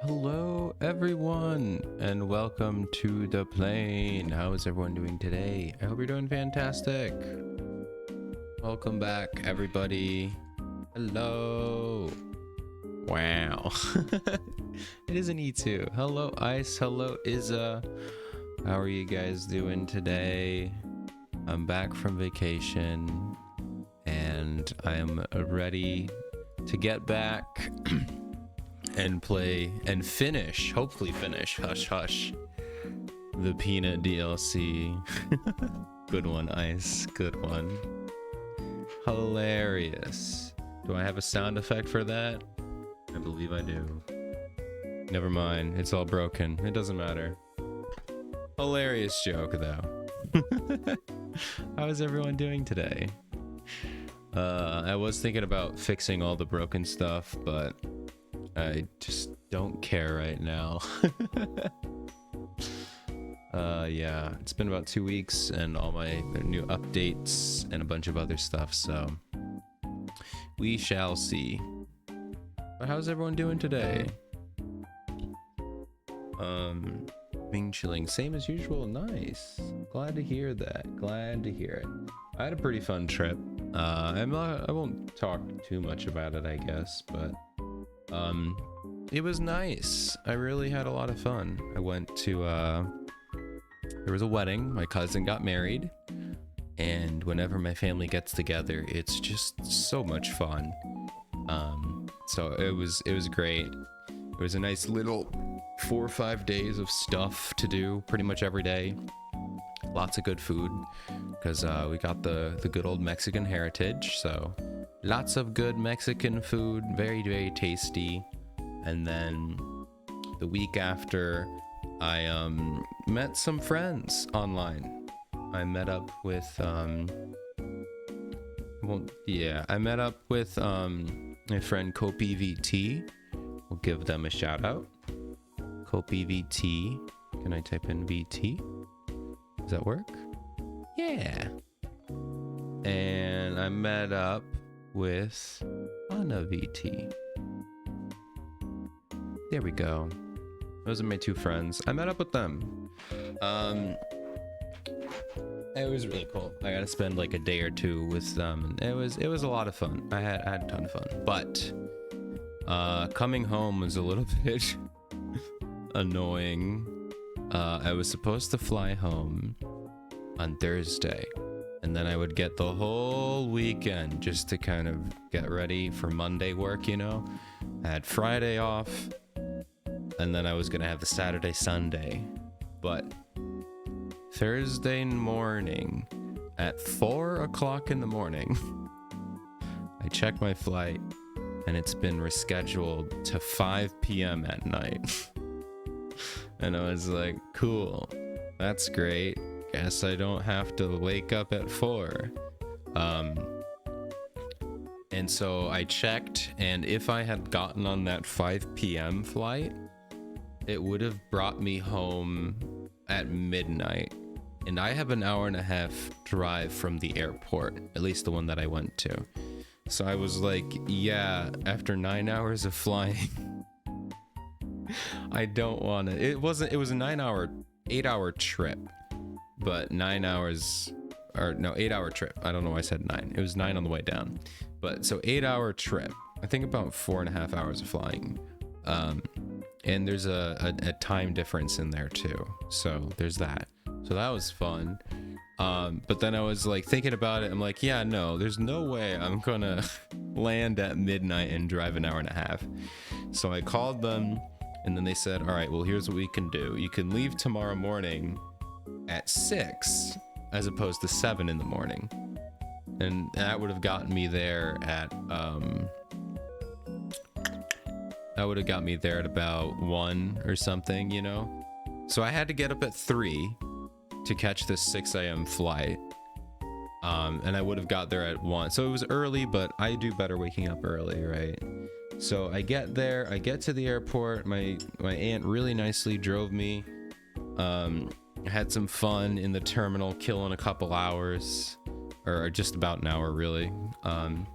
Hello, everyone, and welcome to the plane. How is everyone doing today? I hope you're doing fantastic. Welcome back, everybody. Hello. Wow. It is an E2. Hello, Ice. Hello, Izza. How are you guys doing today? I'm back from vacation, and I am ready to get back and play and finish, hopefully finish, Hush Hush, the Peanut DLC. Good one, Ice. Good one. Hilarious. Do I have a sound effect for that? I believe I do. Never mind. It's all broken. It doesn't matter. Hilarious joke, though. How is everyone doing today? I was thinking about fixing all the broken stuff, but I just don't care right now. Yeah, it's been about 2 weeks and all my new updates and a bunch of other stuff, so we shall see. But how's everyone doing today? Being chilling, same as usual. Nice. Glad to hear that. Glad to hear it. I had a pretty fun trip. I won't talk too much about it, I guess, but it was nice. I really had a lot of fun. I went to there was a wedding. My cousin got married, and whenever my family gets together, it's just so much fun. So it was great. It was a nice little 4 or 5 days of stuff to do pretty much every day. Lots of good food, because we got the good old Mexican heritage, so lots of good Mexican food, very, very tasty. And then the week after, I met some friends online. I met up with I met up with my friend Kopi VT. We'll give them a shout out. Kopi VT. Can I type in VT? Does that work? Yeah. And I met up with Anna VT. There we go. Those are my two friends. I met up with them. It was really cool. I got to spend like a day or two with them, and it was a lot of fun. I had a ton of fun. But coming home was a little bit annoying. I was supposed to fly home on Thursday, and then I would get the whole weekend just to kind of get ready for Monday work, you know? I had Friday off, and then I was gonna have the Saturday, Sunday. But Thursday morning at 4 o'clock in the morning, I checked my flight, and it's been rescheduled to 5 p.m. at night. And I was like, cool, that's great. Guess I don't have to wake up at 4. And so I checked, and if I had gotten on that 5 p.m. flight, it would have brought me home at midnight. And I have an hour and a half drive from the airport, at least the one that I went to. So I was like, yeah, after 9 hours of flying, I don't want to. It was a 8-hour trip, but 9 hours, or no, 8-hour trip. I don't know why I said 9. It was 9 on the way down, but so 8-hour trip. I think about 4.5 hours of flying. And there's a time difference in there too. So there's that. So that was fun. But then I was like thinking about it. I'm like, yeah, no, there's no way I'm gonna land at midnight and drive an hour and a half. So I called them, and then they said, all right, well, here's what we can do. You can leave tomorrow morning at 6 as opposed to 7 in the morning. And that would have gotten me there at, about 1 or something, you know? So I had to get up at 3 to catch this 6 a.m. flight. And I would have got there at 1. So it was early, but I do better waking up early, right? So I get there, I get to the airport. My aunt really nicely drove me. Had some fun in the terminal, killing a couple hours, or just about an hour, really. And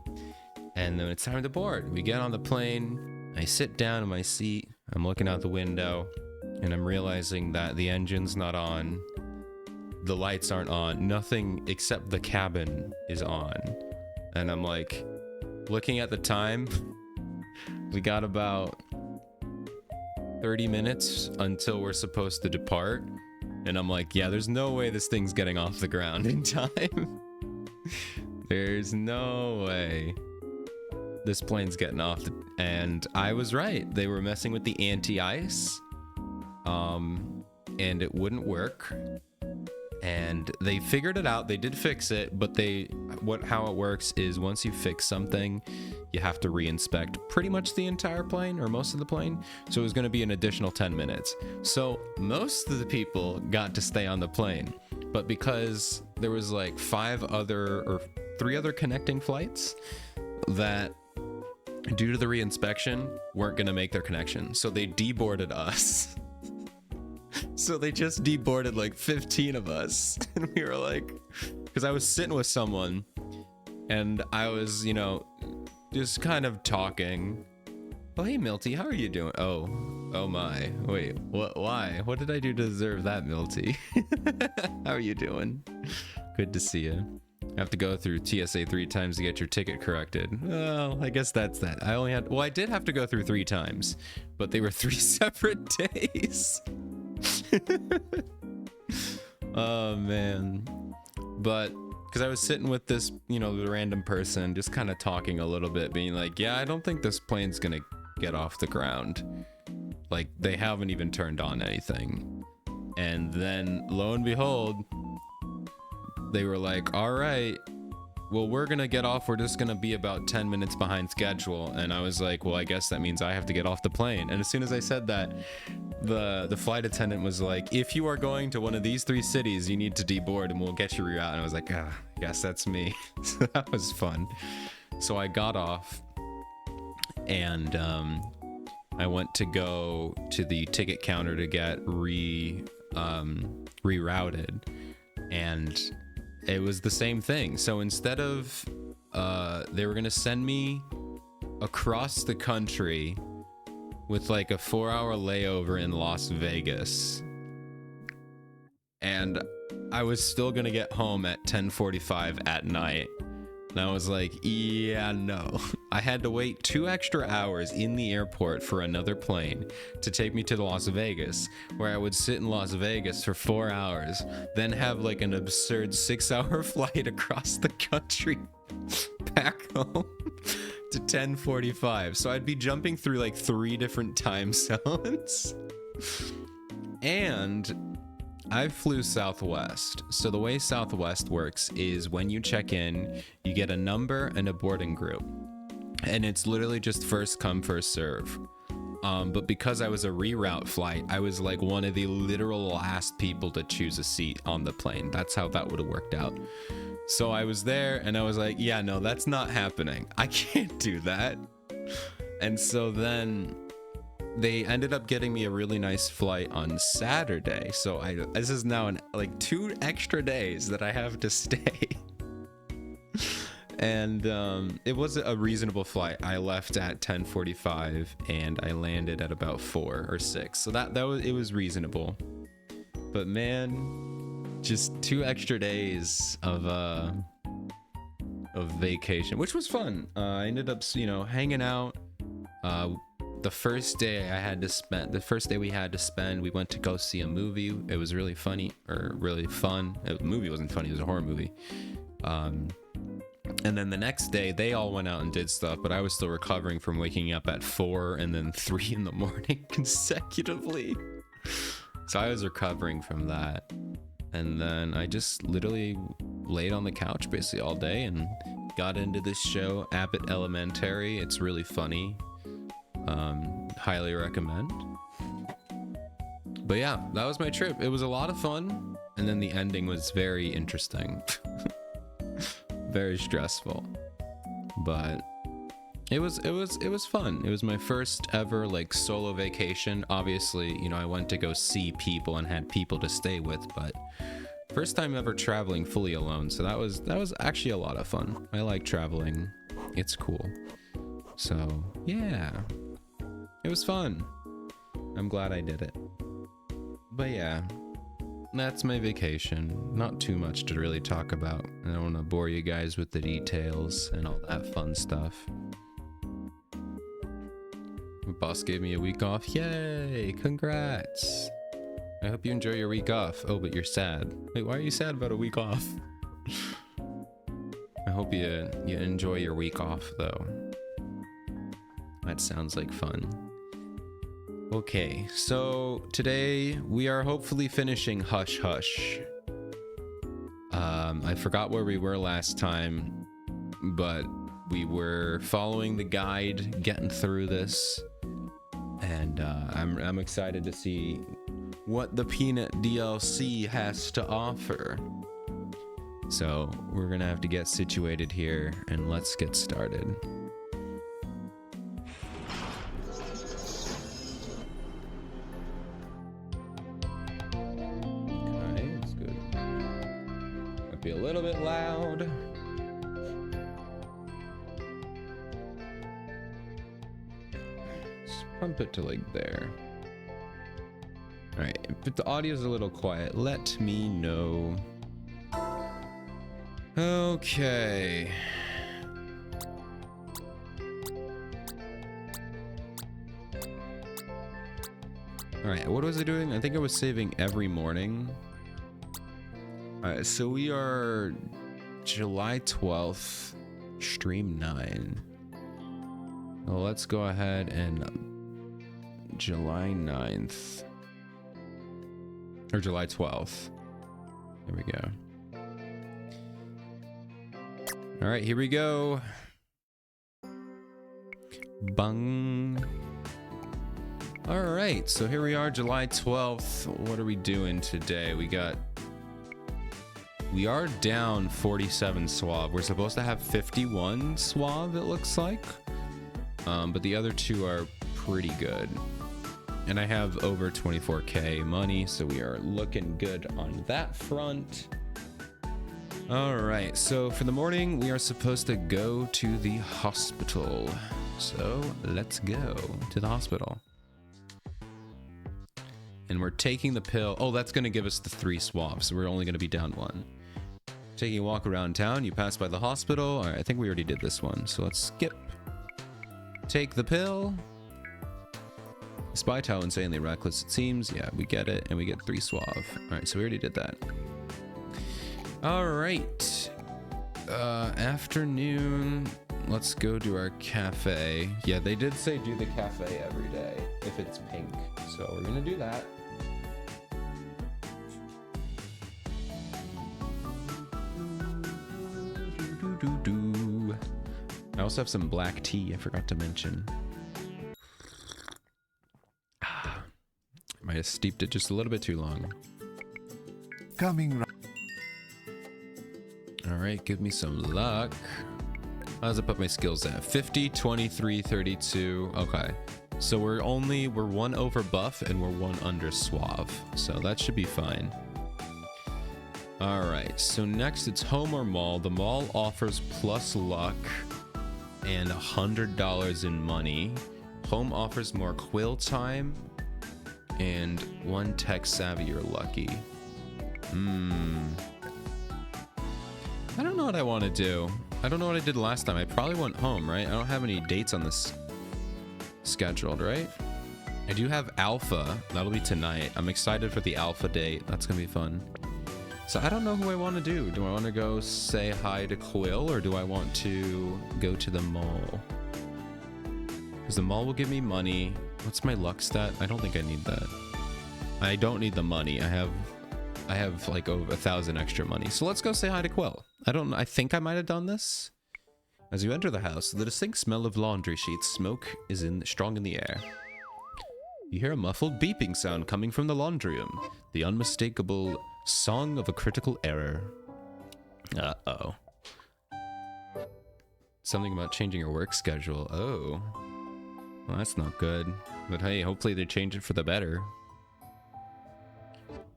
then it's time to board. We get on the plane. I sit down in my seat. I'm looking out the window, and I'm realizing that the engine's not on. The lights aren't on. Nothing except the cabin is on. And I'm like, looking at the time, we got about 30 minutes until we're supposed to depart. And I'm like, yeah, there's no way this thing's getting off the ground in time. There's no way this plane's getting off. And I was right. They were messing with the anti-ice. And it wouldn't work. And they figured it out. They did fix it, but how it works is once you fix something, you have to re-inspect pretty much the entire plane or most of the plane. So it was going to be an additional 10 minutes. So most of the people got to stay on the plane, but because there was like 3 other connecting flights that, due to the re-inspection, weren't going to make their connection. So they deboarded us. So they just deboarded like 15 of us. And we were like, because I was sitting with someone and I was, just kind of talking. Oh, hey, Milty, how are you doing? Oh my. Wait, what? Why? What did I do to deserve that, Milty? How are you doing? Good to see you. I have to go through TSA 3 times to get your ticket corrected. Well, I guess that's that. I did have to go through 3 times, but they were 3 separate days. Oh man. But because I was sitting with this, the random person, just kind of talking a little bit, being like, yeah, I don't think this plane's gonna get off the ground. Like, they haven't even turned on anything. And then lo and behold, they were like, all right, well, we're gonna get off. We're just gonna be about 10 minutes behind schedule. And I was like, well, I guess that means I have to get off the plane. And as soon as I said that, the flight attendant was like, if you are going to one of these 3 cities, you need to deboard and we'll get you rerouted. And I was like, yes, that's me. So that was fun. So I got off and I went to go to the ticket counter to get rerouted. And it was the same thing. So instead of they were gonna send me across the country with like a 4-hour layover in Las Vegas, and I was still gonna get home at 10:45 at night. And I was like, yeah, no. I had to wait 2 extra hours in the airport for another plane to take me to Las Vegas, where I would sit in Las Vegas for 4 hours, then have like an absurd 6-hour flight across the country back home to 10:45. So I'd be jumping through like 3 different time zones. And I flew Southwest. So the way Southwest works is when you check in, you get a number and a boarding group. And it's literally just first come, first serve. But because I was a reroute flight, I was like one of the literal last people to choose a seat on the plane. That's how that would have worked out. So I was there and I was like, yeah, no, that's not happening. I can't do that. And so then they ended up getting me a really nice flight on Saturday. So this is now like 2 extra days that I have to stay. And it was a reasonable flight. I left at 10:45 and I landed at about 4 or 6. So it was reasonable. But man, just 2 extra days of vacation, which was fun. I ended up, hanging out. The first day we had to spend, we went to go see a movie. It was really funny, or really fun. The movie wasn't funny, it was a horror movie. And then the next day, they all went out and did stuff, but I was still recovering from waking up at 4 and then 3 in the morning consecutively. So I was recovering from that. And then I just literally laid on the couch basically all day and got into this show, Abbott Elementary. It's really funny. Highly recommend. But yeah, that was my trip. It was a lot of fun, and then the ending was very interesting. Very stressful, but it was fun. It was my first ever like solo vacation. Obviously, I went to go see people and had people to stay with, but first time ever traveling fully alone. So that was actually a lot of fun. I like traveling. It's cool. So yeah, it was fun. I'm glad I did it. But yeah, that's my vacation. Not too much to really talk about. I don't want to bore you guys with the details and all that fun stuff. My boss gave me a week off. Yay! Congrats! I hope you enjoy your week off. Oh, but you're sad. Wait, why are you sad about a week off? I hope you enjoy your week off, though. That sounds like fun. Okay, so today we are hopefully finishing Hush Hush. I forgot where we were last time, but we were following the guide, getting through this, and I'm excited to see what the Peanut DLC has to offer. So we're gonna have to get situated here, and let's get started. Okay, that's good. Might be a little bit loud. Let's pump it to like there. All right, if the audio's a little quiet, let me know. Okay. All right, what was I doing? I think I was saving every morning. All right, so we are July 12th, stream 9. Well, let's go ahead and July 9th. Or July 12th. There we go. All right, here we go. Bung. All right, so here we are, July 12th. What are we doing today? We are down 47 suave. We're supposed to have 51 suave, it looks like. But the other two are pretty good. And I have over 24k money, so we are looking good on that front. All right, so for the morning, we are supposed to go to the hospital. So let's go to the hospital. And we're taking the pill. Oh, that's gonna give us the 3 swabs, so we're only gonna be down 1. Taking a walk around town, you pass by the hospital. All right, I think we already did this one, so let's skip. Take the pill. Despite how insanely reckless it seems, yeah, we get it, and we get 3 suave. All right, so we already did that. All right, afternoon, let's go to our cafe. Yeah, they did say do the cafe every day if it's pink, so we're gonna do that. I also have some black tea I forgot to mention. Might have steeped it just a little bit too long. Coming. All right, give me some luck. How does it put my skills at? 50, 23, 32. Okay. So we're 1 over buff and we're 1 under suave. So that should be fine. All right. So next it's home or mall. The mall offers plus luck and $100 in money. Home offers more quill time and 1 tech savvy or lucky. I don't know what I want to do. I don't know what I did last time. I probably went home, right? I don't have any dates on this scheduled, right? I do have alpha. That'll be tonight. I'm excited for the alpha date. That's gonna be fun. So I don't know who I want to do. Do I want to go say hi to Quill, or do I want to go to the mall? Because the mall will give me money. What's my luck stat? I don't think I need that. I don't need the money. I have like over 1,000 extra money. So let's go say hi to Quill. I think I might have done this. As you enter the house, the distinct smell of laundry sheets smoke is strong in the air. You hear a muffled beeping sound coming from the laundry room. The unmistakable song of a critical error. Uh-oh. Something about changing your work schedule. Oh. Well, that's not good. But hey, hopefully they change it for the better.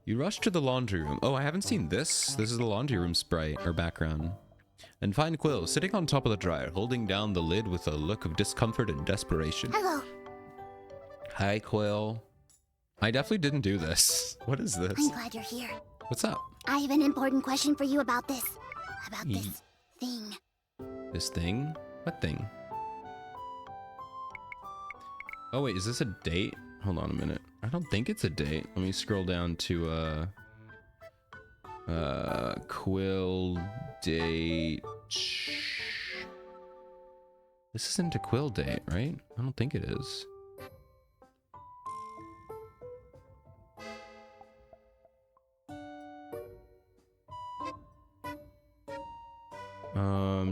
You rush to the laundry room. Oh, I haven't seen this. This is the laundry room sprite, or background. And find Quill sitting on top of the dryer, holding down the lid with a look of discomfort and desperation. Hello. Hi, Quill. I definitely didn't do this. What is this? I'm glad you're here. What's up? I have an important question for you about this. About Ye- this thing. This thing? What thing? Oh wait, is this a date? Hold on a minute. I don't think it's a date. Let me scroll down to Quill date. This isn't a Quill date, right? I don't think it is.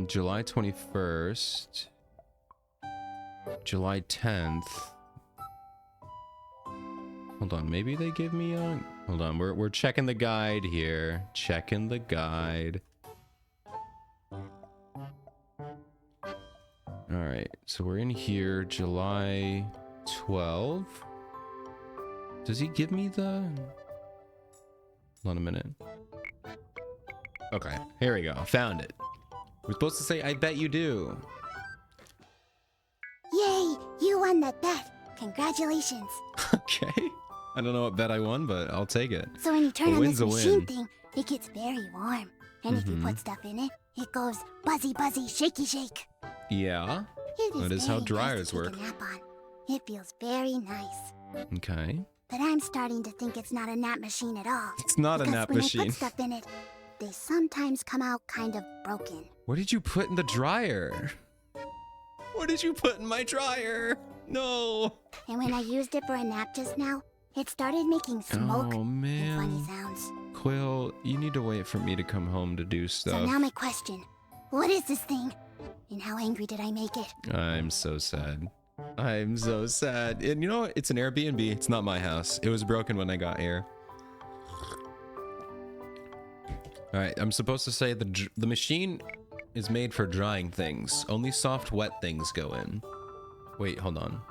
July 21st. July 10th. Hold on, maybe they give me a... Hold on, we're checking the guide here. Checking the guide. Alright, so we're in here, July 12. Does he give me the... Hold on a minute. Okay, here we go. Found it. We're supposed to say, I bet you do. Yay! You won that bet. Congratulations. Okay. I don't know what bet I won, but I'll take it. So when you turn A on win's this a machine win. thing, it gets very warm. And if you put stuff in it, it goes buzzy, buzzy, shaky, shake. Yeah. It That is how very dryers nice to work. take a nap on. It feels very nice. Okay. But I'm starting to think it's not a nap machine at all. It's not a Because nap when I machine. put stuff in it, they sometimes come out kind of broken. What did you put in the dryer? What did you put in my dryer? No. And when I used it for a nap just now, it started making smoke Oh, and man. funny sounds. Quill, you need to wait for me to come home to do So stuff. now my question, what is this thing? And how angry did I make it? I'm so sad. I'm so sad. And you know what? It's an Airbnb. It's not my house. It was broken when I got here. All right, I'm supposed to say the machine is made for drying things. Only soft, wet things go in. Wait, hold on.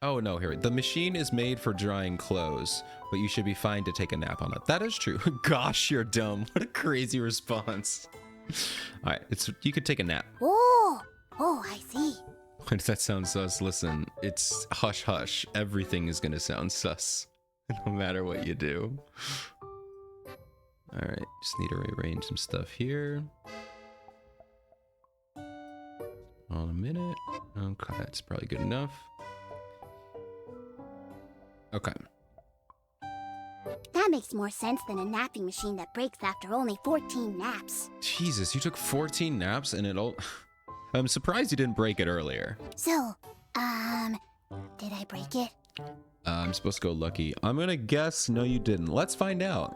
Oh, no, here. The machine is made for drying clothes, but you should be fine to take a nap on it. That is true. Gosh, you're dumb. What a crazy response. All right, you could take a nap. Oh, I see. Why does that sound sus? Listen, it's hush hush. Everything is gonna sound sus, no matter what you do. All right, just need to rearrange some stuff here. On a minute. Okay, that's probably good enough. Okay. That makes more sense than a napping machine that breaks after only 14 naps. Jesus, you took 14 naps and it all... I'm surprised you didn't break it earlier. So, did I break it? I'm supposed to go lucky. I'm gonna guess no you didn't. Let's find out.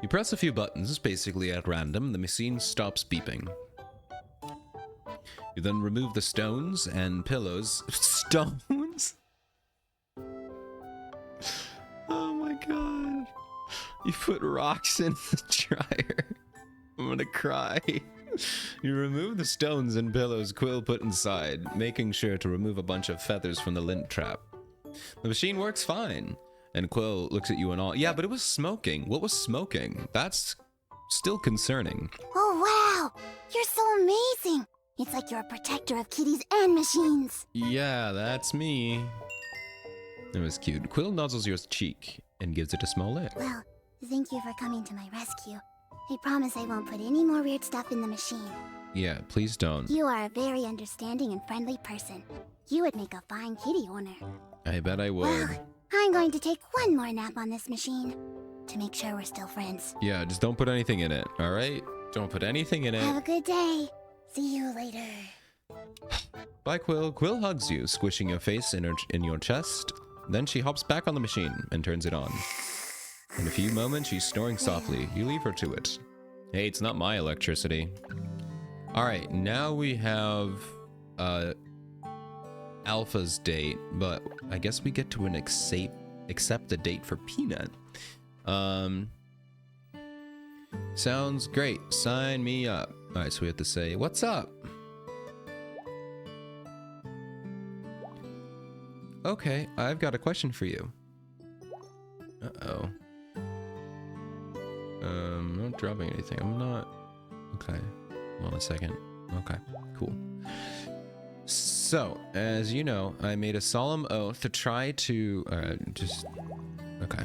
You press a few buttons, basically at random, the machine stops beeping. You then remove the stones and pillows. Stones? Oh my god. You put rocks in the dryer. I'm gonna cry. You remove the stones and pillows Quill put inside, making sure to remove a bunch of feathers from the lint trap. The machine works fine. And Quill looks at you and all. Yeah, but it was smoking. What was smoking? That's still concerning. Oh, wow! You're so amazing! It's like you're a protector of kitties and machines. Yeah, that's me. It was cute. Quill nuzzles your cheek and gives it a small lick. Well, thank you for coming to my rescue. I promise I won't put any more weird stuff in the machine. Yeah, please don't. You are a very understanding and friendly person. You would make a fine kitty owner. I bet I would. Well, I'm going to take one more nap on this machine to make sure we're still friends. Yeah, just don't put anything in it, alright? Don't put anything in Have a it. good day. See you later. Bye, Quill. Quill hugs you, squishing your face in your chest. Then she hops back on the machine and turns it on. In a few moments, she's snoring softly. You leave her to it. Hey, it's not my electricity. Alright, now we have Alpha's date, but I guess we get to accept the date for Peanut. Sounds great. Sign me up. Alright, so we have to say, what's up? Okay, I've got a question for you. Uh-oh. I'm not dropping anything. I'm not... Okay. Hold on a second. Okay, cool. So, as you know, I made a solemn oath to try to okay.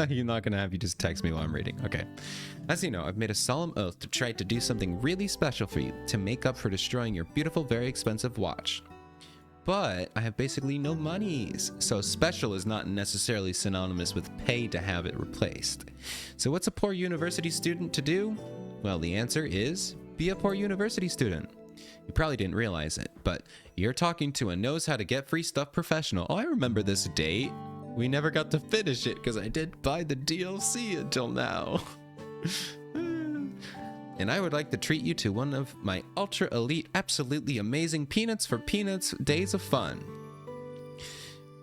You're not gonna have you just text me while I'm reading. Okay. As you know, I've made a solemn oath to try to do something really special for you to make up for destroying your beautiful, very expensive watch. But I have basically no monies, so special is not necessarily synonymous with pay to have it replaced. So what's a poor university student to do? Well, the answer is be a poor university student. You probably didn't realize it, but you're talking to a knows how to get free stuff professional. Oh, I remember this date. We never got to finish it because I didn't buy the DLC until now. And I would like to treat you to one of my ultra elite, absolutely amazing Peanuts for Peanuts days of fun.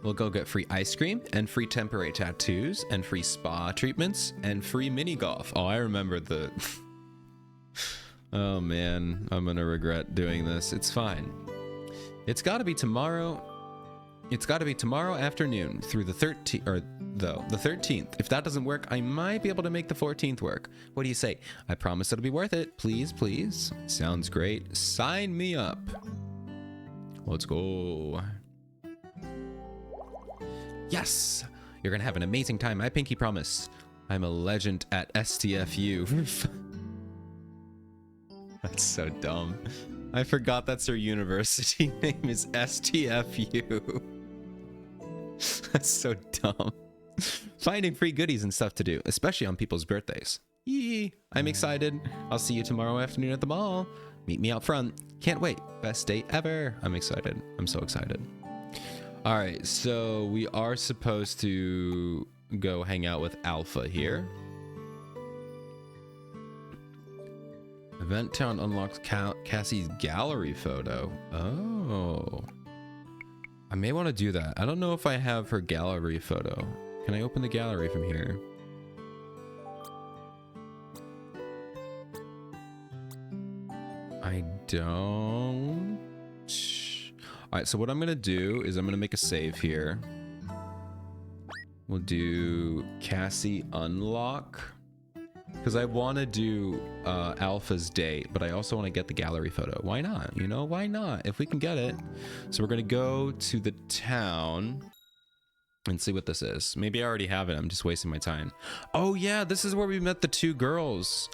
We'll go get free ice cream and free temporary tattoos and free spa treatments and free mini golf. Oh, I remember the... Oh man, I'm gonna regret doing this. It's fine. It's gotta be tomorrow. It's gotta be tomorrow afternoon through the 13th, or though, the 13th. If that doesn't work, I might be able to make the 14th work. What do you say? I promise it'll be worth it. Please, please. Sounds great. Sign me up. Let's go. Yes! You're gonna have an amazing time. I pinky promise. I'm a legend at STFU. That's so dumb. I forgot that's her university name is STFU. That's so dumb. Finding free goodies and stuff to do, especially on people's birthdays. Yee! I'm excited. I'll see you tomorrow afternoon at the mall. Meet me out front. Can't wait. Best day ever. I'm excited. I'm so excited. All right, so we are supposed to go hang out with Alpha here. Event Town unlocks Cassie's gallery photo. Oh. I may want to do that. I don't know if I have her gallery photo. Can I open the gallery from here? I don't. All right, so what I'm going to do is I'm going to make a save here. We'll do Cassie unlock. Because I want to do Alpha's date, but I also want to get the gallery photo. Why not? You know, why not? If we can get it. So we're going to go to the town and see what this is. Maybe I already have it. I'm just wasting my time. Oh, yeah. This is where we met the two girls.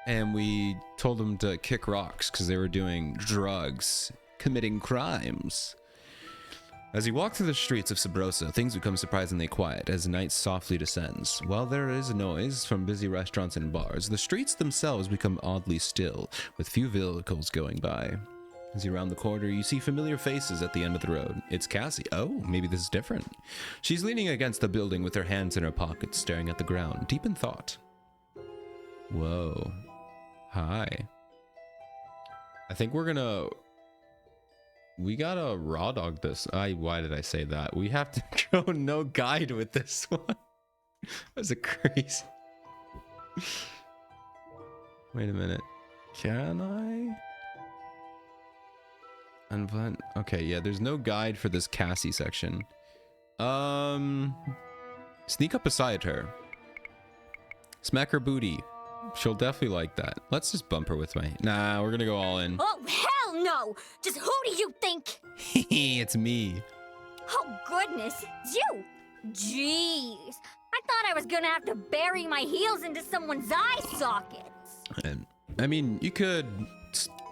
And we told them to kick rocks because they were doing drugs, committing crimes. As you walk through the streets of Sabrosa, things become surprisingly quiet as night softly descends. While there is a noise from busy restaurants and bars, the streets themselves become oddly still, with few vehicles going by. As you round the corner, you see familiar faces at the end of the road. It's Cassie. Oh, maybe this is different. She's leaning against the building with her hands in her pockets, staring at the ground, deep in thought. Whoa. Hi. I think we're gonna... We gotta raw dog this. Why did I say that? We have to go no guide with this one. That's a crazy. Wait a minute. Can I? Unblend. Okay, yeah, there's no guide for this Cassie section. Sneak up beside her. Smack her booty. She'll definitely like that. Let's just bump her with my... Nah, we're gonna go all in. Oh, hell no! Just who do you think? It's me. Oh, goodness, it's you! Jeez, I thought I was gonna have to bury my heels into someone's eye sockets. And, I mean, you could...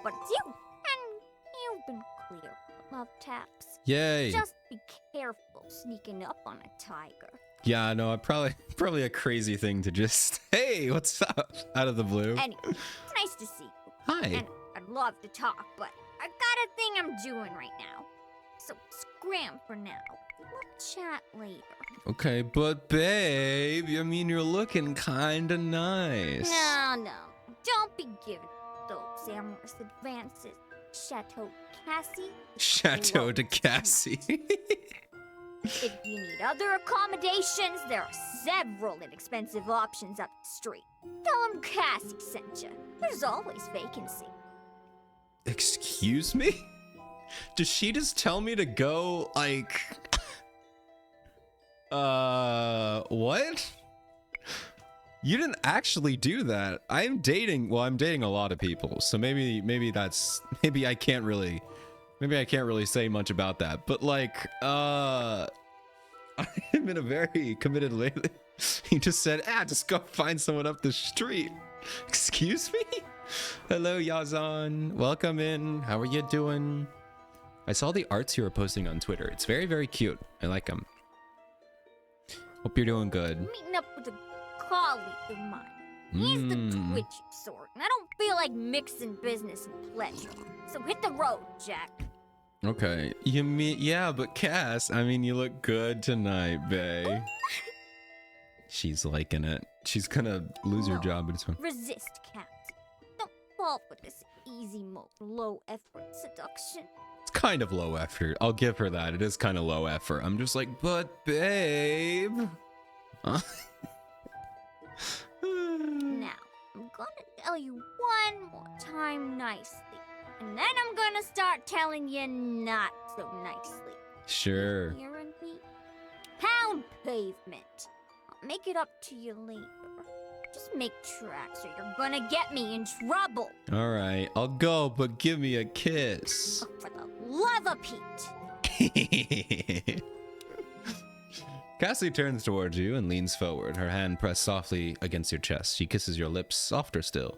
But it's you, and you've been clear. Love taps. Yay. Just be careful sneaking up on a tiger. Yeah, no, probably a crazy thing to just, hey, what's up? Out of the blue. Anyway, it's nice to see you. Hi. And I'd love to talk, but I got a thing I'm doing right now. So scram for now. We'll chat later. Okay, but babe, I mean, you're looking kinda nice. No. Don't be giving those amorous advances. Chateau Cassie. Chateau de Cassie. If you need other accommodations, there are several inexpensive options up the street. Tell them Cassie sent you. There's always vacancy. Excuse me? Does she just tell me to go, like... what? You didn't actually do that. I'm dating a lot of people, so maybe I can't really Maybe I can't really say much about that, but like, I am in a very committed lately. He just said, just go find someone up the street. Excuse me? Hello, Yazan. Welcome in. How are you doing? I saw the arts you were posting on Twitter. It's very, very cute. I like them. Hope you're doing good. Meeting up with a colleague of mine. He's the twitchy sort, and I don't feel like mixing business and pleasure. So hit the road, Jack. Okay. You mean, yeah, but Cass, I mean, you look good tonight, bae. She's liking it. She's gonna lose her job, but it's fine. Resist, Cat. Don't fall for this easy mode, low effort seduction. It's kind of low effort. I'll give her that. It is kind of low effort. I'm just like, but babe. Huh? Now, I'm gonna tell you one more time nicely. And then I'm gonna start telling you not so nicely. Sure. You hearing me? Pound pavement. I'll make it up to you later. Just make tracks or you're gonna get me in trouble. All right, I'll go, but give me a kiss. Oh, for the love of Pete. Cassie turns towards you and leans forward, her hand pressed softly against your chest. She kisses your lips, softer still.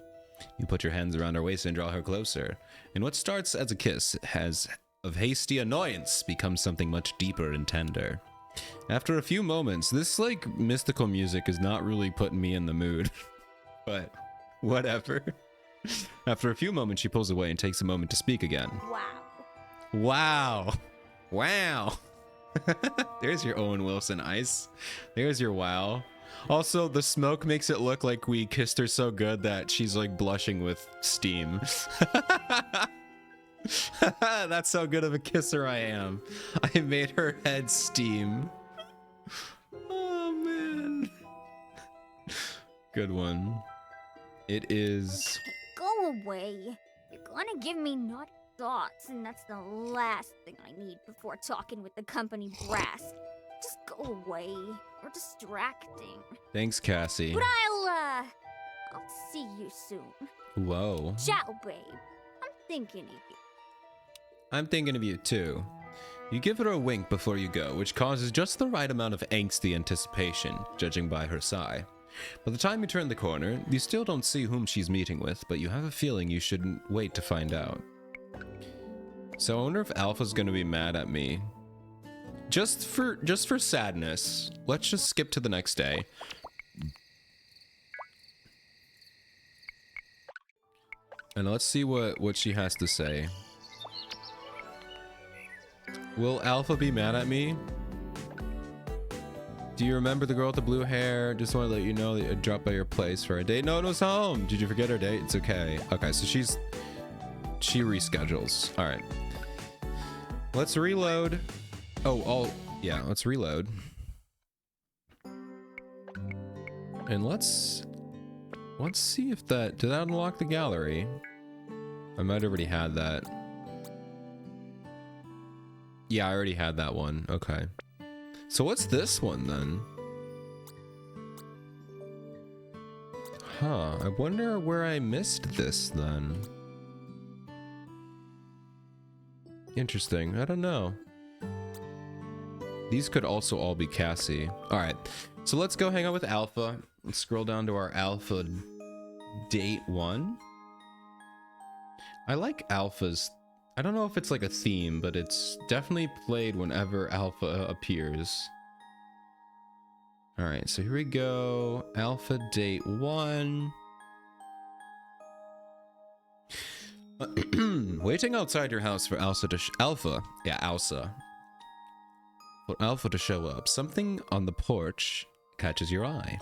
You put your hands around her waist and draw her closer. And what starts as a kiss has of hasty annoyance becomes something much deeper and tender. After a few moments, this like mystical music is not really putting me in the mood. But whatever. After a few moments, she pulls away and takes a moment to speak again. Wow. Wow. Wow. There's your Owen Wilson ice. There's your wow. Also, the smoke makes it look like we kissed her so good that she's like blushing with steam. That's how good of a kisser I am. I made her head steam. Oh man. Good one. It is. Okay, go away. You're gonna give me naughty thoughts, and that's the last thing I need before talking with the company brass. Just go away. You're distracting. Thanks, Cassie. But I'll see you soon. Whoa. Ciao, babe. I'm thinking of you. I'm thinking of you too. You give her a wink before you go, which causes just the right amount of angsty anticipation, judging by her sigh. By the time you turn the corner, you still don't see whom she's meeting with, but you have a feeling you shouldn't wait to find out. So I wonder if Alpha's gonna be mad at me. Just for sadness, let's just skip to the next day. And let's see what she has to say. Will Alpha be mad at me? Do you remember the girl with the blue hair? Just want to let you know that I dropped by your place for a date. No, it was home. Did you forget her date? It's okay. Okay, so she reschedules. All right. Let's reload. Yeah, let's reload. And let's see if did that unlock the gallery? I might have already had that. Yeah, I already had that one. Okay. So what's this one then? Huh, I wonder where I missed this then. Interesting, I don't know. These could also all be Cassie. All right, so let's go hang out with Alpha. Let's scroll down to our Alpha date 1. I like Alpha's. I don't know if it's like a theme, but it's definitely played whenever Alpha appears. All right, so here we go. Alpha date 1. Waiting outside your house for Alpha to show up. Something on the porch catches your eye.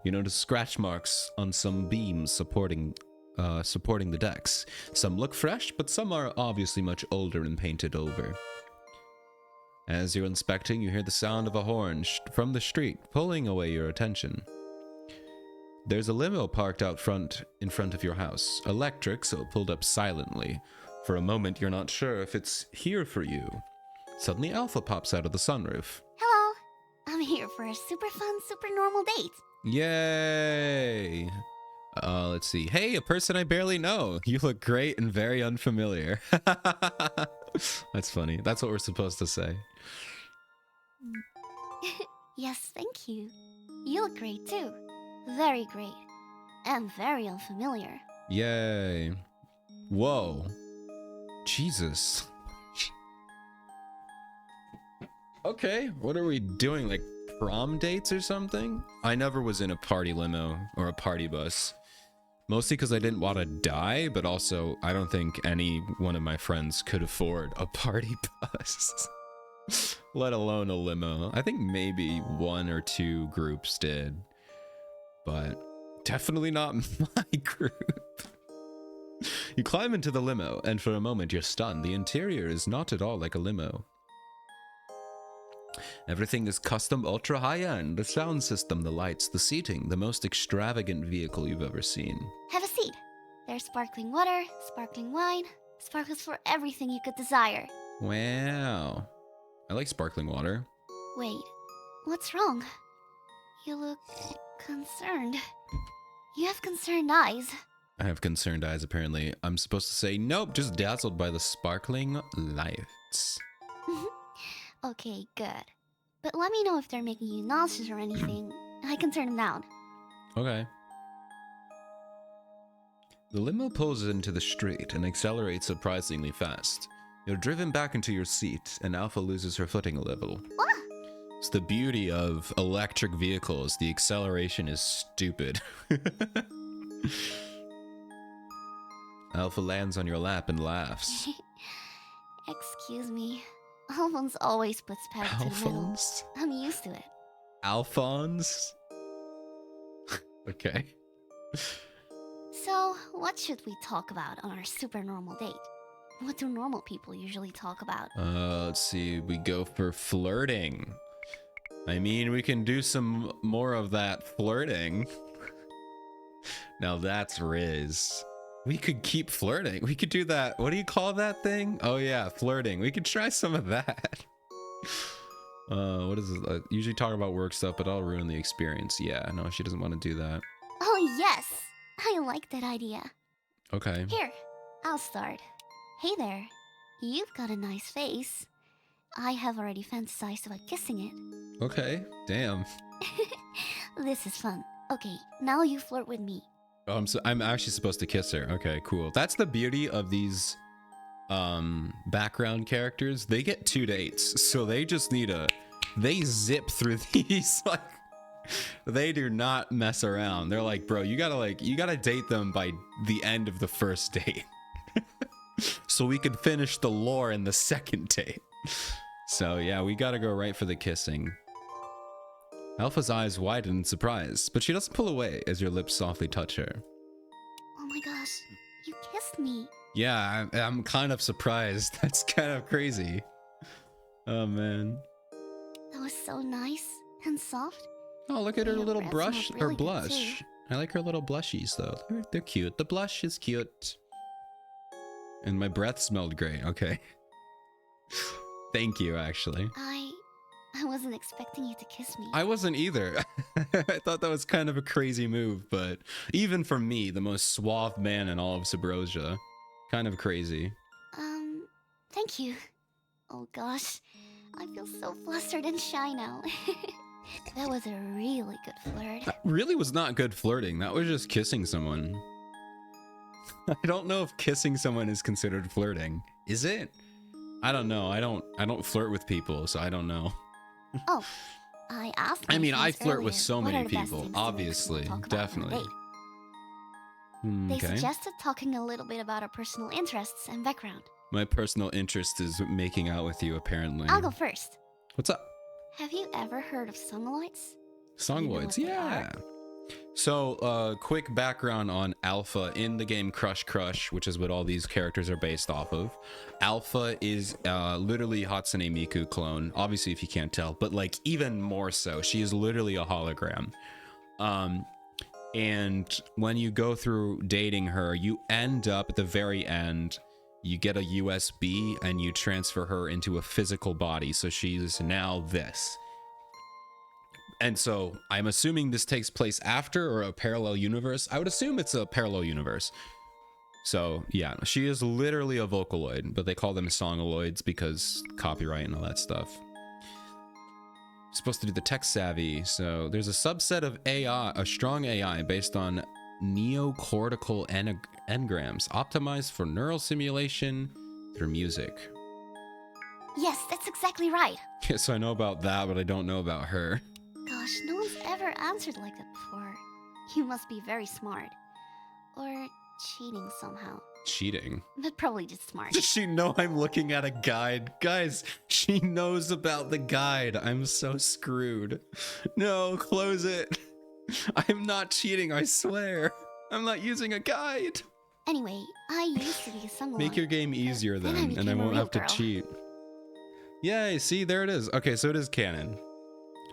You notice scratch marks on some beams supporting the decks. Some look fresh, but some are obviously much older and painted over. As you're inspecting, you hear the sound of a horn from the street, pulling away your attention. There's a limo parked out front in front of your house. Electric, so it pulled up silently. For a moment, you're not sure if it's here for you. Suddenly, Alpha pops out of the sunroof. Hello. I'm here for a super fun, super normal date. Yay! let's see. Hey, a person I barely know. You look great and very unfamiliar. That's funny. That's what we're supposed to say. Yes, thank you. You look great too. Very great. And very unfamiliar. Yay. Whoa. Jesus. Okay, what are we doing? Like prom dates or something? I never was in a party limo or a party bus. Mostly because I didn't want to die, but also I don't think any one of my friends could afford a party bus. Let alone a limo. I think maybe 1 or 2 groups did. But definitely not my group. You climb into the limo, and for a moment you're stunned. The interior is not at all like a limo. Everything is custom ultra high-end. The sound system, the lights, the seating, the most extravagant vehicle you've ever seen. Have a seat. There's sparkling water, sparkling wine, sparkles for everything you could desire. Wow. I like sparkling water. Wait, what's wrong? You look concerned. You have concerned eyes. I have concerned eyes, apparently. I'm supposed to say, nope, just dazzled by the sparkling lights. Okay, good. But let me know if they're making you nauseous or anything. I can turn them down. Okay. The limo pulls into the street and accelerates surprisingly fast. You're driven back into your seat, and Alpha loses her footing a little. What? It's the beauty of electric vehicles. The acceleration is stupid. Alpha lands on your lap and laughs. Excuse me. Alphonse always puts pedal to the metal. Alphonse? I'm used to it. Alphonse? Okay. So, what should we talk about on our super normal date? What do normal people usually talk about? Let's see. We go for flirting. I mean, we can do some more of that flirting. Now that's Riz. We could keep flirting. We could do that. What do you call that thing? Oh yeah, flirting. We could try some of that. What is it? Usually talk about work stuff, but I'll ruin the experience. Yeah, no, she doesn't want to do that. Oh yes! I like that idea. Okay. Here, I'll start. Hey there. You've got a nice face. I have already fantasized about kissing it. Okay. Damn. This is fun. Okay, now you flirt with me. Oh, I'm actually supposed to kiss her. Okay, cool. That's the beauty of these background characters. They get 2 dates, so they just need they zip through these. Like, they do not mess around. They're like, bro, you gotta date them by the end of the first date. So we could finish the lore in the second date. So yeah, we gotta go right for the kissing. Alpha's eyes widen in surprise, but she doesn't pull away as your lips softly touch her. Oh my gosh, you kissed me. Yeah, I'm kind of surprised. That's kind of crazy. Oh man. That was so nice and soft. Oh, look at her Your little breath brush smelled or really good, blush. too. I like her little blushies though. They're cute. The blush is cute. And my breath smelled great. Okay. Thank you, actually. I wasn't expecting you to kiss me. I wasn't either. I thought that was kind of a crazy move, but even for me, the most suave man in all of Subrosia, kind of crazy. Thank you. Oh gosh, I feel so flustered and shy now. That was a really good flirt. That really was not good flirting. That was just kissing someone. I don't know if kissing someone is considered flirting. Is it? I don't know. I don't flirt with people, so I don't know. Oh, I asked. I mean, I friends flirt with earlier, so what many are the best people, things to make obviously, people talk about on a definitely. date? They Okay. suggested talking a little bit about our personal interests and background. My personal interest is making out with you, apparently. I'll go first. What's up? Have you ever heard of songloids? You know Songloids, what they yeah. are? So, quick background on Alpha in the game Crush, which is what all these characters are based off of. Alpha is literally Hatsune Miku clone, obviously if you can't tell, but like even more so, she is literally a hologram. And when you go through dating her, you end up at the very end, you get a USB and you transfer her into a physical body, so she's now this. And so I'm assuming this takes place after or a parallel universe. I would assume it's a parallel universe. So yeah, she is literally a Vocaloid, but they call them Songaloids because copyright and all that stuff. Supposed to do the tech savvy. So there's a subset of AI, a strong AI based on neocortical engrams, optimized for neural simulation through music. Yes, that's exactly right. So I know about that, but I don't know about her. Gosh, no one's ever answered like that before. You must be very smart. Or cheating somehow. Cheating? But probably just smart. Does she know I'm looking at a guide? Guys, she knows about the guide. I'm so screwed. No, close it. I'm not cheating, I swear. I'm not using a guide. Anyway, I used to be a songaloid. Make your game easier then I then, and I became a won't real have to girl. cheat. Yay, see, there it is. Okay, so it is canon.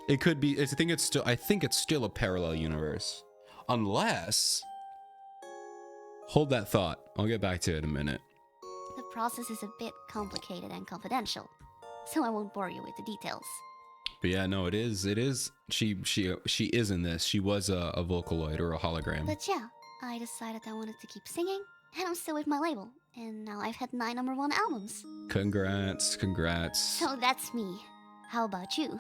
It could be, I think it's still a parallel universe. Unless, hold that thought. I'll get back to it in a minute. The process is a bit complicated and confidential, so I won't bore you with the details. But yeah, no, it is. She is in this. She was a Vocaloid or a hologram. But yeah, I decided I wanted to keep singing, and I'm still with my label. And now I've had 9 #1 albums. Congrats. So that's me. How about you?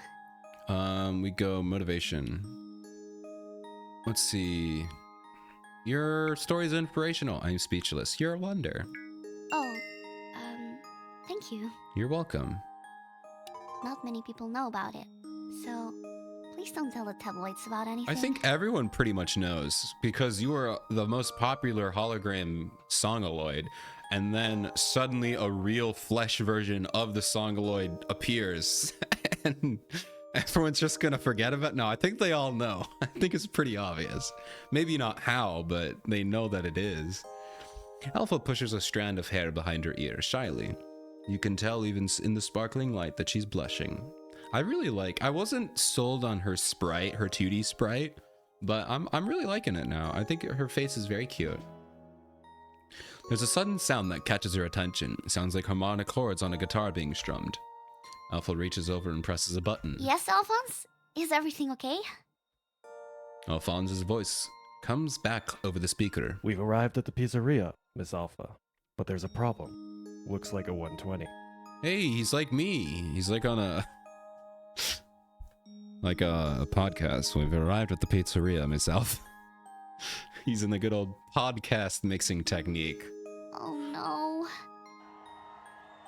We go motivation. Let's see. Your story is inspirational. I'm speechless. You're a wonder. Oh, thank you. You're welcome. Not many people know about it, so please don't tell the tabloids about anything. I think everyone pretty much knows because you are the most popular hologram Songaloid, and then suddenly a real flesh version of the Songaloid appears, and everyone's just gonna forget about it. No, I think they all know. I think it's pretty obvious. Maybe not how, but they know that it is. Alpha pushes a strand of hair behind her ear, shyly. You can tell even in the sparkling light that she's blushing. I wasn't sold on her sprite, her 2D sprite, but I'm really liking it now. I think her face is very cute. There's a sudden sound that catches her attention. It sounds like harmonic chords on a guitar being strummed. Alpha reaches over and presses a button. Yes, Alphonse? Is everything okay? Alphonse's voice comes back over the speaker. We've arrived at the pizzeria, Miss Alpha, but there's a problem. Looks like a 120. Hey, he's like me. He's like on a podcast. We've arrived at the pizzeria, Miss Alpha. He's in the good old podcast mixing technique. Oh no.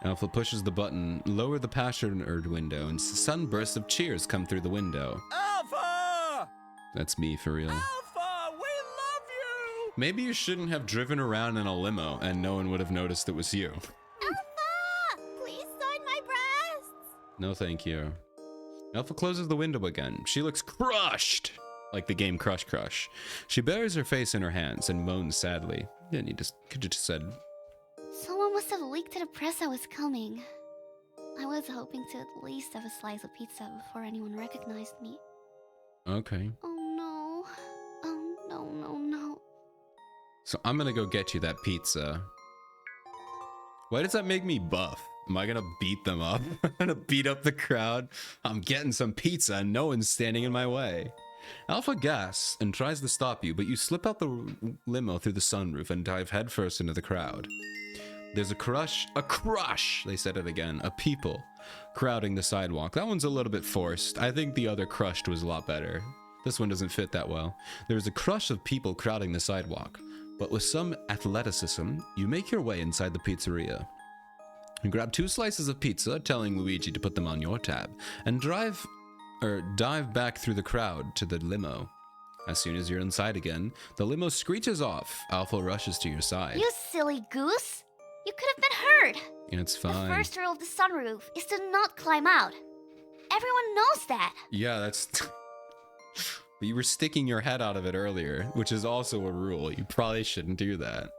Alpha pushes the button, lower the password window, and sudden bursts of cheers come through the window. Alpha! That's me for real. Alpha, we love you! Maybe you shouldn't have driven around in a limo and no one would have noticed it was you. Alpha! Please sign my breasts! No thank you. Alpha closes the window again. She looks crushed, like the game Crush Crush. She buries her face in her hands and moans sadly. Then could you just said, Someone must have leaked to the press I was coming. I was hoping to at least have a slice of pizza before anyone recognized me. okay. Oh no. Oh no, no, no. So I'm gonna go get you that pizza. Why does that make me buff? Am I gonna beat them up? I'm gonna beat up the crowd? I'm getting some pizza and no one's standing in my way. Alpha gasps and tries to stop you, but you slip out the limo through the sunroof and dive headfirst into the crowd. There's a crush, they said it again, a people crowding the sidewalk. That one's a little bit forced. I think the other crushed was a lot better. This one doesn't fit that well. There's a crush of people crowding the sidewalk, but with some athleticism, you make your way inside the pizzeria. You grab 2 slices of pizza, telling Luigi to put them on your tab, and dive back through the crowd to the limo. As soon as you're inside again, the limo screeches off. Alpha rushes to your side. You silly goose! You could have been hurt! It's The fine. first rule of the sunroof is to not climb out. Everyone knows that. Yeah, that's... But you were sticking your head out of it earlier, which is also a rule. You probably shouldn't do that.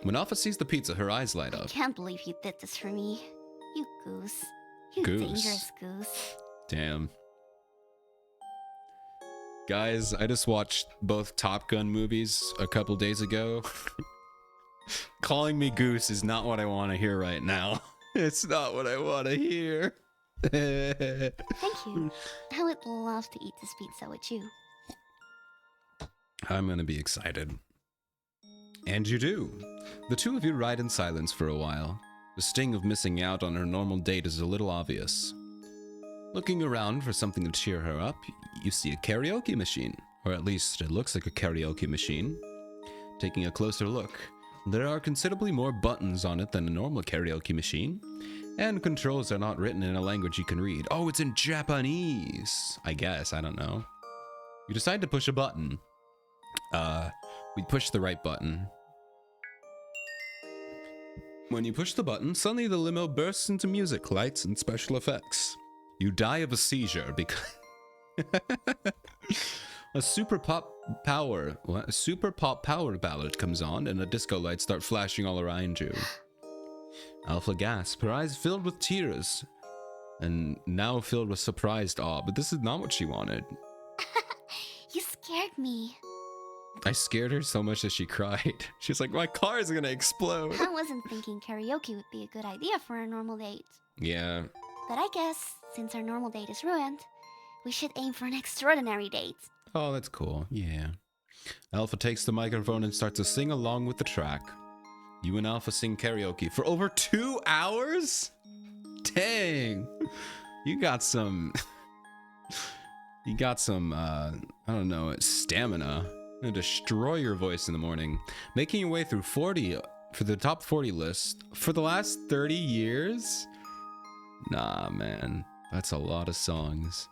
When Alpha sees the pizza, her eyes light I up. can't believe you did this for me. You goose. You Goose. dangerous goose. Damn. Guys, I just watched both Top Gun movies a couple days ago. Calling me goose is not what I want to hear right now. It's not what I want to hear. Thank you. I would love to eat this pizza with you. I'm gonna be excited. And you do. The two of you ride in silence for a while. The sting of missing out on her normal date is a little obvious. Looking around for something to cheer her up, you see a karaoke machine. Or at least it looks like a karaoke machine. Taking a closer look, there are considerably more buttons on it than a normal karaoke machine. And controls are not written in a language you can read. Oh, it's in Japanese! I guess, I don't know. You decide to push a button. We push the right button. When you push the button, suddenly the limo bursts into music, lights, and special effects. You die of a seizure because a super pop power ballad comes on, and the disco lights start flashing all around you. Alpha gasps, her eyes filled with tears, and now filled with surprised awe. But this is not what she wanted. You scared me. I scared her so much that she cried. She's like, my car is gonna explode. I wasn't thinking karaoke would be a good idea for a normal date. Yeah. But I guess, since our normal date is ruined, we should aim for an extraordinary date. Oh, that's cool. Yeah. Alpha takes the microphone and starts to sing along with the track. You and Alpha sing karaoke for over 2 hours? Dang. You got some... I don't know, stamina. Gonna destroy your voice in the morning. Making your way through 40 for the top 40 list for the last 30 years? Nah, man. That's a lot of songs.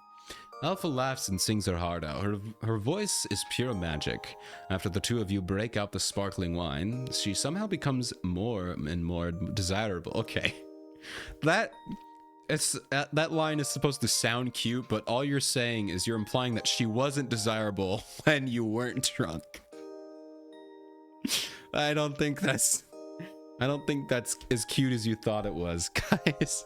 Alpha laughs and sings her heart out. Her voice is pure magic. After the two of you break out the sparkling wine, she somehow becomes more and more desirable. Okay. That line is supposed to sound cute, but all you're saying is you're implying that she wasn't desirable when you weren't drunk. I don't think that's as cute as you thought it was, guys.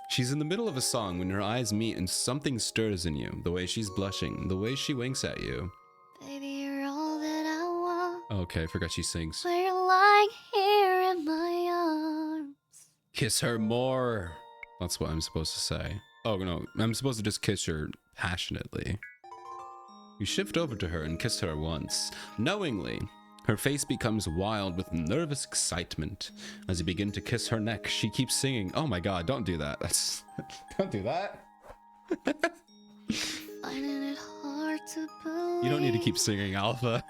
She's in the middle of a song when her eyes meet and something stirs in you. The way she's blushing, the way she winks at you. Baby, you're all that I want. Okay, I forgot she sings. We're lying here in my arms. Kiss her more. That's what I'm supposed to say. Oh no, I'm supposed to just kiss her passionately. You shift over to her and kiss her once. Knowingly, her face becomes wild with nervous excitement. As you begin to kiss her neck, she keeps singing. Oh my god, don't do that. Don't do that. Finding it hard to believe. You don't need to keep singing, Alpha.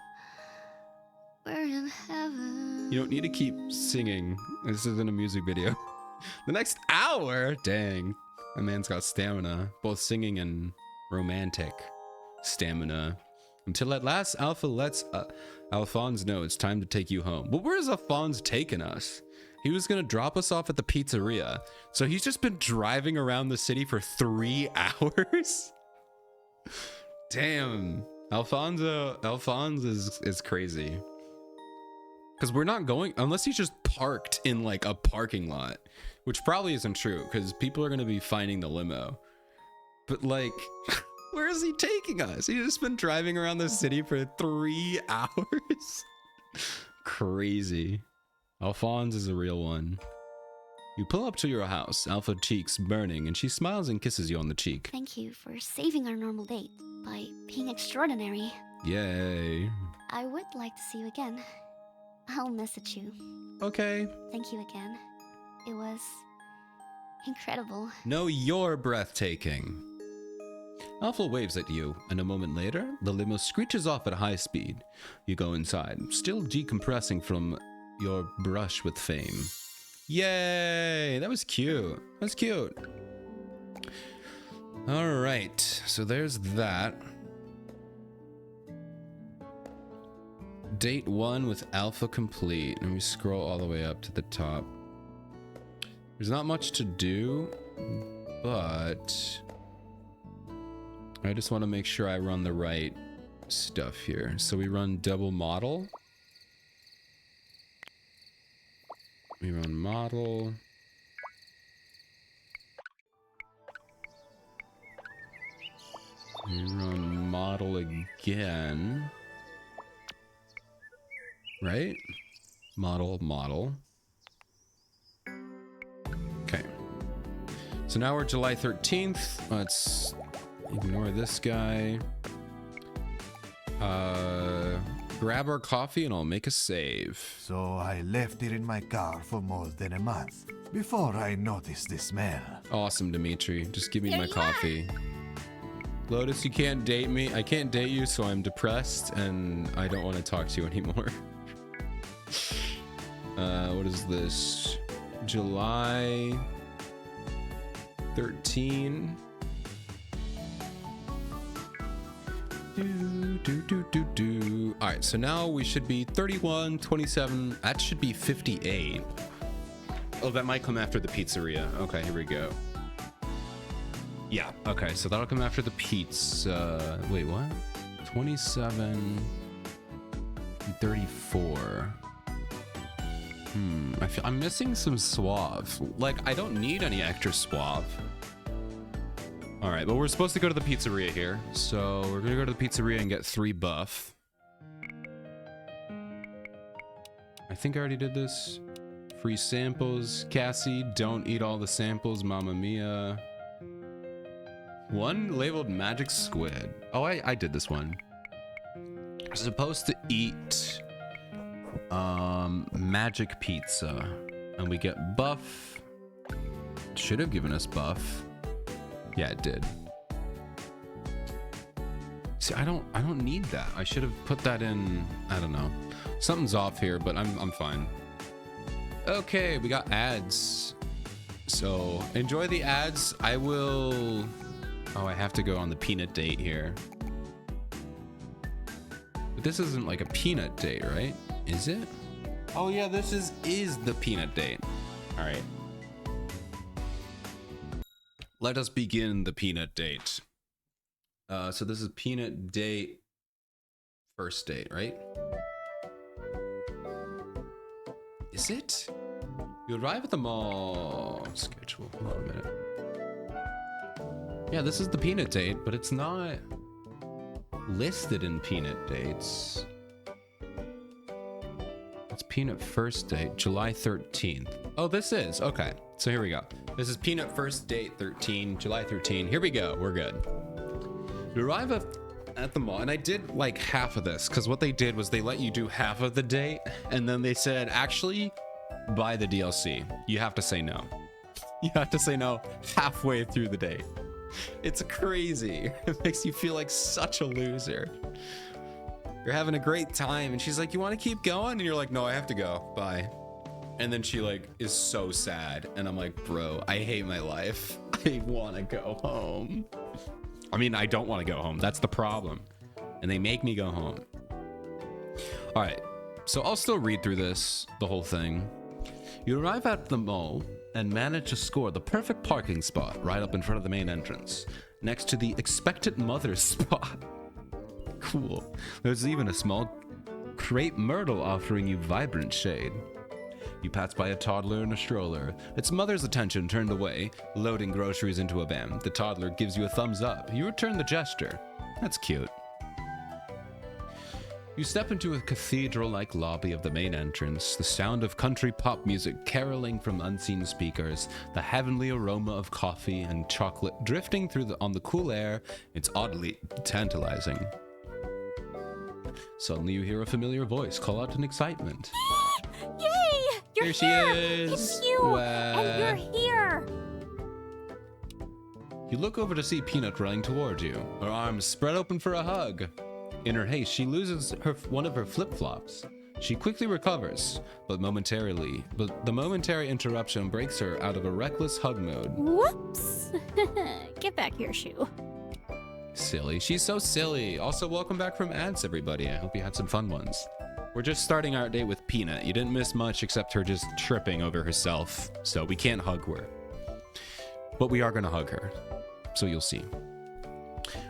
We're in heaven. You don't need to keep singing. This isn't a music video. The next hour? Dang. That man's got stamina. Both singing and romantic stamina. Until at last, Alpha lets Alphonse know it's time to take you home. But where's Alphonse taking us? He was going to drop us off at the pizzeria. So he's just been driving around the city for 3 hours? Damn. Alphonse is crazy. Because we're not going, unless he's just parked in like a parking lot, which probably isn't true because people are going to be finding the limo. But like, where is he taking us? He's just been driving around the city for 3 hours. Crazy. Alphonse is a real one. You pull up to your house, Alpha cheeks burning, and she smiles and kisses you on the cheek. Thank you for saving our normal date by being extraordinary. Yay. I would like to see you again. I'll message you. Okay. Thank you again. It was incredible. No, you're breathtaking. Alpha waves at you, and a moment later, the limo screeches off at high speed. You go inside, still decompressing from your brush with fame. Yay! That was cute. That's cute. All right, so there's that. Date 1 with Alpha complete. Let me scroll all the way up to the top. There's not much to do, but I just want to make sure I run the right stuff here. So we run double model. We run model. We run model again. Right? Model. Okay. So now we're July 13th. Let's ignore this guy. Grab our coffee and I'll make a save. So I left it in my car for more than a month before I noticed the smell. Awesome, Dimitri. Just give me There my you coffee. Lotus, you can't date me. I can't date you, so I'm depressed and I don't want to talk to you anymore. What is this? July 13. All right, so now we should be 31, 27. That should be 58. Oh, that might come after the pizzeria. Okay, here we go. Yeah, okay, so that'll come after the pizza. Wait, what? 27, 34. I'm missing some suave. Like, I don't need any extra suave. All right, but we're supposed to go to the pizzeria here. So we're gonna go to the pizzeria and get 3 buff. I think I already did this. Free samples. Cassie, don't eat all the samples, Mamma Mia. 1 labeled magic squid. Oh, I did this one. I'm supposed to eat magic pizza. And we get buff. Should have given us buff. Yeah, it did. See, I don't need that. I should have put that in. I don't know. Something's off here, but I'm fine. Okay, we got ads. So enjoy the ads. I will. Oh, I have to go on the peanut date here. But this isn't like a peanut date, right? Is it? Oh yeah, this is the peanut date. All right. Let us begin the peanut date. So this is peanut date, first date, right? Is it? You arrive at the mall. Schedule. Hold on a minute. Yeah, this is the peanut date, but it's not listed in peanut dates. It's peanut first date, July 13th. Oh, this is. Okay. So here we go. This is peanut first date 13, July 13. Here we go. We're good. You arrive at the mall, and I did like half of this because what they did was they let you do half of the date, and then they said, actually, buy the DLC. You have to say no. You have to say no halfway through the date. It's crazy. It makes you feel like such a loser. You're having a great time, and she's like, you want to keep going? And you're like, no, I have to go. Bye. And then she like is so sad, and I'm like, bro, I hate my life. I want to go home. I mean, I don't want to go home. That's the problem. And they make me go home. All right. So I'll still read through this, the whole thing. You arrive at the mall and manage to score the perfect parking spot right up in front of the main entrance, next to the expectant mother spot. Cool. There's even a small crepe myrtle offering you vibrant shade. You pass by a toddler in a stroller, its mother's attention turned away, loading groceries into a van. The toddler gives you a thumbs up. You return the gesture. That's cute. You step into a cathedral-like lobby of the main entrance, the sound of country pop music caroling from unseen speakers, the heavenly aroma of coffee and chocolate drifting through on the cool air. It's oddly tantalizing. Suddenly you hear a familiar voice call out in excitement. Yay! You're Here she here! is! It's you! Wow. And you're here! You look over to see Peanut running toward you, her arms spread open for a hug. In her haste, she loses one of her flip-flops. She quickly recovers, but the momentary interruption breaks her out of a reckless hug mode. Whoops! Get back here, Shu. Silly. She's so silly. Also, welcome back from ads, everybody. I hope you had some fun ones. We're just starting our day with Peanut. You didn't miss much except her just tripping over herself, so we can't hug her. But we are going to hug her, so you'll see.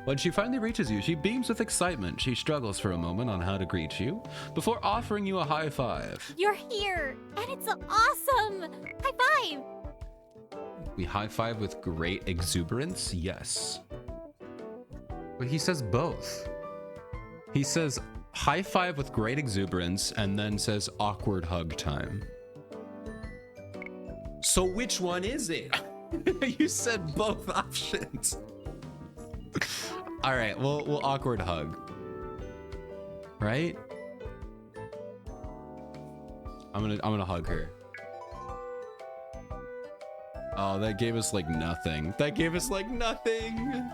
When she finally reaches you, she beams with excitement. She struggles for a moment on how to greet you before offering you a high five. You're here! And it's awesome! High five! We high five with great exuberance? Yes. But he says both. He says high five with great exuberance and then says awkward hug time. So which one is it? You said both options. All right, we'll awkward hug. Right? I'm gonna hug her. Oh, that gave us like nothing. That gave us like nothing.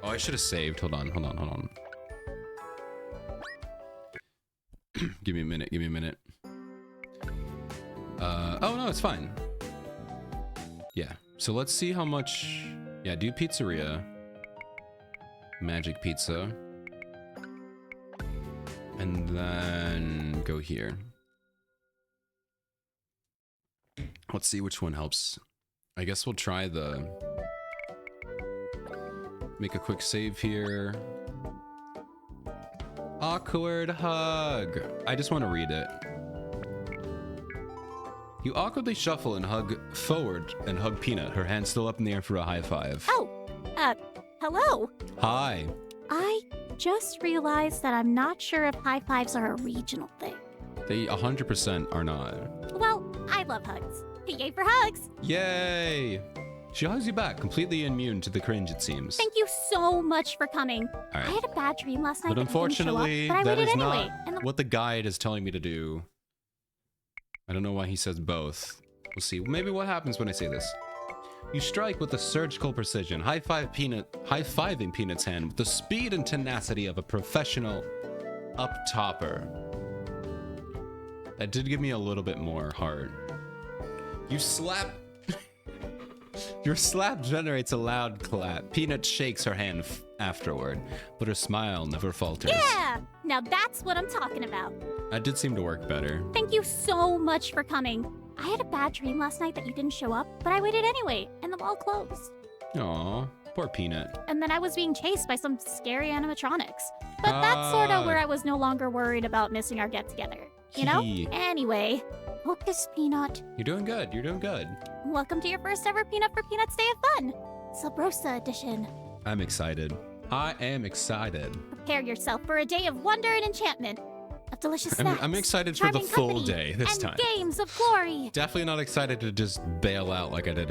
Oh, I should have saved. Hold on. Give me a minute. Oh no, it's fine. Yeah, so let's see how much. Yeah, do pizzeria. Magic pizza. And then go here. Let's see which one helps. I guess we'll try the... Make a quick save here. Awkward hug. I just want to read it. You awkwardly shuffle and hug forward and hug Peanut, her hand still up in the air for a high five. Oh, hello. Hi. I just realized that I'm not sure if high fives are a regional thing. They 100% are not. Well, I love hugs. Yay for hugs. Yay! She hugs you back, completely immune to the cringe, it seems. Thank you so much for coming. All right. I had a bad dream last night. But unfortunately, that that I is waited anyway. not what the guide is telling me to do. I don't know why he says both. We'll see. Maybe what happens when I say this. You strike with a surgical precision, high-fiving Peanut's hand with the speed and tenacity of a professional up-topper. That did give me a little bit more heart. You slap... Your slap generates a loud clap. Peanut shakes her hand afterward, but her smile never falters. Yeah! Now that's what I'm talking about. That did seem to work better. Thank you so much for coming. I had a bad dream last night that you didn't show up, but I waited anyway, and the mall closed. Aw, poor Peanut. And then I was being chased by some scary animatronics. But that's sort of where I was no longer worried about missing our get-together. You know? Anyway, focus, Peanut. You're doing good. You're doing good. Welcome to your first ever Peanut for Peanuts Day of Fun. Sabrosa edition. I'm excited. I am excited. Prepare yourself for a day of wonder and enchantment. Of delicious snacks. I'm excited for the charming full company, day this and time. Games of glory. Definitely not excited to just bail out like I did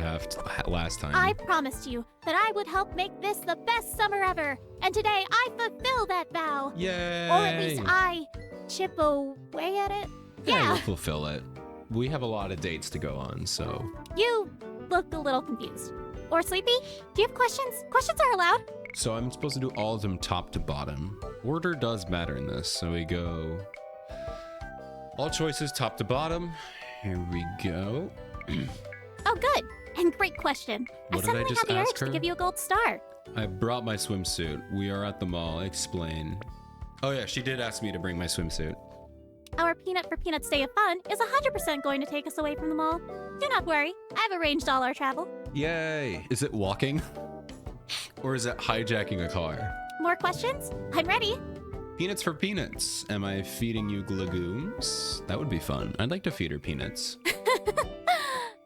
last time. I promised you that I would help make this the best summer ever, and today I fulfill that vow. Yay! Or at least I chip away at it. Yeah, we'll fulfill it. We have a lot of dates to go on, so... You look a little confused. Or sleepy? Do you have questions? Questions are allowed. So I'm supposed to do all of them top to bottom. Order does matter in this, so we go... All choices top to bottom. Here we go. Oh, good. And great question. What I did I suddenly just had the urge ask her? to give you a gold star. I brought my swimsuit. We are at the mall. Explain. Oh yeah, she did ask me to bring my swimsuit. Our Peanut for Peanuts Day of Fun is 100% going to take us away from the mall. Do not worry. I've arranged all our travel. Yay! Is it walking? Or is it hijacking a car? More questions? I'm ready. Peanuts for peanuts. Am I feeding you legumes? That would be fun. I'd like to feed her peanuts.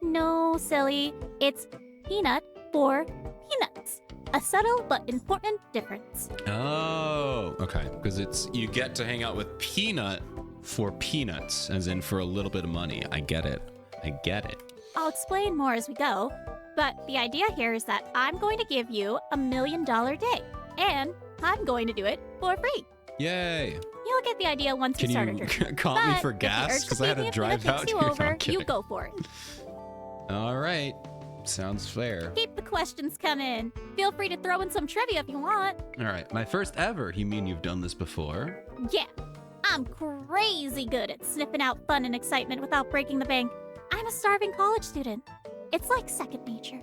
No, silly. It's Peanut for Peanuts. A subtle but important difference. Oh, okay. Because it's you get to hang out with Peanut for peanuts, as in for a little bit of money. I get it. I get it. I'll explain more as we go, but the idea here is that I'm going to give you $1 million day, and I'm going to do it for free. Yay! You'll get the idea once Can we start you our journey. call me But for if the gas? urge to Because I had feed to me a drive peanut out takes you here. No, over, I'm you kidding. go for it. All right. Sounds fair. Keep the questions coming. Feel free to throw in some trivia if you want. All right. My first ever. You mean you've done this before? Yeah, I'm crazy good at sniffing out fun and excitement without breaking the bank. I'm a starving college student. It's like second nature.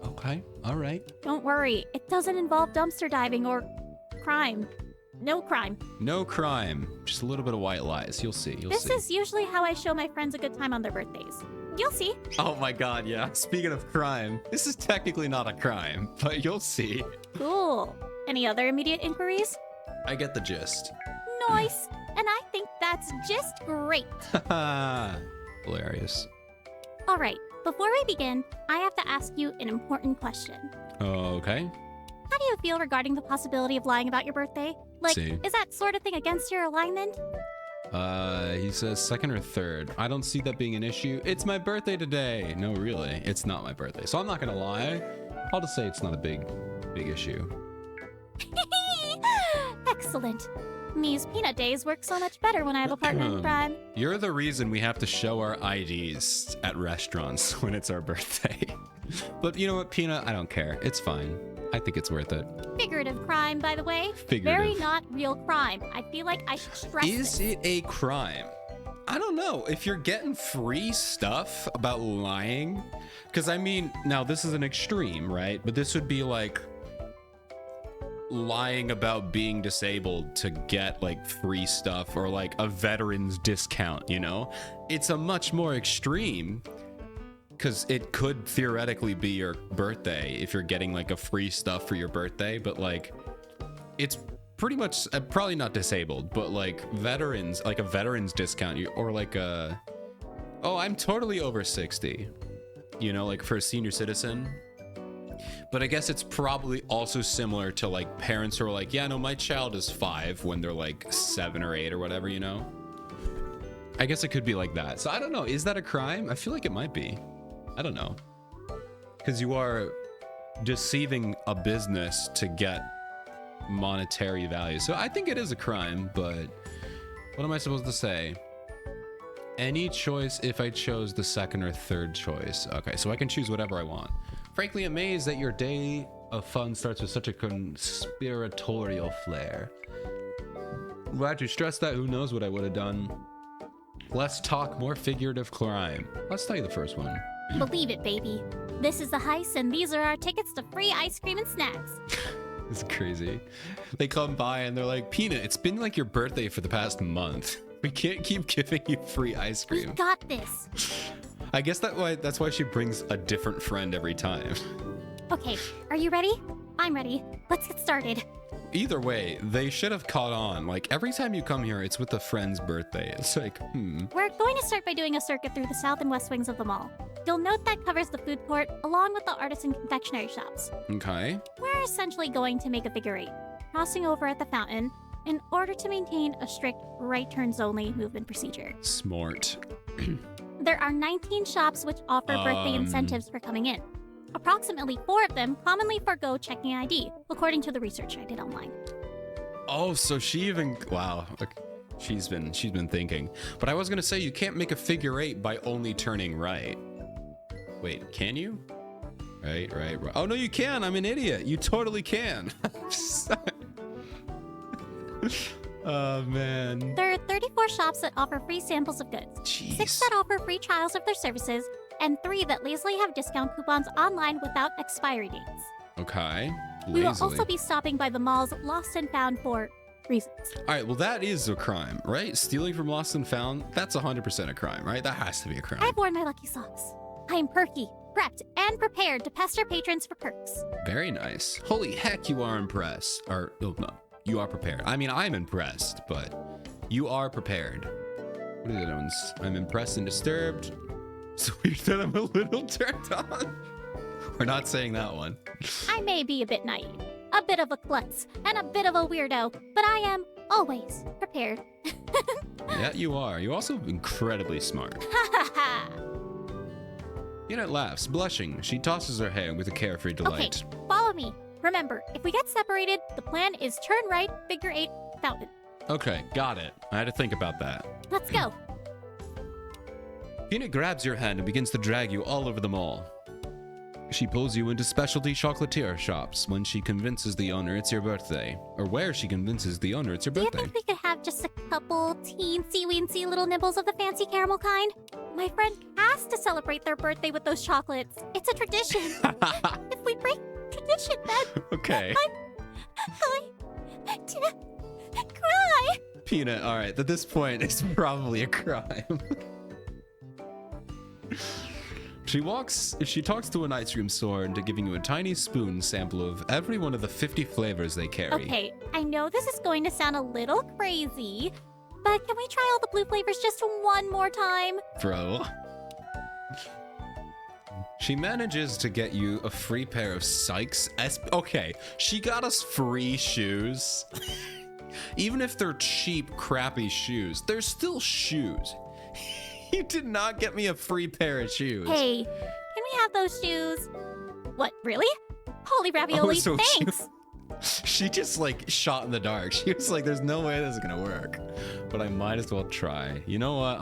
Okay. All right. Don't worry, it doesn't involve dumpster diving or crime. No crime. No crime. Just a little bit of white lies. You'll see. You'll This see. is usually how I show my friends a good time on their birthdays. You'll see. Oh my god, yeah. Speaking of crime, this is technically not a crime, but you'll see. Cool. Any other immediate inquiries? I get the gist. Nice. And I think that's just great. Haha. Hilarious. All right, before we begin, I have to ask you an important question. Okay. How do you feel regarding the possibility of lying about your birthday? Like, See. is that sort of thing against your alignment? He says second or third. I don't see that being an issue. It's my birthday today. No, really, it's not my birthday. So I'm not gonna lie. I'll just say it's not a big issue. Excellent. These peanut days work so much better when I have a partner in crime. You're the reason we have to show our IDs at restaurants when it's our birthday. But you know what, Peanut? I don't care. It's fine. I think it's worth it. Figurative crime, by the way. Figurative. Very not real crime. I feel like I should stress Is this. it a crime? I don't know. If you're getting free stuff about lying, because I mean, now this is an extreme, right? But this would be like lying about being disabled to get like free stuff or like a veteran's discount, you know? It's a much more extreme, because it could theoretically be your birthday if you're getting like a free stuff for your birthday, but like it's pretty much probably not disabled, but like veterans, like a veteran's discount, or like a, oh, I'm totally over 60, you know, like for a senior citizen. But I guess it's probably also similar to like parents who are like, yeah, no, my child is 5 when they're like 7 or 8 or whatever, you know? I guess it could be like that. So I don't know. Is that a crime? I feel like it might be. I don't know. Because you are deceiving a business to get monetary value. So I think it is a crime, but what am I supposed to say? Any choice if I chose the second or third choice. Okay, so I can choose whatever I want. Frankly amazed that your day of fun starts with such a conspiratorial flair. Glad you stressed that. Who knows what I would have done. Let's talk more figurative crime. Let's tell you the first one. Believe it, baby. This is the heist, and these are our tickets to free ice cream and snacks. It's crazy. They come by and they're like, Peanut, it's been like your birthday for the past month. We can't keep giving you free ice We cream. got this. I guess that's why she brings a different friend every time. Okay, are you ready? I'm ready. Let's get started. Either way, they should have caught on. Like, every time you come here, it's with a friend's birthday. It's like, We're going to start by doing a circuit through the south and west wings of the mall. You'll note that covers the food court along with the artisan confectionery shops. okay. We're essentially going to make a figure 8, crossing over at the fountain in order to maintain a strict right turns only movement procedure. Smart. There are 19 shops which offer birthday incentives for coming in. Approximately 4 of them commonly forego checking ID, according to the research I did online. Oh, so she even, wow. Look, she's been thinking. But I was gonna say, you can't make a figure 8 by only turning right. Wait, can you? Right. Oh no, you can. I'm an idiot. You totally can. Oh man. There are 34 shops that offer free samples of goods, Jeez. 6 that offer free trials of their services, and 3 that lazily have discount coupons online without expiry dates. Okay. We will Lazily. also be stopping by the malls Lost and Found for reasons. All right, well, that is a crime, right? Stealing from Lost and Found, that's 100% a crime, right? That has to be a crime. I've worn my lucky socks. I am perky, prepped, and prepared to pester patrons for perks. Very nice. Holy heck, you are impressed. Or, oh, no, you are prepared. I mean, I'm impressed, but you are prepared. What are the other ones? I'm impressed and disturbed. So weird that I'm a little turned on. We're not saying that one. I may be a bit naive, a bit of a klutz, and a bit of a weirdo, but I am always prepared. Yeah, you are. You're also incredibly smart. Ha ha ha! Peanut laughs, blushing. She tosses her hair with a carefree delight. Okay, follow me. Remember, if we get separated, the plan is turn right, figure 8, fountain. Okay, got it. I had to think about that. Let's go. Peanut grabs your hand and begins to drag you all over the mall. She pulls you into specialty chocolatier shops when she convinces the owner it's your birthday. Or where she convinces the owner it's your Do you birthday. think we could have just a couple teensy-weensy little nibbles of the fancy caramel kind? My friend has to celebrate their birthday with those chocolates. It's a tradition. If we break tradition, then Okay. I'm going to cry. Peanut, alright, at this point, it's probably a crime. She talks to an ice cream store into giving you a tiny spoon sample of every one of the 50 flavors they carry. Okay, I know this is going to sound a little crazy, but can we try all the blue flavors just one more time? Bro. She manages to get you a free pair of Sykes okay, she got us free shoes. Even if they're cheap, crappy shoes, they're still shoes. You did not get me a free pair of shoes. Hey, can we have those shoes? What, really? Holy ravioli, so thanks! She just like shot in the dark. She was like, "There's no way this is gonna work," but I might as well try. You know what?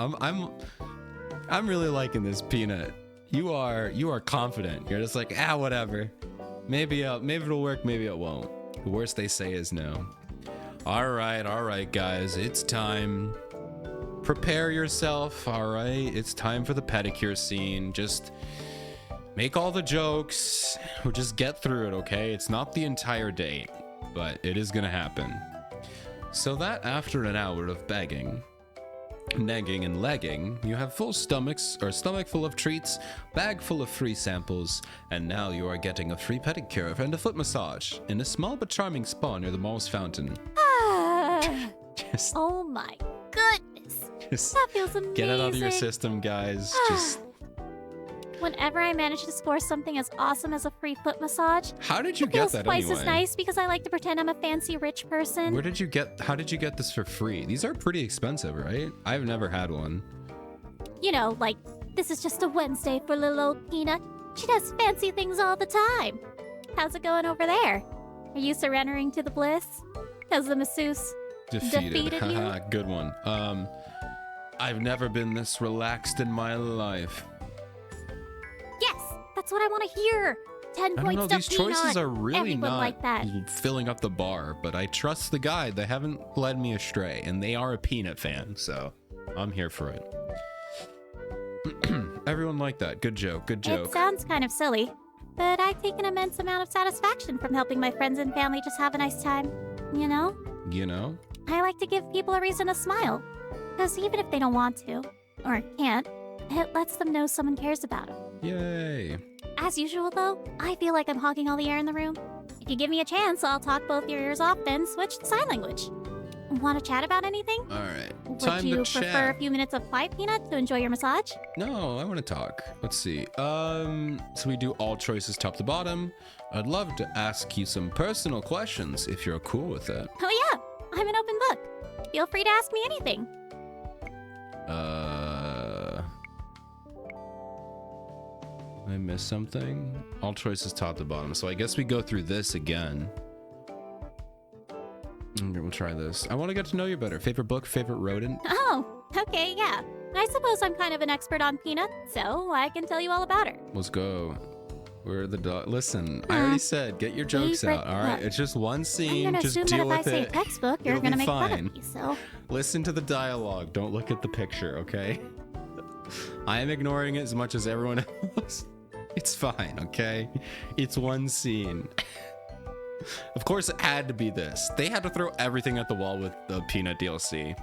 I'm really liking this, Peanut. You are confident. You're just like, whatever. Maybe it'll work. Maybe it won't. The worst they say is no. All right, guys. It's time. Prepare yourself. All right. It's time for the pedicure scene. Just make all the jokes. Or just get through it, okay? It's not the entire date, but it is gonna happen. So that after an hour of begging, negging, and legging, you have full stomachs, or stomach full of treats, bag full of free samples, and now you are getting a free pedicure and a foot massage in a small but charming spa near the mall's fountain. Just, Oh my goodness. just That feels amazing. get it out of your system, guys. Just, Whenever I manage to score something as awesome as a free foot massage, how did you it get feels that twice anyway? as nice because I like to pretend I'm a fancy rich person. How did you get this for free? These are pretty expensive, right? I've never had one. You know, like, this is just a Wednesday for little old Peanut. She does fancy things all the time. How's it going over there? Are you surrendering to the bliss? Has the masseuse defeated you? Haha, good one. I've never been this relaxed in my life. Yes, that's what I want to hear. 10 I don't points know, to these Peanut. choices are really Everyone not like that. filling up the bar, but I trust the guide. They haven't led me astray, and they are a Peanut fan, so I'm here for it. Everyone liked that. Good joke, good It joke. sounds kind of silly, but I take an immense amount of satisfaction from helping my friends and family just have a nice time. You know? You know? I like to give people a reason to smile. Because even if they don't want to, or can't, it lets them know someone cares about them. Yay. As usual, though, I feel like I'm hogging all the air in the room. If you give me a chance, I'll talk both your ears off, then switch to sign language. Want to chat about anything? All right. Would Time you to prefer chat. a few minutes of quiet, Peanut, to enjoy your massage? No, I want to talk. Let's see. So we do all choices top to bottom. I'd love to ask you some personal questions if you're cool with it. Oh yeah, I'm an open book. Feel free to ask me anything. I missed something? All choices top to bottom. So I guess we go through this again. Okay, we'll try this. I want to get to know you better. Favorite book, favorite rodent? Oh, okay, yeah. I suppose I'm kind of an expert on Peanut, so I can tell you all about her. Let's go. Where are the dog? Listen, I already said, get your jokes Favorite out. All right, book. it's just one I'm scene. gonna Just assume that deal if I with say it. textbook, you're It'll gonna be make fun fine. of me, so... Listen to the dialogue. Don't look at the picture, okay? I am ignoring it as much as everyone else. It's fine, okay? It's one scene. Of course, it had to be this. They had to throw everything at the wall with the Peanut DLC.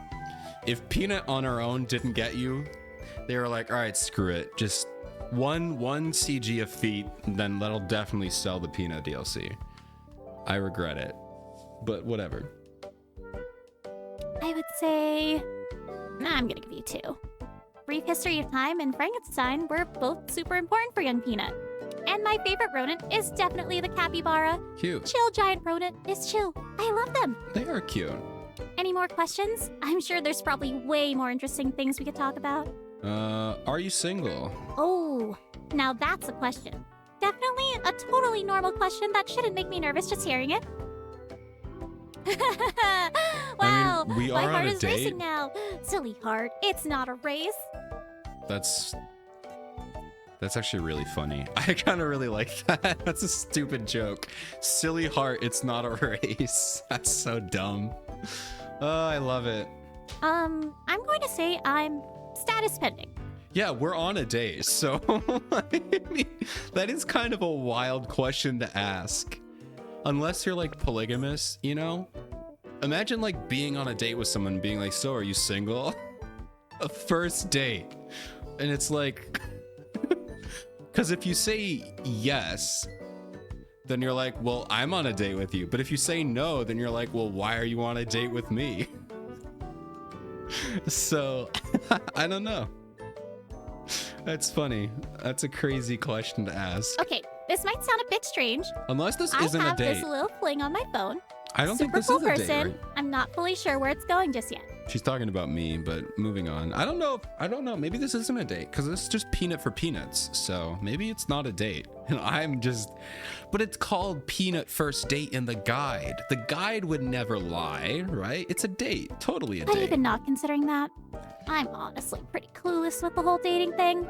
If Peanut on her own didn't get you, they were like, all right, screw it. Just one CG of feet, and then that'll definitely sell the Peanut DLC. I regret it, but whatever. I would say... I'm gonna give you 2. Brief History of Time and Frankenstein were both super important for young Peanut. And my favorite rodent is definitely the capybara. Cute. Chill giant rodent is chill. I love them. They are cute. Any more questions? I'm sure there's probably way more interesting things we could talk about. Are you single? Oh, now that's a question. Definitely a totally normal question that shouldn't make me nervous just hearing it. Wow, we my are heart on a is date. racing now. Silly heart, it's not a race. That's actually really funny. I kind of really like that. That's a stupid joke. Silly heart, it's not a race. That's so dumb. Oh, I love it. I'm going to say I'm status pending. Yeah, we're on a date, so I mean, that is kind of a wild question to ask. Unless you're like polygamous, you know? Imagine like being on a date with someone being like, so are you single? A first date. And it's like, because if you say yes, then you're like, well, I'm on a date with you. But if you say no, then you're like, well, why are you on a date with me? So, I don't know. That's funny. That's a crazy question to ask. Okay, this might sound a bit strange. Unless this I isn't a have date. this little fling on my phone. I don't think Super this cool is a date, person. right? I'm not fully sure where it's going just yet. She's talking about me, but moving on. I don't know. Maybe this isn't a date because this is just peanut for peanuts. So maybe it's not a date. And but it's called Peanut First Date in the guide. The guide would never lie, right? It's a date. Totally a I'm date. even not considering that. I'm honestly pretty clueless with the whole dating thing.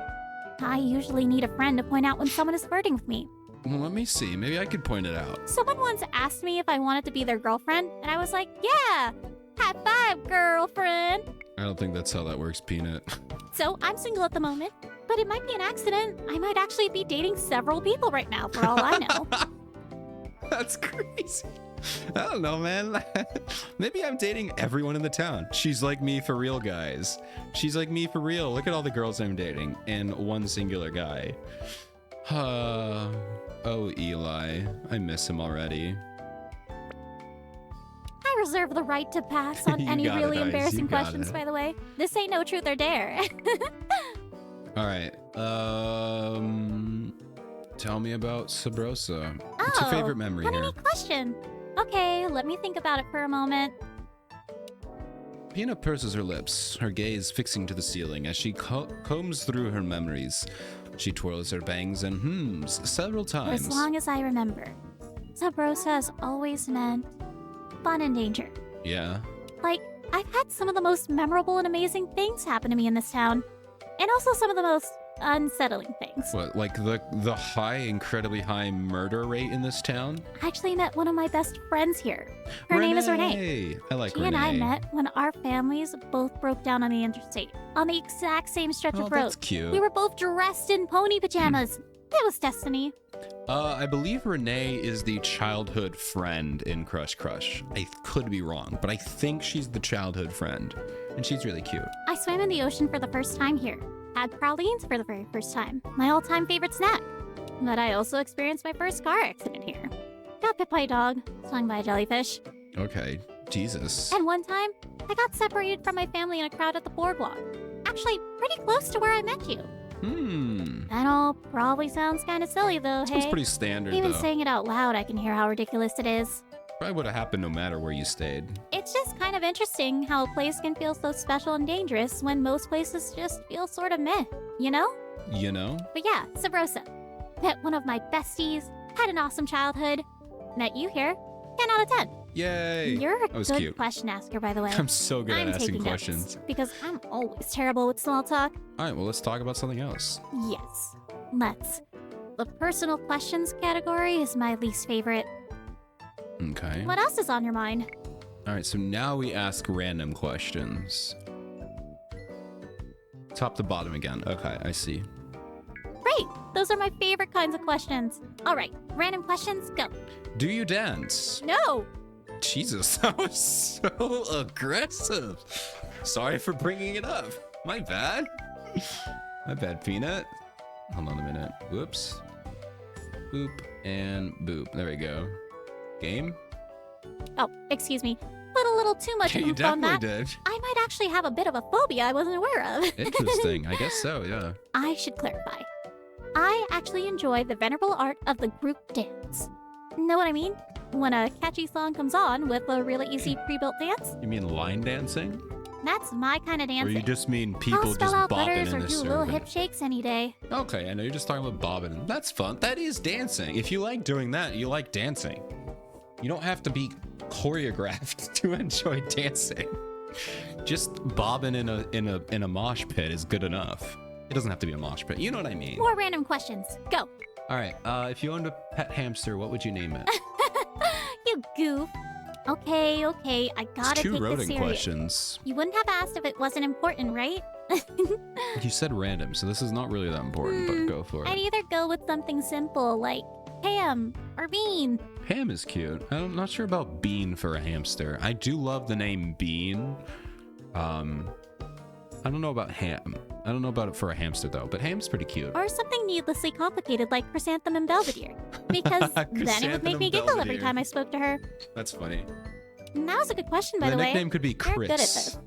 I usually need a friend to point out when someone is flirting with me. Well, let me see. Maybe I could point it out. Someone once asked me if I wanted to be their girlfriend, and I was like, yeah, high five, girlfriend. I don't think that's how that works, Peanut. So I'm single at the moment, but it might be an accident. I might actually be dating several people right now, for all I know. That's crazy. I don't know, man. Maybe I'm dating everyone in the town. She's like me for real, guys. She's like me for real. Look at all the girls I'm dating and one singular guy. Oh, Eli. I miss him already. I reserve the right to pass on You any got it, really Ice. embarrassing You got questions, it. by the way. This ain't no truth or dare. All right. Tell me about Sabrosa. What's your favorite memory funny here? question. Okay, let me think about it for a moment. Peanut purses her lips, her gaze fixing to the ceiling as she combs through her memories. She twirls her bangs and hums several For times. as long as I remember, Sabrosa has always meant fun and danger. Yeah. Like, I've had some of the most memorable and amazing things happen to me in this town, and also some of the most unsettling things. What, like the incredibly high murder rate in this town? I actually met one of my best friends here. Her name is Renee. I like She Renee. and I met when our families both broke down on the interstate, on the exact same stretch Oh, of road. that's cute. We were both dressed in pony pajamas. It was destiny. I believe Renee is the childhood friend in Crush. I could be wrong, but I think she's the childhood friend, and she's really cute. I swam in the ocean for the first time here. Had pralines for the very first time. My all-time favorite snack. But I also experienced my first car accident here. Got bit by a dog, stung by a jellyfish. Okay, Jesus. And one time, I got separated from my family in a crowd at the boardwalk. Actually, pretty close to where I met you. That all probably sounds kind of silly though, Sounds hey? pretty standard, Even though. saying it out loud, I can hear how ridiculous it is. Probably would have happened no matter where you stayed. It's just kind of interesting how a place can feel so special and dangerous when most places just feel sort of meh, you know? You know? But yeah, Sabrosa. Met one of my besties, had an awesome childhood. Met you here. 10 out of 10. Yay! You're a That was good cute. question asker, by the way. I'm so good I'm at asking taking questions. notes, because I'm always terrible with small talk. All right, well, let's talk about something else. Yes, let's. The personal questions category is my least favorite. Okay. What else is on your mind? All right, so now we ask random questions. Top to bottom again. Okay, I see. Great! Those are my favorite kinds of questions. All right, random questions, go. Do you dance? No! Jesus, that was so aggressive. Sorry for bringing it up. My bad. My bad, Peanut. Hold on a minute. Whoops. Boop and boop. There we go. Game? Oh, excuse me. Put a little too much You oomph on definitely that. did. I might actually have a bit of a phobia I wasn't aware of. Interesting. I guess so, yeah. I should clarify. I actually enjoy the venerable art of the group dance. Know what I mean? When a catchy song comes on with a really easy pre-built dance, You mean line dancing? that's my kind of Or dancing. you just mean I'll people spell just out bopping letters in or the do little circle? hip shakes any day. Okay, I know you're just talking about bobbing. That's fun. That is dancing. If you like doing that, you like dancing. You don't have to be choreographed to enjoy dancing. Just bobbing in a mosh pit is good enough. It doesn't have to be a mosh pit. You know what I mean. More random questions. Go. All right. If you owned a pet hamster, what would you name it? You goof. Okay, I gotta It's two take this rodent serious. questions. You wouldn't have asked if it wasn't important, right? You said random, so this is not really that important, but go for I'd it. either go with something simple like ham or bean. Ham is cute. I'm not sure about Bean for a hamster. I do love the name Bean. I don't know about ham. I don't know about it for a hamster though, but ham's pretty cute. Or something needlessly complicated like Chrysanthemum and Belvedere. Because then it would Chrysanthemum make me giggle every Belvedere. time I spoke to her. That's funny. And that was a good question, by The the way. nickname could be You're good at Chris. this.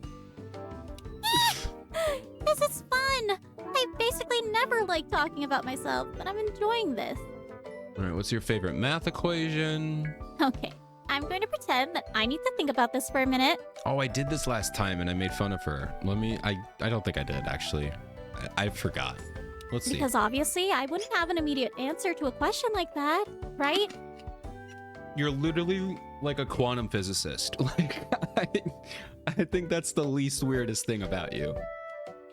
This is fun. I basically never like talking about myself, but I'm enjoying this. All right, what's your favorite math equation? Okay, I I'm going to pretend that I need to think about this for a minute. Oh, I did this last time and I made fun of her. I don't think I did, actually. I forgot. Let's see. Because obviously, I wouldn't have an immediate answer to a question like that, right? You're literally like a quantum physicist. Like, I think that's the least weirdest thing about you.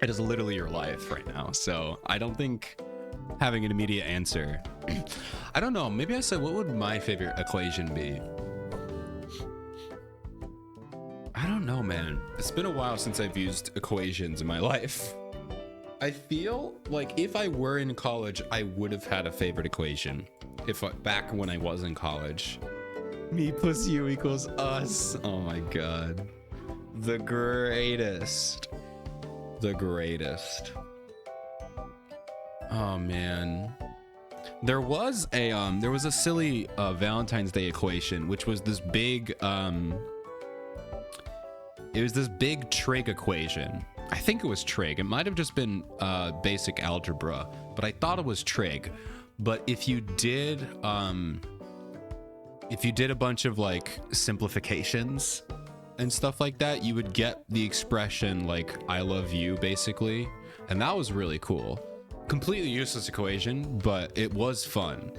It is literally your life right now. So I don't think having an immediate answer. I don't know. Maybe I said, what would my favorite equation be? I don't know, man. It's been a while since I've used equations in my life. I feel like if I were in college, I would have had a favorite equation. Back when I was in college. Me plus you equals us. Oh my god. The greatest. The greatest. Oh man. There was a silly Valentine's Day equation, which was this big it was this big trig equation. I think it was trig. It might have just been basic algebra, but I thought it was trig. But if you did a bunch of like simplifications and stuff like that, you would get the expression like I love you, basically. And that was really cool. Completely useless equation, but it was fun.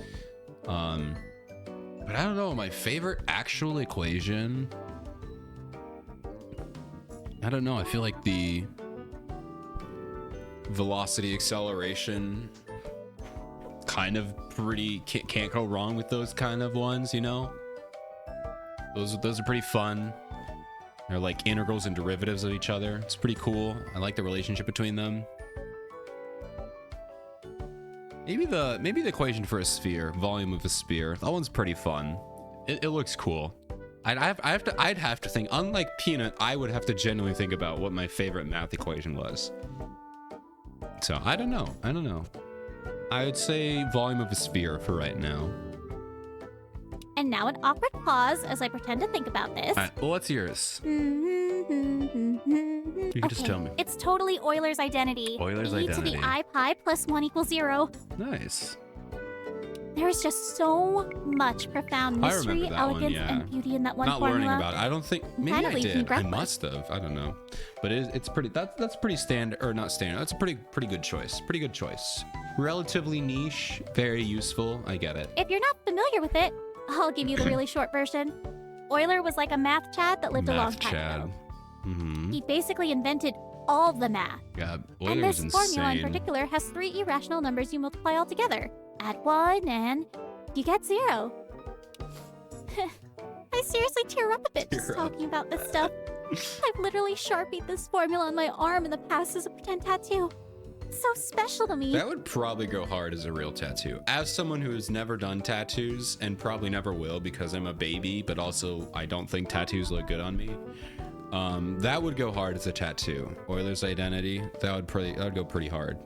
But I don't know, my favorite actual equation, I don't know, I feel like the velocity acceleration kind of pretty, can't go wrong with those kind of ones, you know? Those are pretty fun. They're like integrals and derivatives of each other. It's pretty cool. I like the relationship between them. Maybe the equation for a sphere, volume of a sphere. That one's pretty fun. It looks cool. I'd have to think. Unlike Peanut, I would have to genuinely think about what my favorite math equation was. So I don't know. I would say volume of a sphere for right now. And now an awkward pause as I pretend to think about this. All right, well, what's yours? You can just tell me. It's totally Euler's identity. Euler's e identity. to the I pi plus 1 equals 0. Nice. There is just so much profound I mystery, remember that elegance, one, yeah. and beauty in that one Not formula. learning about it. I don't think. Maybe Kinda I leaves me did. I breathless. must have. I don't know. But it's pretty. That's pretty standard, or not standard. That's a pretty good choice. Pretty good choice. Relatively niche, very useful. I get it. If you're not familiar with it, I'll give you the really short version. Euler was like a math chad that lived a long time ago. Mm-hmm. He basically invented all the math. Yeah, Euler And was this insane. formula in particular has 3 irrational numbers you multiply all together. Add 1 and you get 0. I seriously tear up a bit just Tear up. talking about this stuff. I've literally sharpied this formula on my arm in the past as a pretend tattoo. It's so special to me. That would probably go hard as a real tattoo. As someone who has never done tattoos and probably never will because I'm a baby, but also I don't think tattoos look good on me. That would go hard as a tattoo. Euler's identity, that would go pretty hard.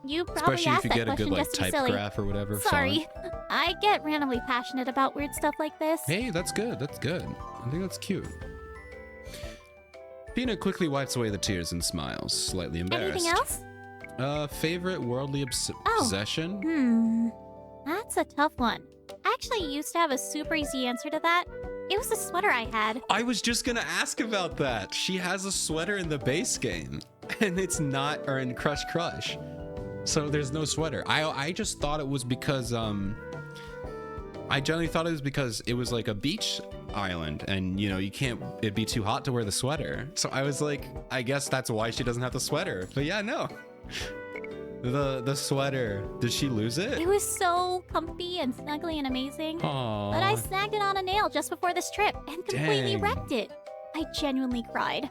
You probably Especially if asked you that get a question good like just to be silly. typograph or whatever. Sorry. font. I get randomly passionate about weird stuff like this. Hey, that's good. That's good. I think that's cute. Peanut quickly wipes away the tears and smiles, slightly embarrassed. Anything else? Favorite worldly obsession? That's a tough one. I actually used to have a super easy answer to that. It was a sweater I had. I was just gonna ask about that. She has a sweater in the base game, and it's not, or in Crush Crush. So there's no sweater. I just thought it was because I generally thought it was because it was like a beach island, and you know it'd be too hot to wear the sweater. So I was like, I guess that's why she doesn't have the sweater. But yeah, no. The sweater, did she lose it? It was so comfy and snuggly and amazing. Aww. But I snagged it on a nail just before this trip and completely Dang. wrecked it. I genuinely cried.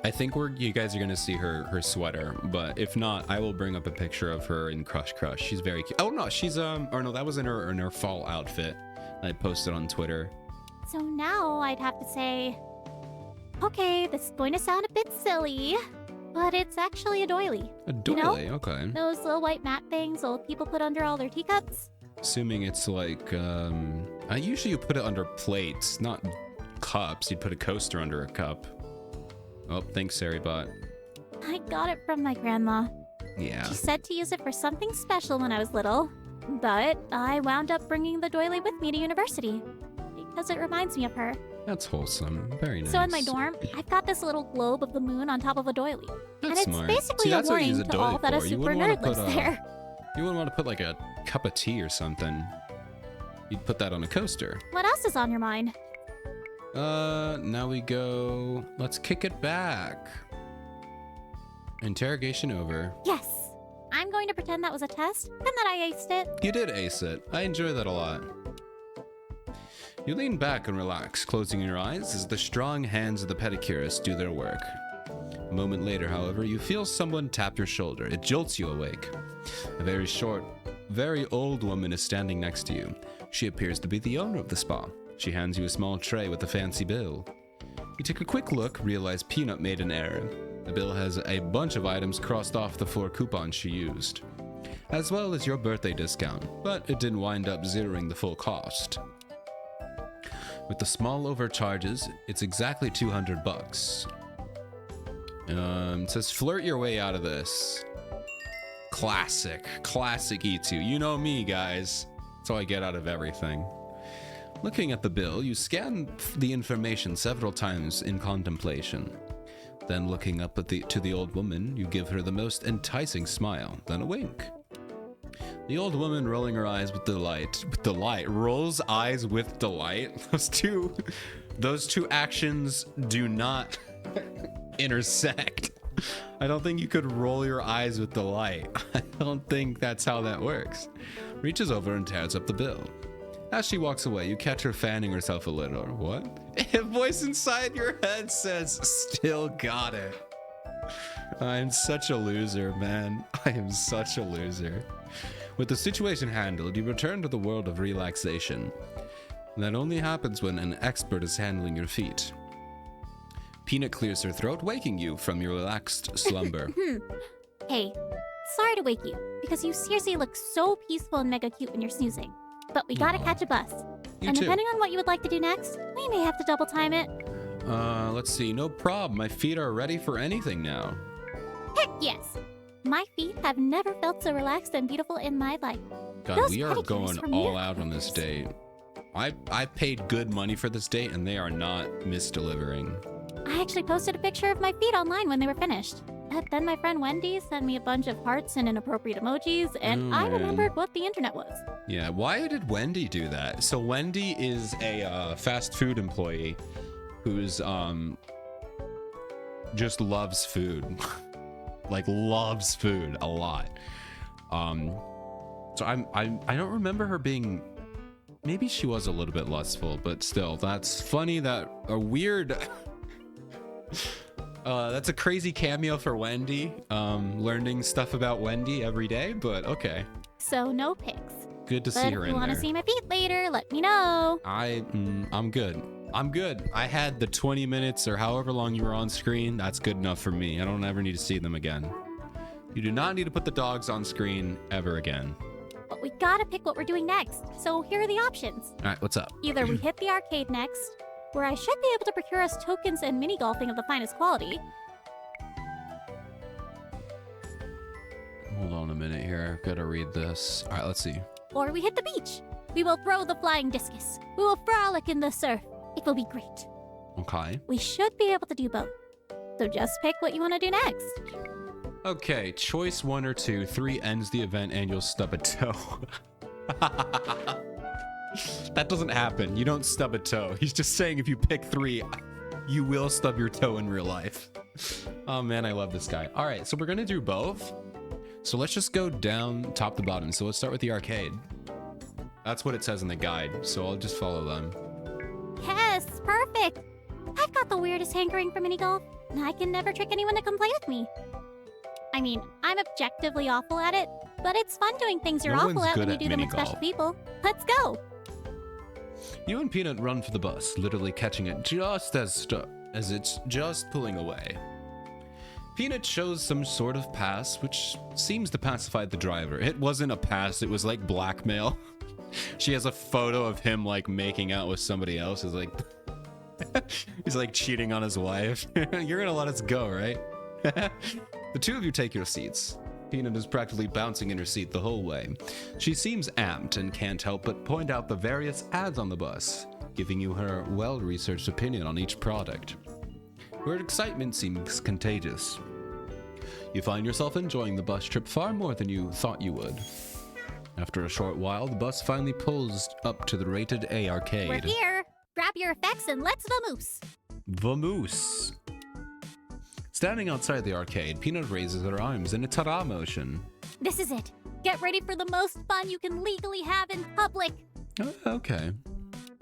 I think you guys are gonna see her sweater, but if not, I will bring up a picture of her in Crush Crush. She's very cute. Oh no, she's or no, that was in her fall outfit. I posted on Twitter. So now I'd have to say, okay, this is going to sound a bit silly, but it's actually a doily. A You know? doily, okay. Those little white mat things old people put under all their teacups. Assuming it's like I usually put it under plates, not cups. You'd put a coaster under a cup. Oh, thanks, Saribot. I got it from my grandma. Yeah. She said to use it for something special when I was little, but I wound up bringing the doily with me to university. because it reminds me of her. That's wholesome. Very nice. So in my dorm, I've got this little globe of the moon on top of a doily. That's and it's smart. basically See, a that's what you warning use a to all doily that a for. You super wouldn't wanna nerd lives put, there. You wouldn't want to put like a cup of tea or something. You'd put that on a coaster. What else is on your mind? Now we go. Let's kick it back. Interrogation over. Yes. I'm going to pretend that was a test and that I aced it. You did ace it. I enjoy that a lot. You lean back and relax, closing your eyes as the strong hands of the pedicurist do their work. A moment later, however, you feel someone tap your shoulder. It jolts you awake. A very short, very old woman is standing next to you. She appears to be the owner of the spa. She hands you a small tray with a fancy bill. You take a quick look, realize Peanut made an error. The bill has a bunch of items crossed off the 4 coupons she used, as well as your birthday discount, but it didn't wind up zeroing the full cost. With the small overcharges, it's exactly $200. It says flirt your way out of this. Classic E2. You know me, guys. That's all I get out of everything. Looking at the bill, you scan the information several times in contemplation. Then looking up at to the old woman, you give her the most enticing smile, then a wink. The old woman rolling her eyes with delight, rolls eyes with delight. Those two actions do not intersect. I don't think you could roll your eyes with delight. I don't think that's how that works. Reaches over and tears up the bill. As she walks away, you catch her fanning herself a little. What? A voice inside your head says, "Still got it." I'm such a loser, man. I am such a loser. With the situation handled, you return to the world of relaxation. That only happens when an expert is handling your feet. Peanut clears her throat, waking you from your relaxed slumber. Hey, sorry to wake you, because you seriously look so peaceful and mega cute when you're snoozing. But we gotta catch a bus. You And too. depending on what you would like to do next, we may have to double time it. Let's see. No problem. My feet are ready for anything now. Heck yes! My feet have never felt so relaxed and beautiful in my life. God, Those we are pedicures going from all your out on this fingers. date. I paid good money for this date, and they are not misdelivering. I actually posted a picture of my feet online when they were finished. Then my friend Wendy sent me a bunch of hearts and inappropriate emojis, and Oh, I man. remembered what the internet was. Yeah, why did Wendy do that? So Wendy is a fast food employee who's just loves food. Like loves food a lot. So I don't remember her being, maybe she was a little bit lustful, but still, that's funny that a weird that's a crazy cameo for Wendy. Learning stuff about Wendy every day, but okay. So no pics. Good to But see if her you in want to there. see my feet later, let me know. I'm good. I'm good. I had the 20 minutes or however long you were on screen. That's good enough for me. I don't ever need to see them again. You do not need to put the dogs on screen ever again. But we gotta pick what we're doing next. So here are the options. All right, what's up? Either we hit the arcade next, where I should be able to procure us tokens and mini golfing of the finest quality. Hold on a minute here. Gotta read this. All right, let's see. Or we hit the beach. We will throw the flying discus. We will frolic in the surf. It will be great. Okay. We should be able to do both. So just pick what you want to do next. Okay, choice 1 or 2. 3 ends the event and you'll stub a toe. That doesn't happen. You don't stub a toe. He's just saying if you pick 3, you will stub your toe in real life. Oh man, I love this guy. All right, so we're gonna do both. So let's just go down top to bottom. So let's start with the arcade. That's what it says in the guide, so I'll just follow them. Yes, perfect. I've got the weirdest hankering for mini golf, and I can never trick anyone to come play with me. I mean, I'm objectively awful at it, but it's fun doing things you're No awful one's at when good you at do them with mini special golf. people. Let's go. You and Peanut run for the bus, literally catching it just as it's just pulling away. Peanut shows some sort of pass, which seems to pacify the driver. It wasn't a pass, it was like blackmail. She has a photo of him like making out with somebody else. He's like, he's like cheating on his wife. You're gonna let us go, right? The two of you take your seats. Peanut is practically bouncing in her seat the whole way. She seems amped and can't help but point out the various ads on the bus. giving you her well-researched opinion on each product. Her excitement seems contagious. You find yourself enjoying the bus trip far more than you thought you would. After a short while, the bus finally pulls up to the rated A arcade. We're here. Grab your effects and let's vamoose. Vamoose. Standing outside the arcade, Peanut raises her arms in a ta-da motion. This is it. Get ready for the most fun you can legally have in public. Okay.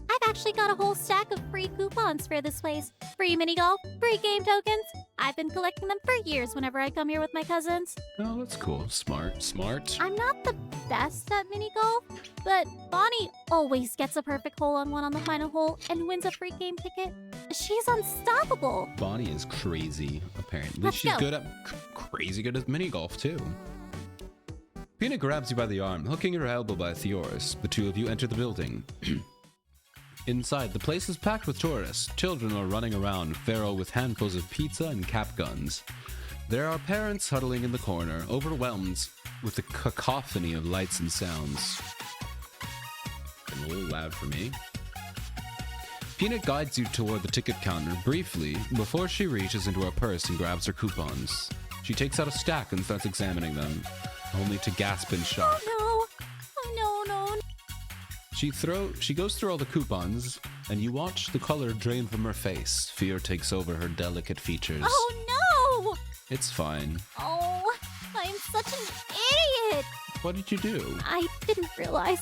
I've actually got a whole stack of free coupons for this place. Free mini golf, free game tokens. I've been collecting them for years whenever I come here with my cousins. Oh, that's cool. Smart. I'm not the best at mini golf, but Bonnie always gets a perfect hole-on-one on the final hole and wins a free game ticket. She's unstoppable. Bonnie is crazy, apparently. Let's She's go. good at crazy good at mini golf too. Peanut grabs you by the arm, hooking her elbow by Theoris. The two of you enter the building. Inside, the place is packed with tourists. Children are running around, feral with handfuls of pizza and cap guns. There are parents huddling in the corner, overwhelmed with the cacophony of lights and sounds. A little loud for me. Peanut guides you toward the ticket counter briefly before she reaches into her purse and grabs her coupons. She takes out a stack and starts examining them, only to gasp in shock. Oh no. She goes through all the coupons, and you watch the color drain from her face. Fear takes over her delicate features. Oh no! It's fine. Oh, I'm such an idiot. What did you do? I didn't realize.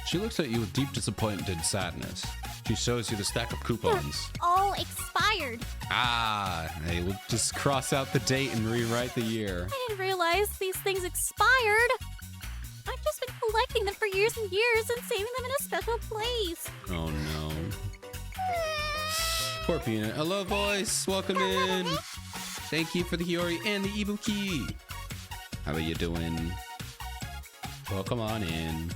She looks at you with deep disappointment and sadness. She shows you the stack of coupons. All expired. Hey, we'll just cross out the date and rewrite the year. I didn't realize these things expired. I've just been collecting them for years and years and saving them in a special place. Oh no. Poor Peanut. Hello, voice. Welcome in. Thank you for the Hiyori and the Ibuki. How are you doing? Welcome on in.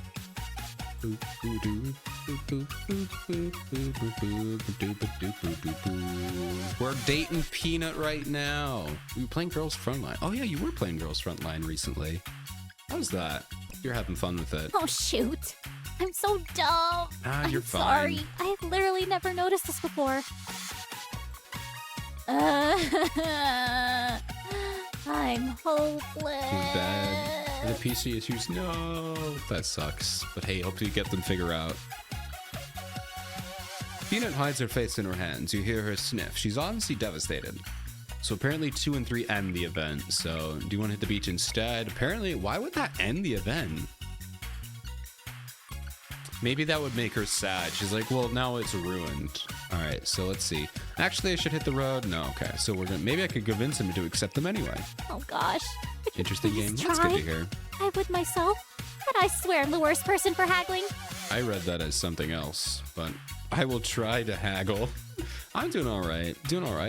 We're dating Peanut right now. We were playing Girls Frontline. Oh yeah, you were playing Girls Frontline recently. How's that? You're having fun with it. Oh shoot. I'm so dumb. You're I'm fine. sorry. I have literally never noticed this before. I'm hopeless. Too bad. The PC issues, no. That sucks. But hey, hope you get them figured out. Peanut hides her face in her hands. You hear her sniff. She's obviously devastated. So apparently 2 and 3 end the event. So do you want to hit the beach instead? Apparently, why would that end the event? Maybe that would make her sad. She's like, well, now it's ruined. All right, so let's see. Actually, I should hit the road. No, okay. So we're gonna. Maybe I could convince him to accept them anyway. Oh gosh. Interesting Please game. That's good try. to hear. I would myself. But I swear I'm the worst person for haggling. I read that as something else, but I will try to haggle. I'm doing all right.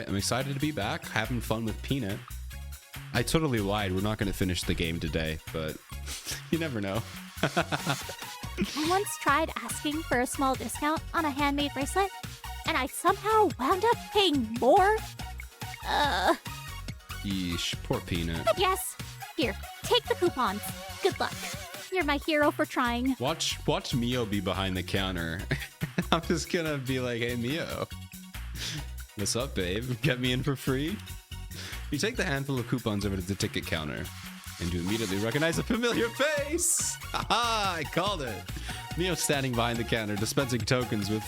I'm excited to be back, having fun with Peanut. I totally lied. We're not going to finish the game today, but you never know. I once tried asking for a small discount on a handmade bracelet, and I somehow wound up paying more. Yeesh, poor Peanut. But yes, here, take the coupons. Good luck. You're my hero for trying. Watch Mio be behind the counter. I'm just gonna be like, hey Mio, what's up, babe? Get me in for free? You take the handful of coupons over to the ticket counter, and you immediately recognize a familiar face. Haha, I called it. Mio's standing behind the counter, dispensing tokens with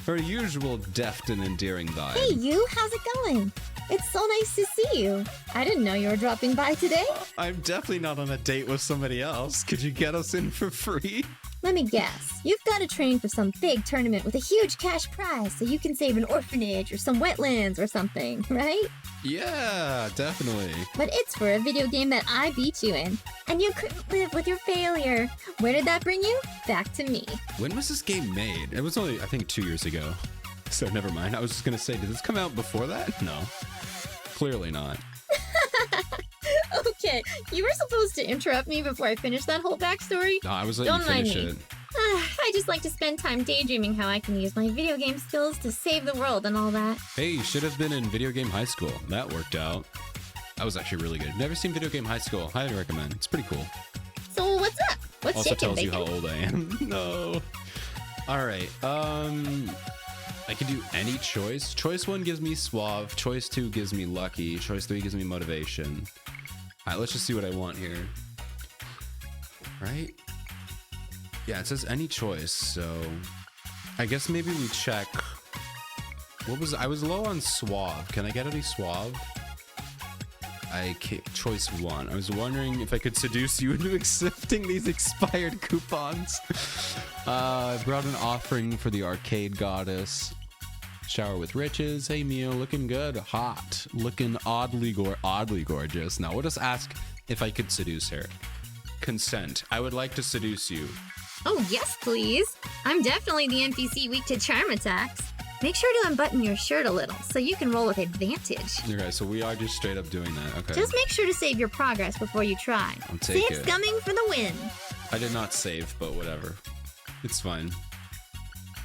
her usual deft and endearing vibe. Hey, you, how's it going? It's so nice to see you. I didn't know you were dropping by today. I'm definitely not on a date with somebody else. Could you get us in for free? Let me guess. You've got to train for some big tournament with a huge cash prize so you can save an orphanage or some wetlands or something, right? Yeah, definitely. But it's for a video game that I beat you in, and you couldn't live with your failure. Where did that bring you? Back to me. When was this game made? It was only, I think, 2 years ago. So never mind. I was just going to say, did this come out before that? No. Clearly not. Okay, you were supposed to interrupt me before I finished that whole backstory. No, I was letting you Don't mind finish me. it. I just like to spend time daydreaming how I can use my video game skills to save the world and all that. Hey, you should have been in Video Game High School. That worked out. That was actually really good. Never seen Video Game High School. Highly recommend. It's pretty cool. So what's up? What's Also shaking, tells you bacon? how old I am. No. All right. I could do any choice. Choice 1 gives me suave. Choice 2 gives me lucky. Choice 3 gives me motivation. All right, let's just see what I want here. Right? Yeah, it says any choice, so I guess maybe we check. I was low on suave. Can I get any suave? Choice 1. I was wondering if I could seduce you into accepting these expired coupons. I brought an offering for the arcade goddess. Shower with riches. Hey, Mio, looking good. Hot. Looking oddly gorgeous. Now, we'll just ask if I could seduce her. Consent. I would like to seduce you. Oh, yes, please. I'm definitely the NPC weak to charm attacks. Make sure to unbutton your shirt a little so you can roll with advantage. Okay, so we are just straight up doing that. Okay. Just make sure to save your progress before you try. I'll take Save's it. coming for the win. I did not save, but whatever. It's fine.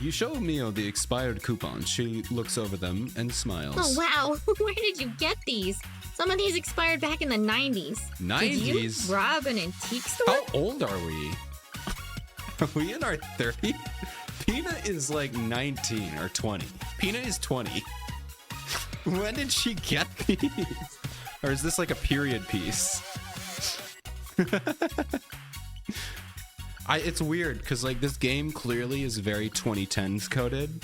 You show Mio the expired coupons. She looks over them and smiles. Oh, wow. Where did you get these? Some of these expired back in the 90s. 90s? Did you rob an antique store? How old are we? Are we in our 30s? Pina is like 19 or 20. Pina is 20. When did she get these? Or is this like a period piece? It's weird because like this game clearly is very 2010s coded,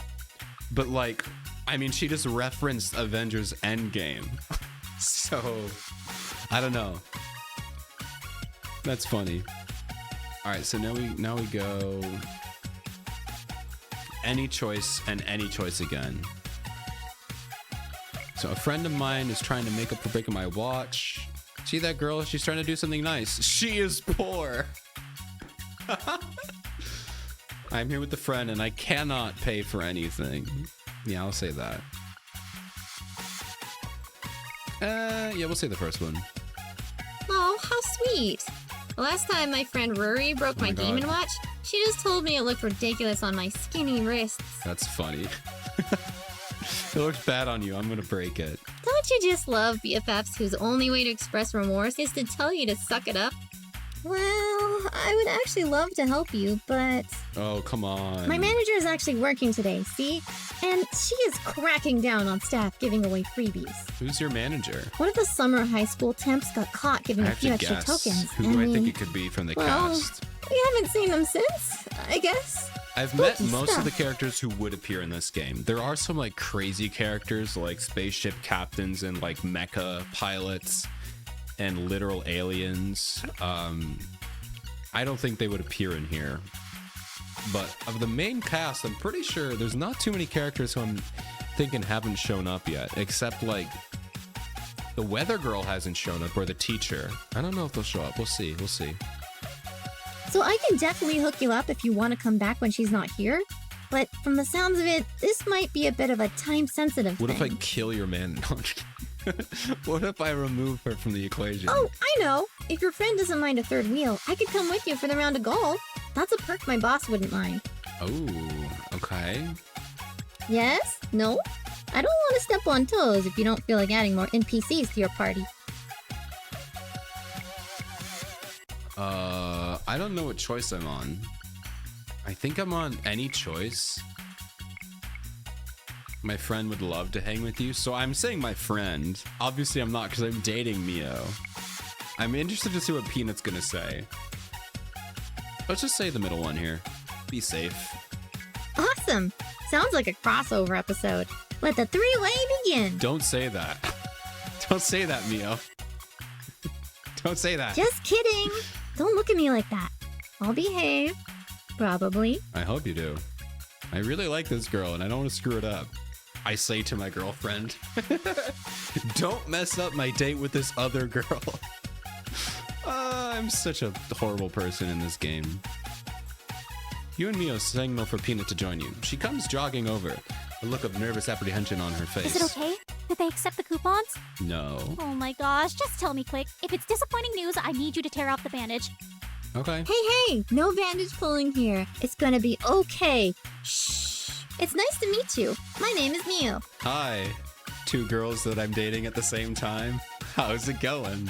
but like, I mean, she just referenced Avengers Endgame, so I don't know. That's funny. All right, so now we go any choice and any choice again. So a friend of mine is trying to make up for breaking my watch. See that girl? She's trying to do something nice. She is poor. I'm here with a friend and I cannot pay for anything. Yeah, I'll say that. Yeah, we'll say the first one. Oh, how sweet. The last time my friend Rory broke Oh my my God. demon watch, she just told me it looked ridiculous on my skinny wrists. That's funny. It looks bad on you. I'm gonna break it. Don't you just love BFFs whose only way to express remorse is to tell you to suck it up? Well, I would actually love to help you, but Oh, come on. my manager is actually working today, see? And she is cracking down on staff giving away freebies. Who's your manager? One of the summer high school temps got caught giving I a have few to extra guess. tokens. Who do I think it could be from the well, cast? we haven't seen them since, I guess. I've met spooky most of the stuff. characters who would appear in this game. There are some like crazy characters like spaceship captains and like mecha pilots and literal aliens. I don't think they would appear in here. But of the main cast, I'm pretty sure there's not too many characters who I'm thinking haven't shown up yet, except like the weather girl hasn't shown up or the teacher. I don't know if they'll show up. We'll see. We'll see. So I can definitely hook you up if you want to come back when she's not here. But from the sounds of it, this might be a bit of a time-sensitive What thing. if I kill your man? What if I remove her from the equation? Oh, I know. If your friend doesn't mind a third wheel, I could come with you for the round of golf. That's a perk my boss wouldn't mind. Oh, okay. Yes? No? I don't want to step on toes if you don't feel like adding more NPCs to your party. I don't know what choice I'm on. I think I'm on any choice. My friend would love to hang with you, so I'm saying my friend. Obviously, I'm not because I'm dating Mio. I'm interested to see what Peanut's gonna say. Let's just say the middle one here. Be safe. Awesome! Sounds like a crossover episode. Let the three-way begin. Don't say that. Don't say that, Mio. Don't say that. Just kidding. Don't look at me like that. I'll behave. Probably. I hope you do. I really like this girl and I don't want to screw it up. I say to my girlfriend, don't mess up my date with this other girl. I'm such a horrible person in this game. You and Mio signal for Peanut to join you. She comes jogging over, a look of nervous apprehension on her face. Is it okay? Did they accept the coupons? No. Oh my gosh, just tell me quick. If it's disappointing news, I need you to tear off the bandage. Okay. Hey, no bandage pulling here. It's gonna be okay. Shh. It's nice to meet you. My name is Mio. Hi. Two girls that I'm dating at the same time. How's it going?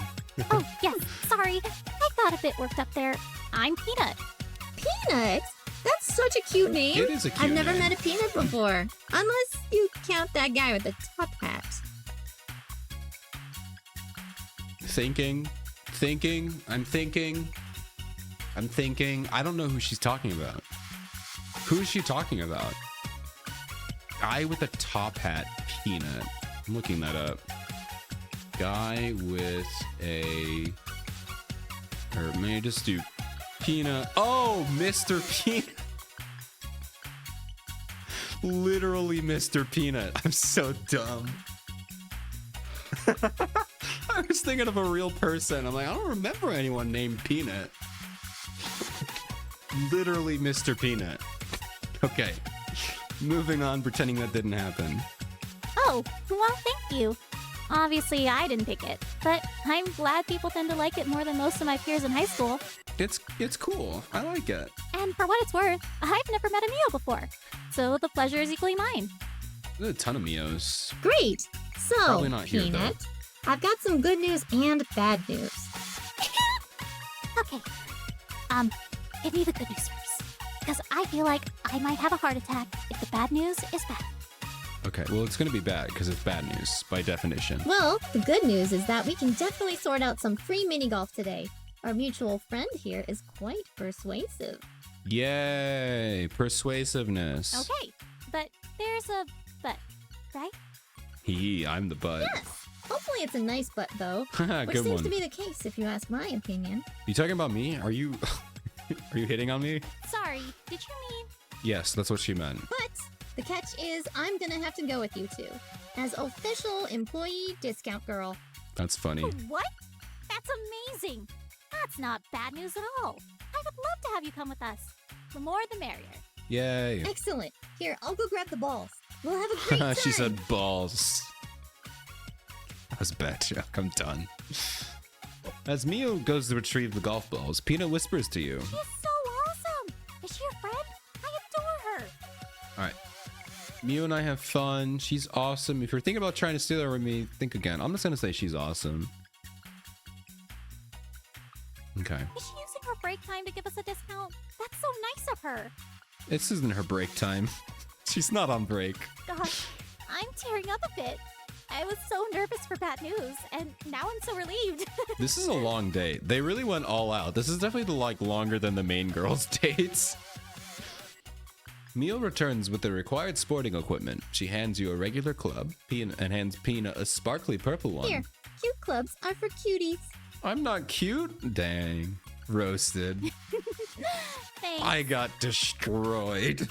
Oh, yes, sorry. I got a bit worked up there. I'm Peanut. Peanut? That's such a cute name. It is a cute I've never name. met a peanut before. Unless you count that guy with the top hat. I'm thinking. I don't know who she's talking about. Who is she talking about? Guy with a top hat, peanut. I'm looking that up. Guy with a... Or may I just do peanut? Oh, Mr. Peanut. Literally Mr. Peanut. I'm so dumb. I was thinking of a real person. I'm like, I don't remember anyone named Peanut. Literally Mr. Peanut. Okay. Moving on, pretending that didn't happen. Oh, well, thank you. Obviously, I didn't pick it, but I'm glad people tend to like it more than most of my peers in high school. It's cool. I like it. And for what it's worth, I've never met a Mio before, so the pleasure is equally mine. There's a ton of Mios. Great. So, Probably not here, Peanut, I've got some good news and bad news. Okay, give me the good news first, because I feel like I might have a heart attack if the bad news is bad. Okay, well, it's gonna be bad because it's bad news by definition. Well, the good news is that we can definitely sort out some free mini golf today. Our mutual friend here is quite persuasive. Yay! Persuasiveness. Okay, but there's a but, right? Hee, I'm the butt. Yes. Hopefully it's a nice butt, though. Which Good seems one. to be the case, if you ask my opinion. You talking about me? Are you are you hitting on me? Sorry, did you mean? Yes, that's what she meant. But the catch is I'm gonna have to go with you two. As official employee discount girl. That's funny. What? That's amazing. That's not bad news at all. I would love to have you come with us. The more the merrier. Yay. Excellent. Here, I'll go grab the balls. We'll have a great time. She said balls. That was a bad joke. I'm done. As Mio goes to retrieve the golf balls, Peanut whispers to you. She's so awesome. Is she your friend? I adore her. All right. Mio and I have fun. She's awesome. If you're thinking about trying to steal her with me, think again. I'm just going to say she's awesome. Okay. Is she using her break time to give us a discount? That's so nice of her. This isn't her break time. She's not on break. Gosh, I'm tearing up a bit. I was so nervous for bad news, and now I'm so relieved. This is a long date. They really went all out. This is definitely longer than the main girls' dates. Mio returns with the required sporting equipment. She hands you a regular club, and hands Peanut a sparkly purple one. Here, cute clubs are for cuties. I'm not cute? Dang. Roasted. Thanks. I got destroyed.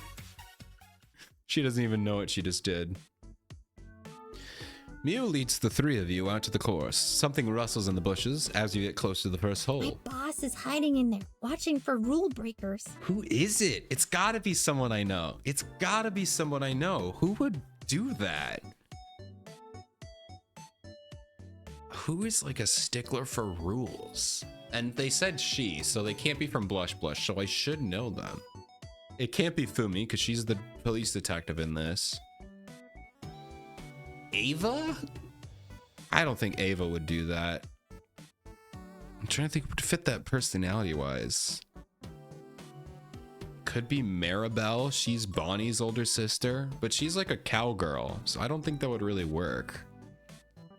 She doesn't even know what she just did. Mio leads the three of you out to the course. Something rustles in the bushes as you get close to the first My hole. boss is hiding in there, watching for rule breakers. Who is it? It's gotta be someone I know. It's gotta be someone I know. Who would do that? Who is like a stickler for rules? And they said she, so they can't be from Blush Blush, so I should know them. It can't be Fumi, because she's the police detective in this. Ava? I don't think Ava would do that. I'm trying to think what would fit that personality-wise. Could be Maribel. She's Bonnie's older sister, but she's like a cowgirl, so I don't think that would really work.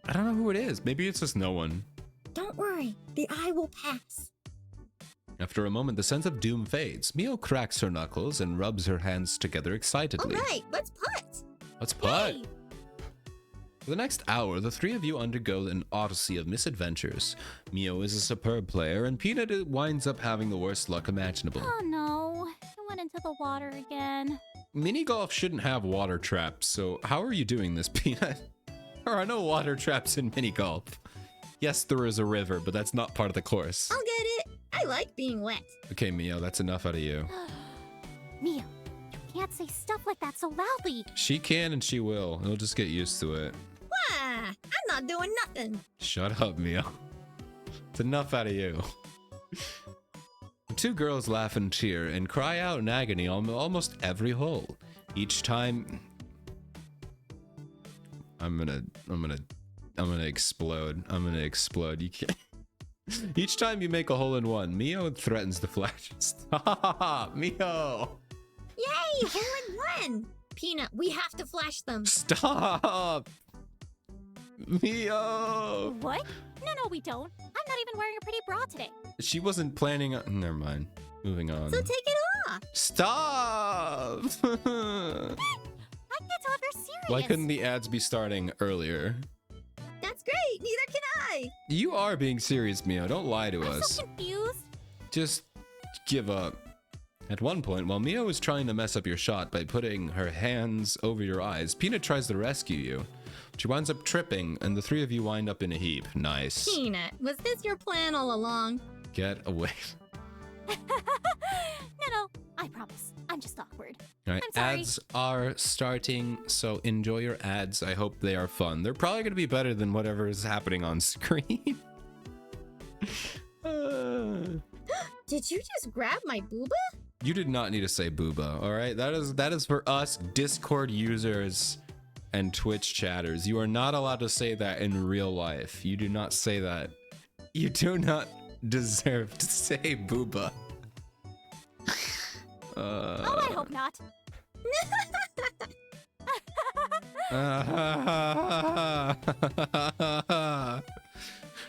I don't know who it is. Maybe it's just no one. Don't worry, the eye will pass. After a moment, the sense of doom fades. Mio cracks her knuckles and rubs her hands together All excitedly. right, let's putt. Let's putt. Hey, For the next hour, the three of you undergo an odyssey of misadventures. Mio is a superb player, and Peanut winds up having the worst luck imaginable. oh no, I went into the water again. Mini golf shouldn't have water traps, so how are you doing this, Peanut? There are no water traps in mini golf. Yes, there is a river, but that's not part of the course. I'll get it. I like being wet. Okay, Mio, that's enough out of you. Mio, you can't say stuff like that so loudly. She can and she will. You'll just get used to it. Why? I'm not doing nothing. Shut up, Mio. It's enough out of you. The two girls laugh and cheer and cry out in agony on almost every hole. Each time... I'm gonna explode. I'm gonna explode. You can't... Each time you make a hole-in-one, Mio threatens to flash. Stop, Mio! Yay! Hole in one! Peanut, we have to flash them. Stop! Mio! What? No, we don't. I'm not even wearing a pretty bra today. She wasn't planning on... Never mind. Moving on. So take it off. Stop! I can't tell if you're serious. Why couldn't the ads be starting earlier? That's great. Neither can I. You are being serious, Mio. Don't lie to I'm us. so confused. Just give up. At one point, while Mio is trying to mess up your shot by putting her hands over your eyes, Peanut tries to rescue you. She winds up tripping, and the three of you wind up in a heap. Nice. Peanut, was this your plan all along? Get away. No, I promise. I'm just awkward. All right, I'm sorry. ads are starting, so enjoy your ads. I hope they are fun. They're probably going to be better than whatever is happening on screen. Did you just grab my booba? You did not need to say booba, all right? That is for us Discord users and Twitch chatters. You are not allowed to say that in real life. You do not say that. You do not deserve to say booba. Oh, I hope not.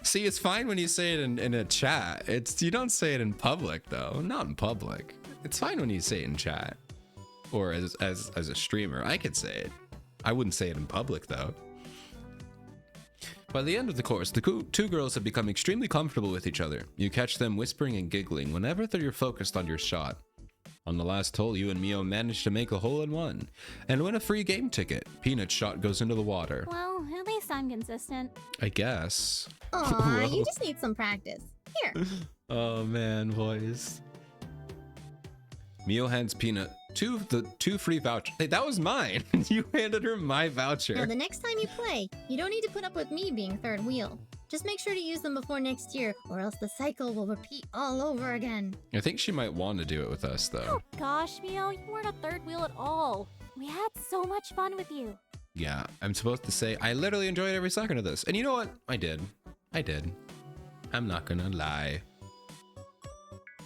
See, it's fine when you say it in a chat. You don't say it in public though. Not in public. It's fine when you say it in chat or as a streamer. I could say it. I wouldn't say it in public though. By the end of the course, the two girls have become extremely comfortable with each other. You catch them whispering and giggling whenever you're focused on your shot. On the last hole, you and Mio manage to make a hole-in-one and win a free game ticket. Peanut's shot goes into the water. Well, at least I'm consistent. I guess. Aw, you just need some practice. Here. Oh man, boys. Mio hands Peanut two free vouchers. Hey, that was mine. You handed her my voucher. Now, the next time you play, you don't need to put up with me being third wheel. Just make sure to use them before next year, or else the cycle will repeat all over again. I think she might want to do it with us, though. Oh gosh, Mio, you weren't a third wheel at all. We had so much fun with you. Yeah, I'm supposed to say I literally enjoyed every second of this. And you know what? I did. I'm not gonna lie.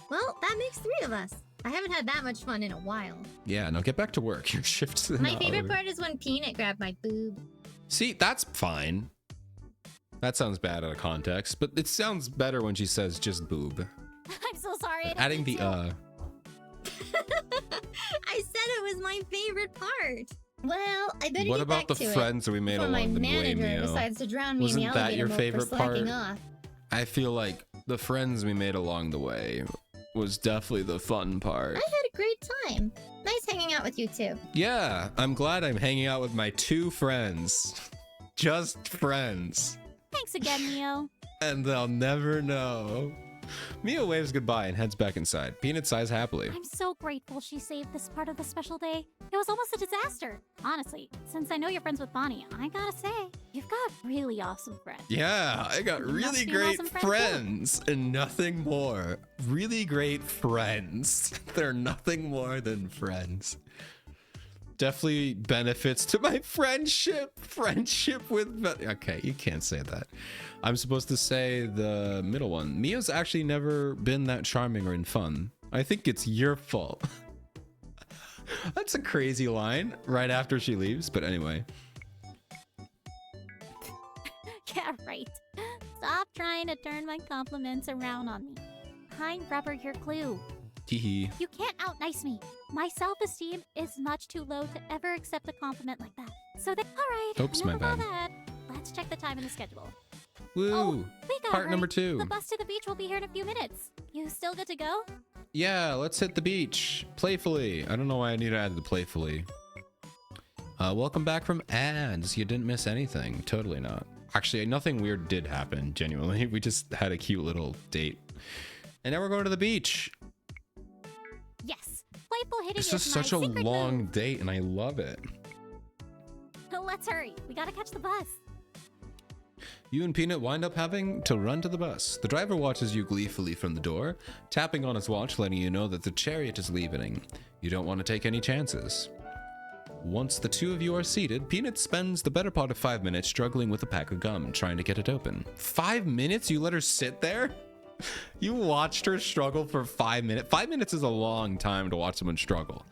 Well, that makes 3 of us. I haven't had that much fun in a while. Yeah, now get back to work. Your shift's My not favorite over. part is when Peanut grabbed my boob. See, that's fine. That sounds bad out of context, but it sounds better when she says just boob. I'm so sorry. I didn't Adding mean the to. I said it was my favorite part. Well, I better What get about back the to friends that we it made before my along the way, manager Mio? decides to drown me Wasn't in the that elevator your mode favorite for slacking part? off. I feel like the friends we made along the way was definitely the fun part. I had a great time. Nice hanging out with you too. Yeah, I'm glad I'm hanging out with my 2 friends. Just friends. Thanks again, Mio. And they'll never know. Mia waves goodbye and heads back inside. Peanut sighs happily. I'm so grateful she saved this part of the special day. It was almost a disaster. Honestly, since I know you're friends with Bonnie, I gotta say, you've got really awesome friends. Yeah, I got You must really be an great awesome friend, too. friends and nothing more. Really great friends. They're nothing more than friends. Definitely benefits to my friendship. Friendship with... Okay, you can't say that. I'm supposed to say the middle one. Mia's actually never been that charming or in fun. I think it's your fault. That's a crazy line right after she leaves, but anyway. Yeah, right. Stop trying to turn my compliments around on me. I'm rubber your glue. Teehee. You can't out-nice me. My self-esteem is much too low to ever accept a compliment like that. So all right, Oops, my enough of all bad. that. Let's check the time in the schedule. Woo! Oh, we gotta Part hurry. number 2. The bus to the beach will be here in a few minutes. You still good to go? Yeah, let's hit the beach. Playfully. I don't know why I need to add the playfully. Welcome back from ads. You didn't miss anything. Totally not. Actually, nothing weird did happen, genuinely. We just had a cute little date. And now we're going to the beach. Yes. Playful hitting This is is my such a secret long move. date, and I love it. Let's hurry. We gotta catch the bus. You and Peanut wind up having to run to the bus. The driver watches you gleefully from the door, tapping on his watch, letting you know that the chariot is leaving. You don't want to take any chances. Once the 2 of you are seated, Peanut spends the better part of 5 minutes struggling with a pack of gum, trying to get it open. 5 minutes? You let her sit there? You watched her struggle for 5 minutes. 5 minutes is a long time to watch someone struggle.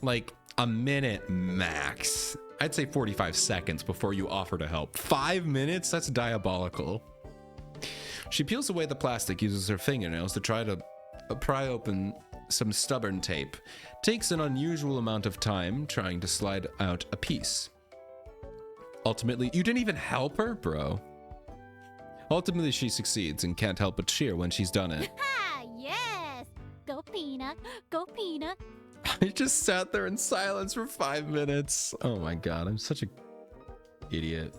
Like a minute max. I'd say 45 seconds before you offer to help. 5 minutes? That's diabolical. She peels away the plastic, uses her fingernails to try to pry open some stubborn tape. Takes an unusual amount of time trying to slide out a piece. Ultimately, you didn't even help her, bro. Ultimately, she succeeds and can't help but cheer when she's done it. Ha! Yes! Go Peanut! Go Peanut! I just sat there in silence for 5 minutes. Oh my god, I'm such a idiot.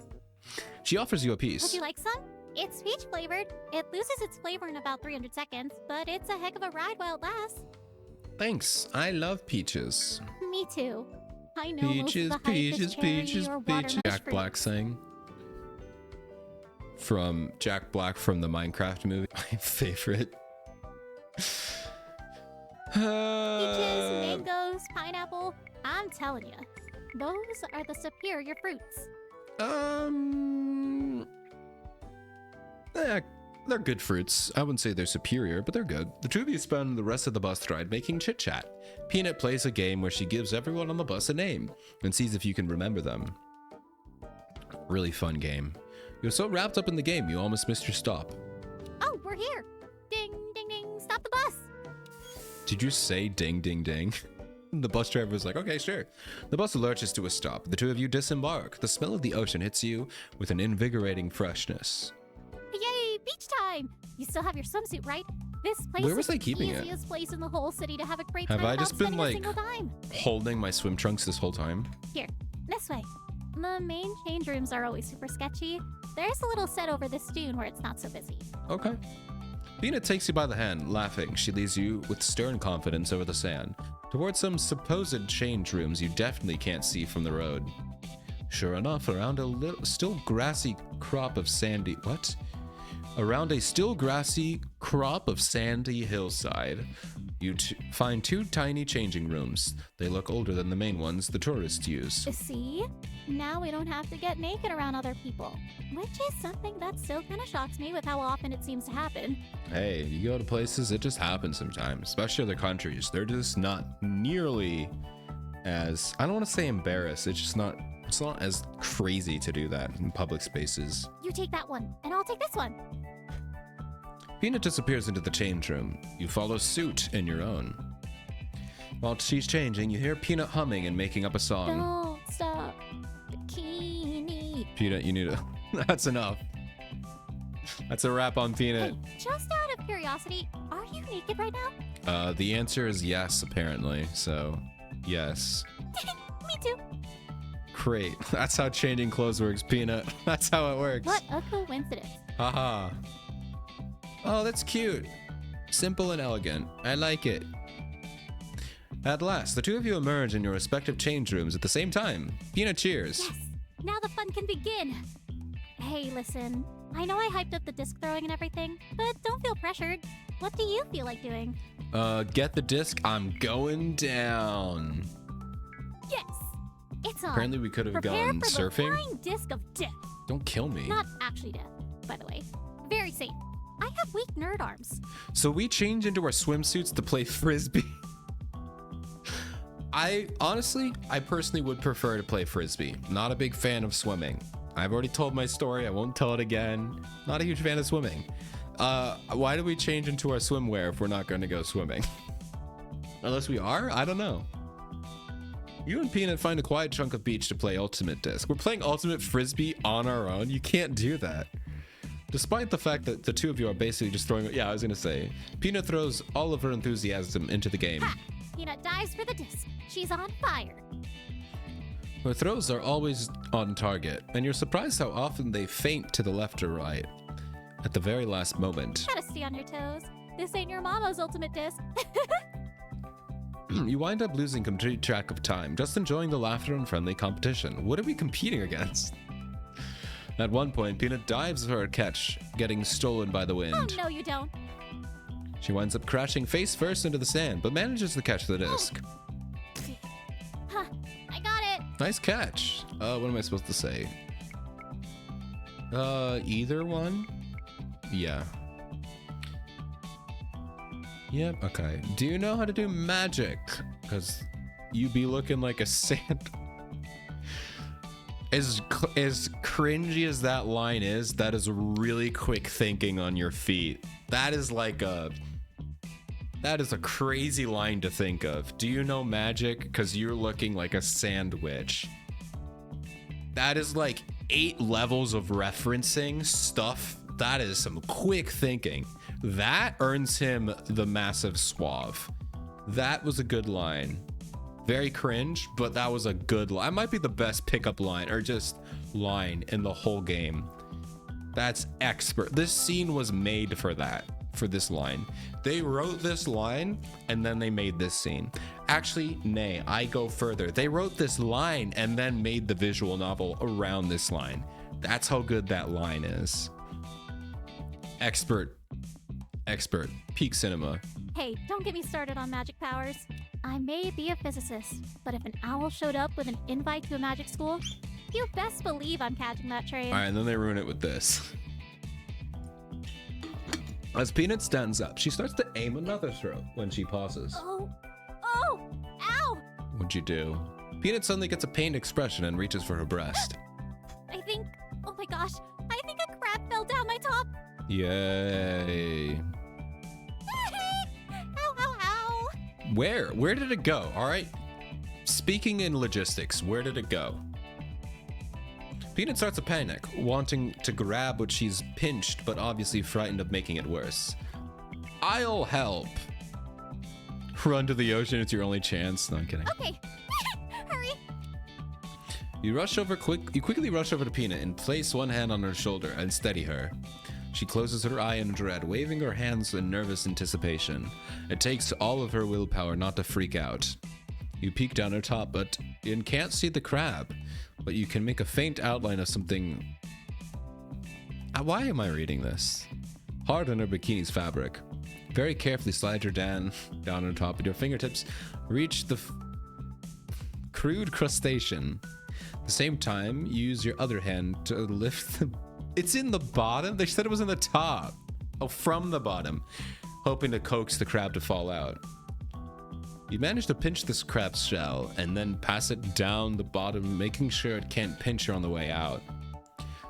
She offers you a piece. Would you like some? It's peach flavored. It loses its flavor in about 300 seconds, but it's a heck of a ride while it lasts. Thanks. I love peaches. Me too. I know Peaches, most of the hype peaches, is cherry peaches, or peaches. watermelon Jack fruit. Black sang. From Jack Black from the Minecraft movie. My favorite. Peaches, mangoes, pineapple. I'm telling you, those are the superior fruits. They're good fruits. I wouldn't say they're superior, but they're good. The two of you spend the rest of the bus ride making chit-chat. Peanut plays a game where she gives everyone on the bus a name and sees if you can remember them. Really fun game. You're so wrapped up in the game, you almost missed your stop. Oh, we're here. Ding, ding, ding. Stop the bus. Did you say ding, ding, ding? The bus driver was like, okay, sure. The bus lurches to a stop. The two of you disembark. The smell of the ocean hits you with an invigorating freshness. Yay, beach time. You still have your swimsuit, right? This place Where was is I keeping the it? easiest place in the whole city to have a great Have time I without just been, spending a like, single dime. Holding my swim trunks this whole time? Here, this way. The main change rooms are always super sketchy. There's a little set over this dune where it's not so busy. Okay. Peanut takes you by the hand, laughing. She leads you with stern confidence over the sand, towards some supposed change rooms you definitely can't see from the road. Sure enough, around a still grassy crop of sandy... What? Around a still grassy crop of sandy hillside, you find two tiny changing rooms. They look older than the main ones the tourists use. See? Now we don't have to get naked around other people, which is something that still kind of shocks me with how often it seems to happen. Hey, you go to places, it just happens sometimes, especially other countries. They're just not nearly as, I don't want to say embarrassed, it's not as crazy to do that in public spaces. You take that one, and I'll take this one. Peanut disappears into the change room. You follow suit in your own. While she's changing, you hear Peanut humming and making up a song. Don't stop, bikini. Peanut, you need to... That's enough. That's a wrap on Peanut. Hey, just out of curiosity, are you naked right now? The answer is yes, apparently. So, yes. Me too. Great. That's how changing clothes works, Peanut. That's how it works. What a coincidence. Haha. Oh, that's cute. Simple and elegant. I like it. At last, the two of you emerge in your respective change rooms at the same time. Peanut cheers. Yes, now the fun can begin. Hey, listen, I know I hyped up the disc throwing and everything, but don't feel pressured. What do you feel like doing? Get the disc. I'm going down. Yes, it's on. Apparently we could have Prepare gone for surfing. The flying disc of death. Don't kill me. Not actually death, by the way. Very safe. I have weak nerd arms. So we change into our swimsuits to play frisbee. I personally would prefer to play frisbee. Not a big fan of swimming. I've already told my story. I won't tell it again. Not a huge fan of swimming. Why do we change into our swimwear if we're not going to go swimming? Unless we are? I don't know. You and Peanut find a quiet chunk of beach to play Ultimate Disc. We're playing Ultimate Frisbee on our own. You can't do that. Despite the fact that the two of you are basically just throwing... Yeah, I was going to say. Peanut throws all of her enthusiasm into the game. Ha! Peanut dives for the disc. She's on fire. Her throws are always on target, and you're surprised how often they feint to the left or right at the very last moment. Gotta stay on your toes. This ain't your mama's ultimate disc. You wind up losing complete track of time, just enjoying the laughter and friendly competition. What are we competing against? At one point, Peanut dives for a catch, getting stolen by the Oh, wind. no, you don't. She winds up crashing face first into the sand, but manages to catch the disc. Huh, I got it. Nice catch. What am I supposed to say? Either one? Yeah. Yep, okay. Do you know how to do magic? Because you be looking like a sand. As cringy as that line is, that is really quick thinking on your feet. That is a crazy line to think of. Do you know magic? Because you're looking like a sandwich. That is like 8 levels of referencing stuff. That is some quick thinking. That earns him the massive suave. That was a good line. Very cringe, but that was a good line. It might be the best pickup line or just line in the whole game. That's expert. This scene was made for that, for this line. They wrote this line and then they made this scene. Actually, nay, I go further. They wrote this line and then made the visual novel around this line. That's how good that line is. Expert. Peak cinema. Hey, don't get me started on magic powers. I may be a physicist, but if an owl showed up with an invite to a magic school, you best believe I'm catching that train. All right, and then they ruin it with this. As Peanut stands up, she starts to aim another throw when she pauses. Oh, ow! What'd you do? Peanut suddenly gets a pained expression and reaches for her breast. Oh my gosh, I think a crab fell down my top. Yay. Ow. Where did it go? All right. Speaking in logistics, where did it go? Peanut starts to panic, wanting to grab what she's pinched, but obviously frightened of making it worse. I'll help. Run to the ocean, it's your only chance. No, I'm kidding. Okay, hurry. You quickly rush over to Peanut and place one hand on her shoulder and steady her. She closes her eye in dread, waving her hands in nervous anticipation. It takes all of her willpower not to freak out. You peek down her top, but you can't see the crab, but you can make a faint outline of something. Why am I reading this? Hard on her bikini's fabric. Very carefully slide your down on top, and your fingertips reach the crude crustacean. At the same time, you use your other hand to lift the... It's in the bottom? They said it was in the top. Oh, from the bottom. Hoping to coax the crab to fall out. You manage to pinch this crab's shell and then pass it down the bottom, making sure it can't pinch her on the way out.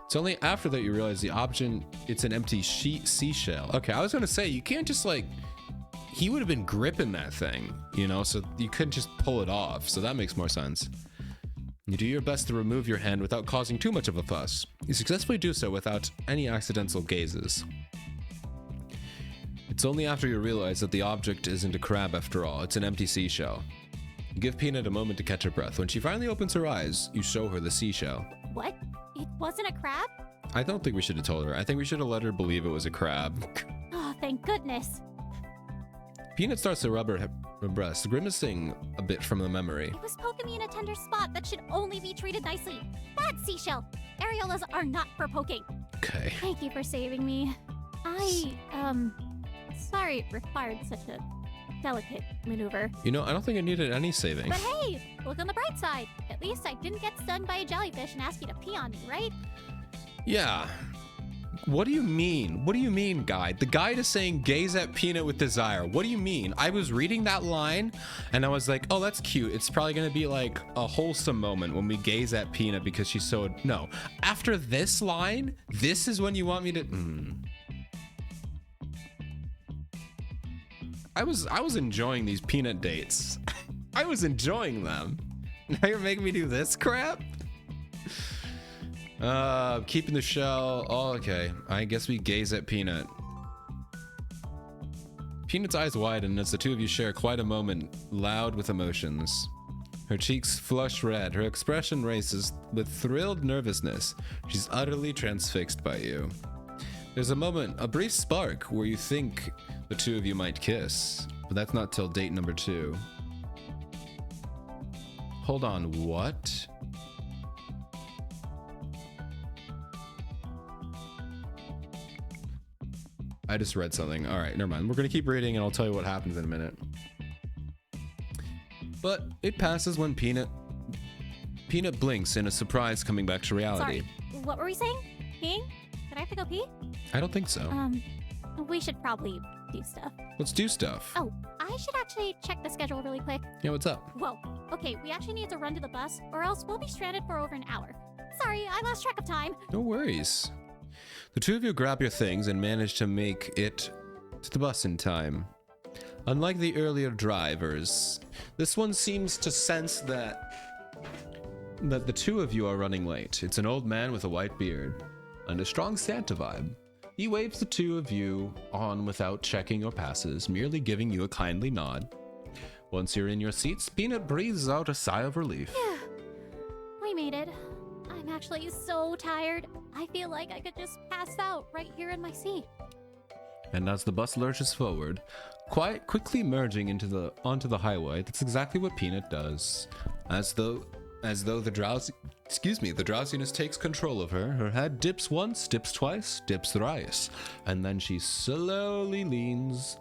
It's only after that you realize the option, it's an empty seashell. Okay, I was gonna say, you can't just like... He would have been gripping that thing, you know, so you couldn't just pull it off. So that makes more sense. You do your best to remove your hand without causing too much of a fuss. You successfully do so without any accidental gazes. It's only after you realize that the object isn't a crab after all, it's an empty seashell. You give Peanut a moment to catch her breath. When she finally opens her eyes, you show her the seashell. What? It wasn't a crab? I don't think we should have told her. I think we should have let her believe it was a crab. Oh, thank goodness. Peanut starts to rub her breast, grimacing a bit from the memory. It was poking me in a tender spot that should only be treated nicely. Bad seashell. Areolas are not for poking. Okay. Thank you for saving me. Sorry it required such a delicate maneuver. You know, I don't think it needed any saving. But hey, look on the bright side. At least I didn't get stung by a jellyfish and ask you to pee on me, right? Yeah. What do you mean? What do you mean, guide? The guide is saying gaze at Peanut with desire. What do you mean? I was reading that line and I was like, oh, that's cute. It's probably going to be like a wholesome moment when we gaze at Peanut because she's so... No. After this line, this is when you want me to... I was enjoying these Peanut dates. I was enjoying them. Now you're making me do this crap? Keeping the shell. Oh, okay. I guess we gaze at Peanut. Peanut's eyes widen as the two of you share quite a moment, loud with emotions. Her cheeks flush red. Her expression races with thrilled nervousness. She's utterly transfixed by you. There's a moment, a brief spark, where you think the two of you might kiss, but that's not till date number 2. Hold on, what? I just read something. All right, never mind. We're gonna keep reading and I'll tell you what happens in a minute. But it passes when Peanut blinks in a surprise coming back to reality. Sorry, what were we saying? Peeing? Did I have to go pee? I don't think so. We should probably do stuff. Let's do stuff. Oh, I should actually check the schedule really quick. Yeah, what's up? Whoa. Okay, we actually need to run to the bus, or else we'll be stranded for over an hour. Sorry, I lost track of time. No worries. The two of you grab your things and manage to make it to the bus in time. Unlike the earlier drivers, this one seems to sense that the two of you are running late. It's an old man with a white beard and a strong Santa vibe. He waves the two of you on without checking your passes, merely giving you a kindly nod. Once you're in your seats, Peanut breathes out a sigh of relief. We made it. I'm actually so tired. I feel like I could just pass out right here in my seat. And as the bus lurches forward, quickly merging onto the highway, that's exactly what Peanut does. As though the drowsiness takes control of her, her head dips once, dips twice, dips thrice, and then she slowly leans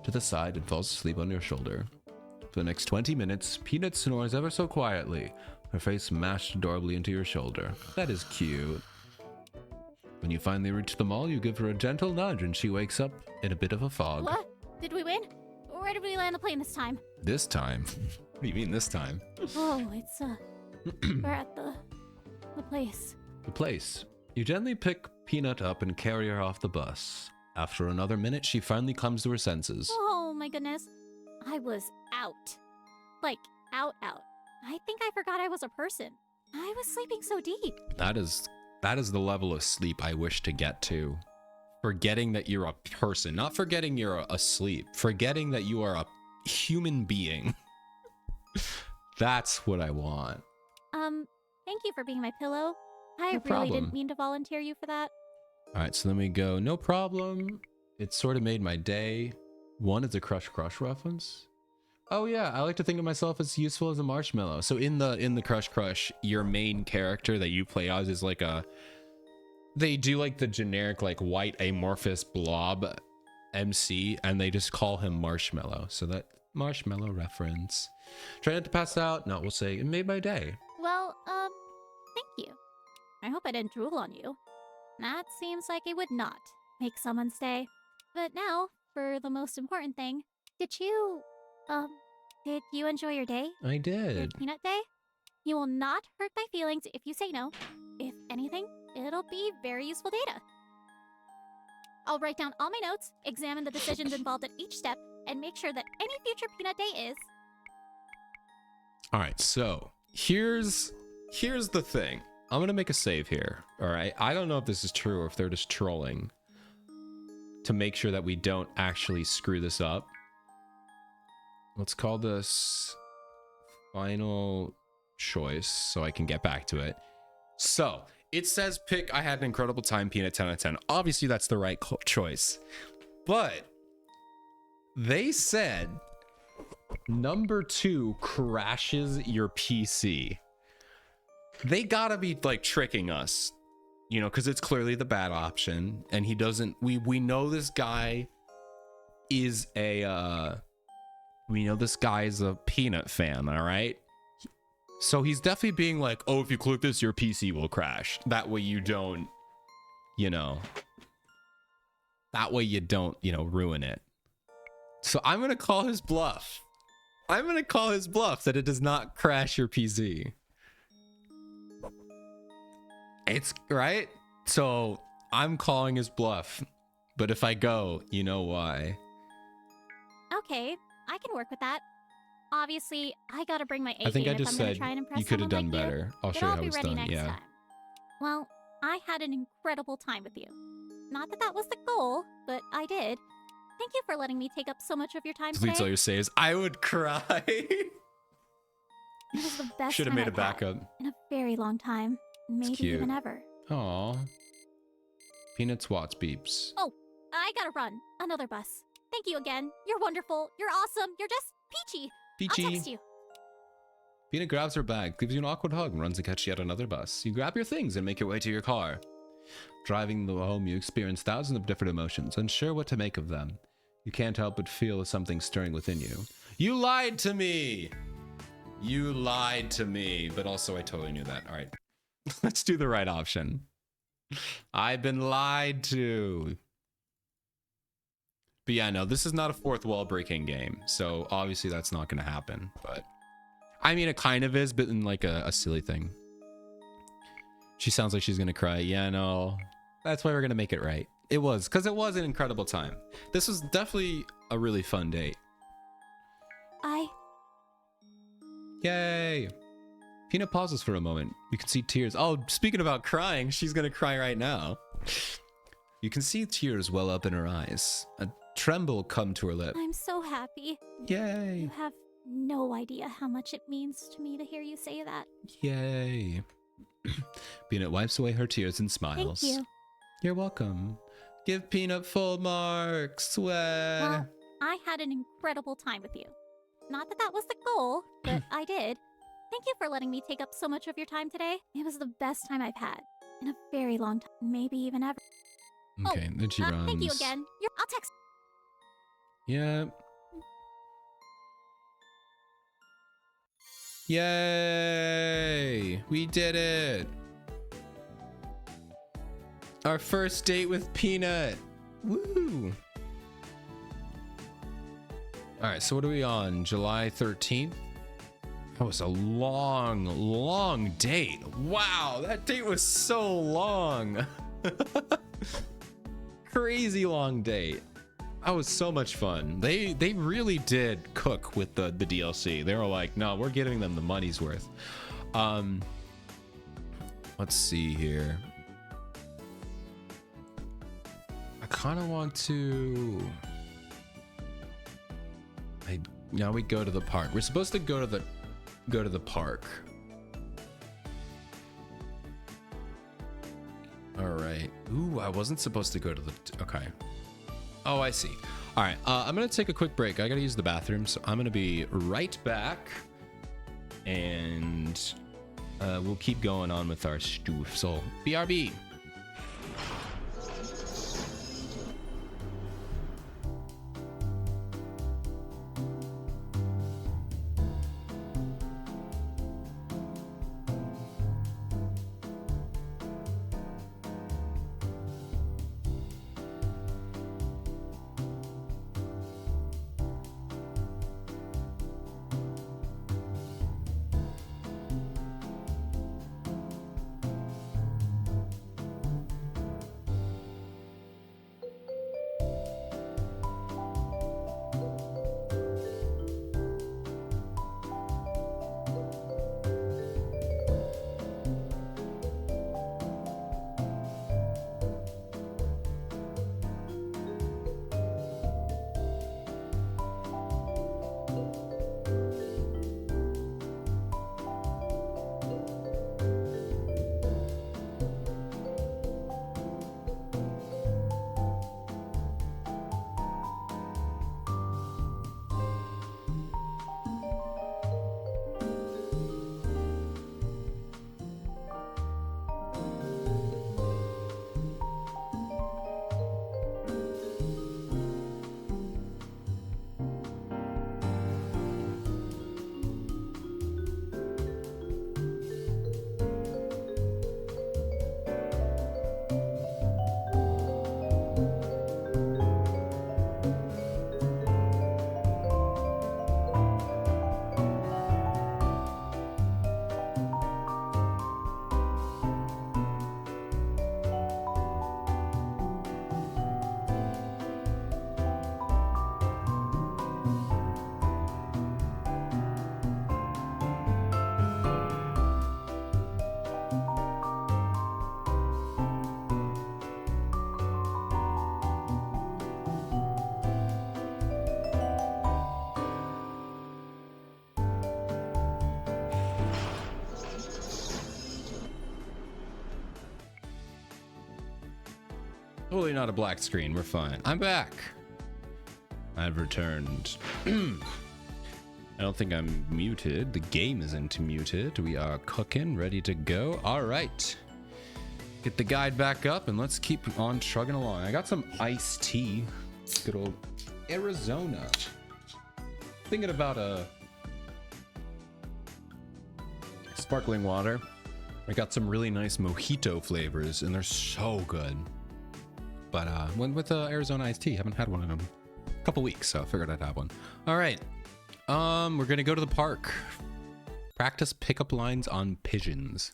to the side and falls asleep on your shoulder. For the next 20 minutes, Peanut snores ever so quietly, her face mashed adorably into your shoulder. That is cute. When you finally reach the mall, you give her a gentle nudge and she wakes up in a bit of a fog. What? Did we win? Where did we land the plane this time? This time? What do you mean this time? Oh, it's, we're at the place. The place. You gently pick Peanut up and carry her off the bus. After another minute, she finally comes to her senses. Oh my goodness. I was out. Like, out. I think I forgot I was a person. I was sleeping so deep. That is the level of sleep I wish to get to. Forgetting that you're a person, not forgetting you're asleep, forgetting that you are a human being. That's what I want. Thank you for being my pillow. I No really problem. didn't mean to volunteer you for that. All right, so then we go, no problem. It sort of made my day. One is a Crush reference. Oh yeah, I like to think of myself as useful as a marshmallow. So in the Crush, your main character that you play as is like they do like the generic like white amorphous blob MC and they just call him Marshmallow. So that marshmallow reference. Try not to pass out. No, we'll say it made my day. Well, thank you. I hope I didn't drool on you. That seems like it would not make someone stay. But now, for the most important thing, did you enjoy your day? I Your did. peanut day? You will not hurt my feelings if you say no. If anything, it'll be very useful data. I'll write down all my notes, examine the decisions involved at each step, and make sure that any future peanut day is... All right, so here's the thing. I'm gonna make a save here. All right, I don't know if this is true or if they're just trolling to make sure that we don't actually screw this up. Let's call this final choice so I can get back to it. So it says pick. I had an incredible time. Peanut 10 out of 10. Obviously, that's the right choice, but they said number 2 crashes your PC. They gotta be like tricking us, you know, because it's clearly the bad option, and he doesn't. We know this guy is a Peanut fan. All right. So he's definitely being like, oh, if you click this, your PC will crash. That way you don't, ruin it. So I'm going to call his bluff. That it does not crash your PC. It's right. So I'm calling his bluff. But if I go, you know why. Okay, I can work with that. Obviously, I gotta bring my A I think game I if just I'm gonna said try and impress you could have someone done like better. I'll But show you I'll how be it's ready done. next Yeah. time. Well, I had an incredible time with you. Not that that was the goal, but I did. Thank you for letting me take up so much of your time Please all today. your saves. I would cry. It was the best Should have time made a I've had backup. in a very long time. Maybe cute. even ever. Aw. Peanuts Watts beeps. Oh, I gotta run. Another bus. Thank you again. You're wonderful. You're awesome. You're just peachy. Peachy. I'll text you. Peanut grabs her bag, gives you an awkward hug, and runs to catch yet another bus. You grab your things and make your way to your car. Driving home, you experience thousands of different emotions, unsure what to make of them. You can't help but feel something stirring within you. You lied to me! You lied to me. But also, I totally knew that. All right. Let's do the right option. I've been lied to. But yeah, no, this is not a fourth wall breaking game. So obviously that's not going to happen. But I mean, it kind of is, but in like a silly thing. She sounds like she's going to cry. Yeah, no, that's why we're going to make it right. It was, because it was an incredible time. This was definitely a really fun date. Yay. Peanut pauses for a moment. You can see tears. Oh, speaking about crying, she's going to cry right now. You can see tears well up in her eyes. A tremble come to her lip. I'm so happy. Yay. You have no idea how much it means to me to hear you say that. Yay. Peanut wipes away her tears and smiles. Thank you. You're welcome. Give Peanut full marks. Swear. Well, I had an incredible time with you. Not that that was the goal, but I did. Thank you for letting me take up so much of your time today. It was the best time I've had in a very long time, maybe even ever. Okay, then she runs. Thank you again. I'll text. Yeah. Yay! We did it! Our first date with Peanut! Woo! Alright, so what are we on? July 13th? That was a long, long date. Wow, that date was so long. Crazy long date. That was so much fun. They really did cook with the DLC. They were like, no, we're giving them the money's worth. Let's see here. I kind of want to... Now we go to the park. We're supposed to go to the park. All right. Ooh, I wasn't supposed to go to the... Okay. Oh, I see. All right. I'm going to take a quick break. I got to use the bathroom, so I'm going to be right back. And we'll keep going on with our stuff. So, BRB. Totally not a black screen. We're fine. I'm back. I've returned. I don't think I'm muted. The game isn't muted. We are cooking, ready to go. All right. Get the guide back up and let's keep on chugging along. I got some iced tea. Good old Arizona. Thinking about a sparkling water. I got some really nice mojito flavors and they're so good. But went with Arizona iced tea. Haven't had one of them couple weeks, so I figured I'd have one. All right. We're gonna go to the park. Practice pickup lines on pigeons.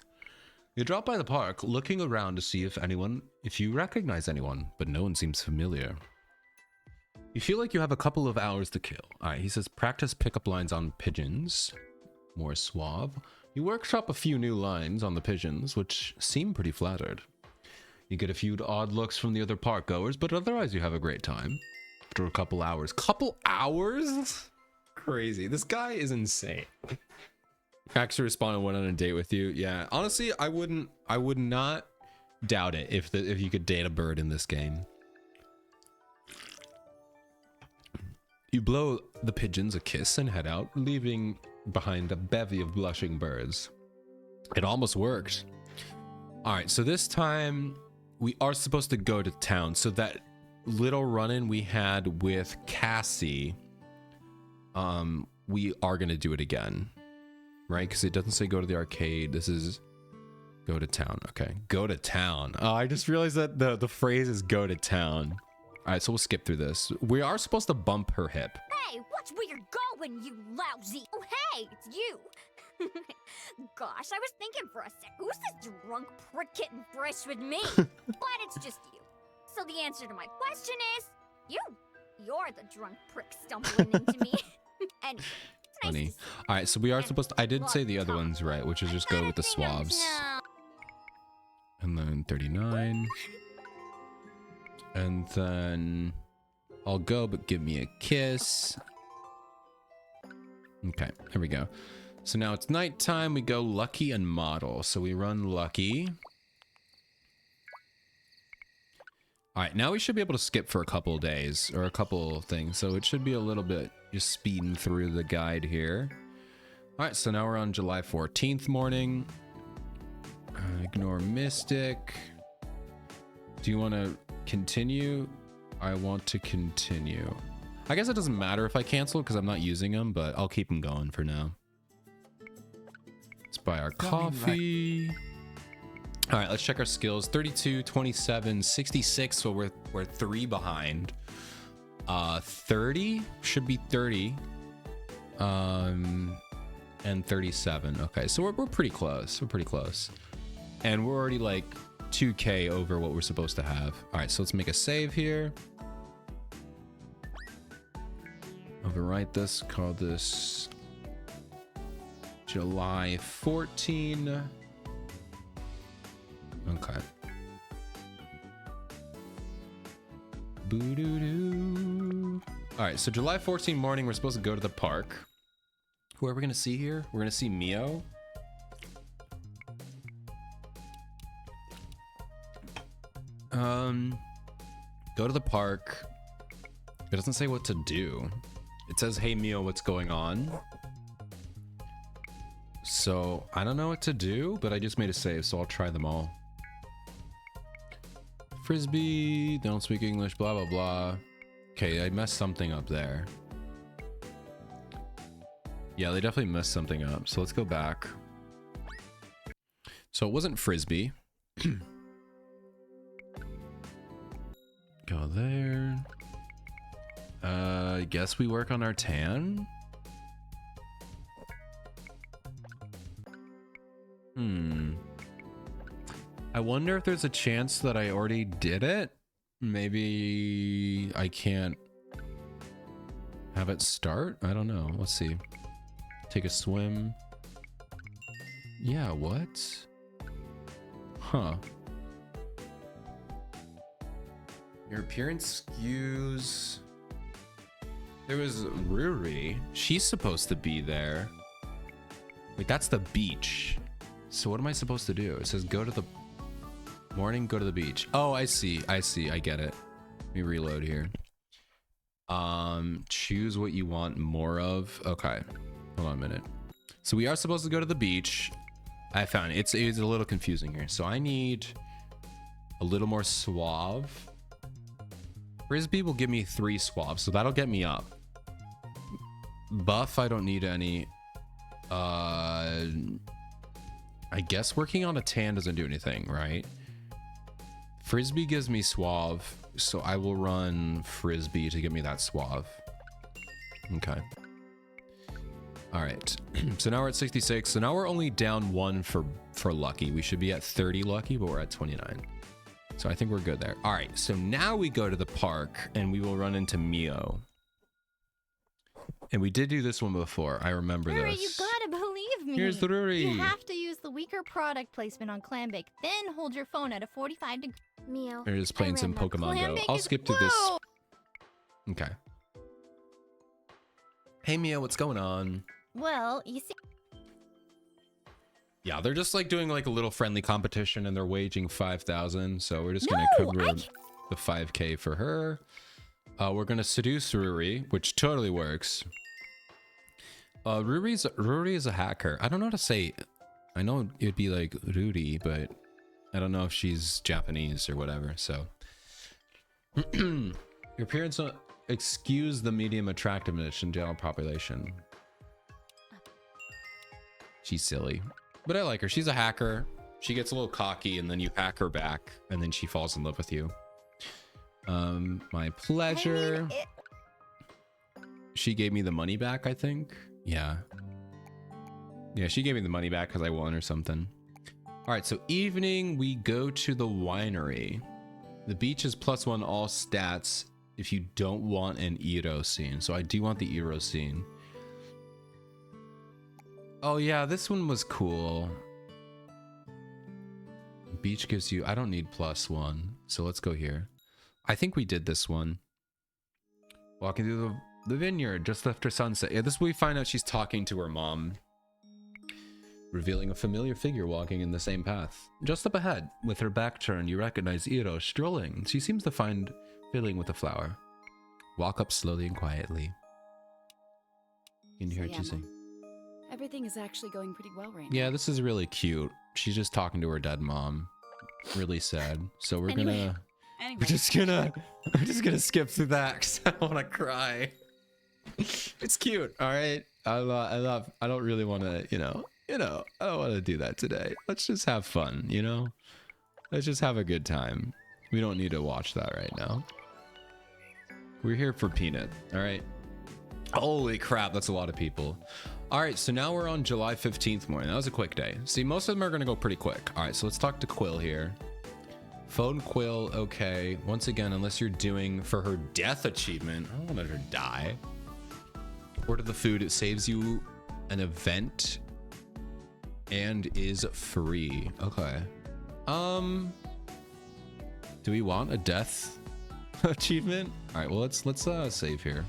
You drop by the park, looking around to see if you recognize anyone, but no one seems familiar. You feel like you have a couple of hours to kill. All right, he says practice pickup lines on pigeons. More suave. You workshop a few new lines on the pigeons, which seem pretty flattered. You get a few odd looks from the other park goers, but otherwise you have a great time. After a couple hours. Couple hours? Crazy. This guy is insane. Actually responded, went on a date with you. Yeah, honestly, I would not doubt it if you could date a bird in this game. You blow the pigeons a kiss and head out, leaving behind a bevy of blushing birds. It almost worked. All right, so this time we are supposed to go to town. So that little run-in we had with Cassie, we are gonna do it again, right? Because it doesn't say go to the arcade. This is go to town. Okay, go to town. Oh, I just realized that the phrase is go to town. All right, so we'll skip through this. We are supposed to bump her hip. Hey, watch where you're going, you lousy. Oh, hey, it's you. Gosh, I was thinking for a sec, who's this drunk prick getting fresh with me? But it's just you. So the answer to my question is, you. You're the drunk prick stumbling into me. Anyway, it's nice Funny. to see you. All right, so we are And supposed to, I did say the other love ones right, which is I just go got with the a thing of swabs. no. And then 39. And then I'll go, but give me a kiss. Okay, here we go. So now it's nighttime. We go Lucky and Model. So we run Lucky. All right, now we should be able to skip for a couple of days or a couple of things. So it should be a little bit just speeding through the guide here. All right, so now we're on July 14th morning. Ignore Mystic. Do you want to continue? I want to continue. I guess it doesn't matter if I cancel because I'm not using them, but I'll keep them going for now. Let's buy our coffee. All right, let's check our skills. 32, 27, 66, so we're 3 behind. 30 should be 30. And 37. Okay, so we're pretty close. We're pretty close. And we're already like 2K over what we're supposed to have. All right, so let's make a save here. Overwrite this, call this July 14. Okay. Boo-doo-doo. All right, so July 14 morning, we're supposed to go to the park. Who are we gonna see here? We're gonna see Mio. Go to the park. It doesn't say what to do. It says, hey Mio, what's going on? So I don't know what to do, but I just made a save, so I'll try them all. Frisbee, don't speak English, blah, blah, blah. Okay, I messed something up there. Yeah, they definitely messed something up. So let's go back. So it wasn't Frisbee. Go there. I guess we work on our tan. I wonder if there's a chance that I already did it. Maybe I can't have it start. I don't know. Let's see. Take a swim. Yeah, what? Huh. Your appearance skews. There was Ruri. She's supposed to be there. Wait, that's the beach. So what am I supposed to do? It says go to the morning, go to the beach. Oh, I see. I get it. Let me reload here. Choose what you want more of. Okay. Hold on a minute. So we are supposed to go to the beach. I found it. It's a little confusing here. So I need a little more suave. Frisbee will give me 3 swabs, so that'll get me up. Buff, I don't need any. I guess working on a tan doesn't do anything, right? Frisbee gives me suave. So I will run Frisbee to get me that Suave. Okay. All right. So now we're at 66. So now we're only down 1 for lucky. We should be at 30 lucky, but we're at 29. So I think we're good there. All right. So now we go to the park and we will run into Mio. And we did do this one before. I remember Ruri, this. you gotta believe me. Here's the Ruri. You have to use the weaker product placement on Clambake, then hold your phone at a 45 degree. Mio. They're just playing I some ran the Pokemon Go. Clambake I'll is- skip to this. Whoa! Okay. Hey Mia, what's going on? Well, you see. Yeah, they're just like doing like a little friendly competition and they're waging 5,000. So we're just gonna No, cover I can't- the 5K for her. We're gonna seduce Ruri, which totally works. Ruri is a hacker. I don't know how to say. I know it'd be like Ruri, but I don't know if she's Japanese or whatever. So your appearance excuse the medium attractiveness in general population. She's silly, but I like her. She's a hacker. She gets a little cocky and then you hack her back and then she falls in love with you. My pleasure. She gave me the money back, I think. Yeah, she gave me the money back because I won or something. All right, so evening we go to the winery. The beach is +1 all stats if you don't want an Eero scene. So I do want the Eero scene. Oh yeah, this one was cool. Beach gives you, I don't need +1. So let's go here. I think we did this one. Walking through the vineyard just after sunset. Yeah, this we find out she's talking to her mom. Revealing a familiar figure walking in the same path. Just up ahead, with her back turned, you recognize Eero strolling. She seems to find filling with a flower. Walk up slowly and quietly. Can you hear what she's saying? Everything is actually going pretty well right now. Yeah, this is really cute. She's just talking to her dead mom. Really sad. So we're Anyway. we're just gonna skip through that because I want to cry. It's cute. All right. I don't really want to, I don't want to do that today. Let's just have fun, Let's just have a good time. We don't need to watch that right now. We're here for Peanut. All right. Holy crap. That's a lot of people. All right. So now we're on July 15th morning. That was a quick day. See, most of them are going to go pretty quick. All right. So let's talk to Quill here. Phone Quill. Okay. Once again, unless you're doing for her death achievement, I don't want her to die. Order the food. It saves you an event and is free. Okay. Do we want a death achievement? All right, well, let's save here.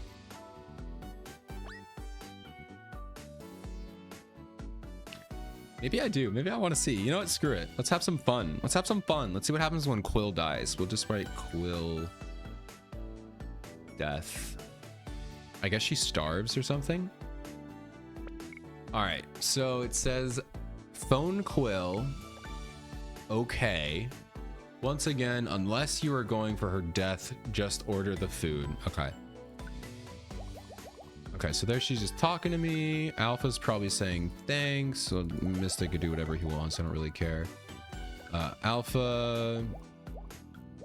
Maybe I do. Maybe I want to see. You know what? Screw it. Let's have some fun. Let's have some fun. Let's see what happens when Quill dies. We'll just write Quill death. I guess she starves or something. All right, so it says phone Quill. Okay. Once again, unless you are going for her death, just order the food. Okay. Okay, so there she's just talking to me. Alpha's probably saying thanks. So Mystic could do whatever he wants. I don't really care. Alpha.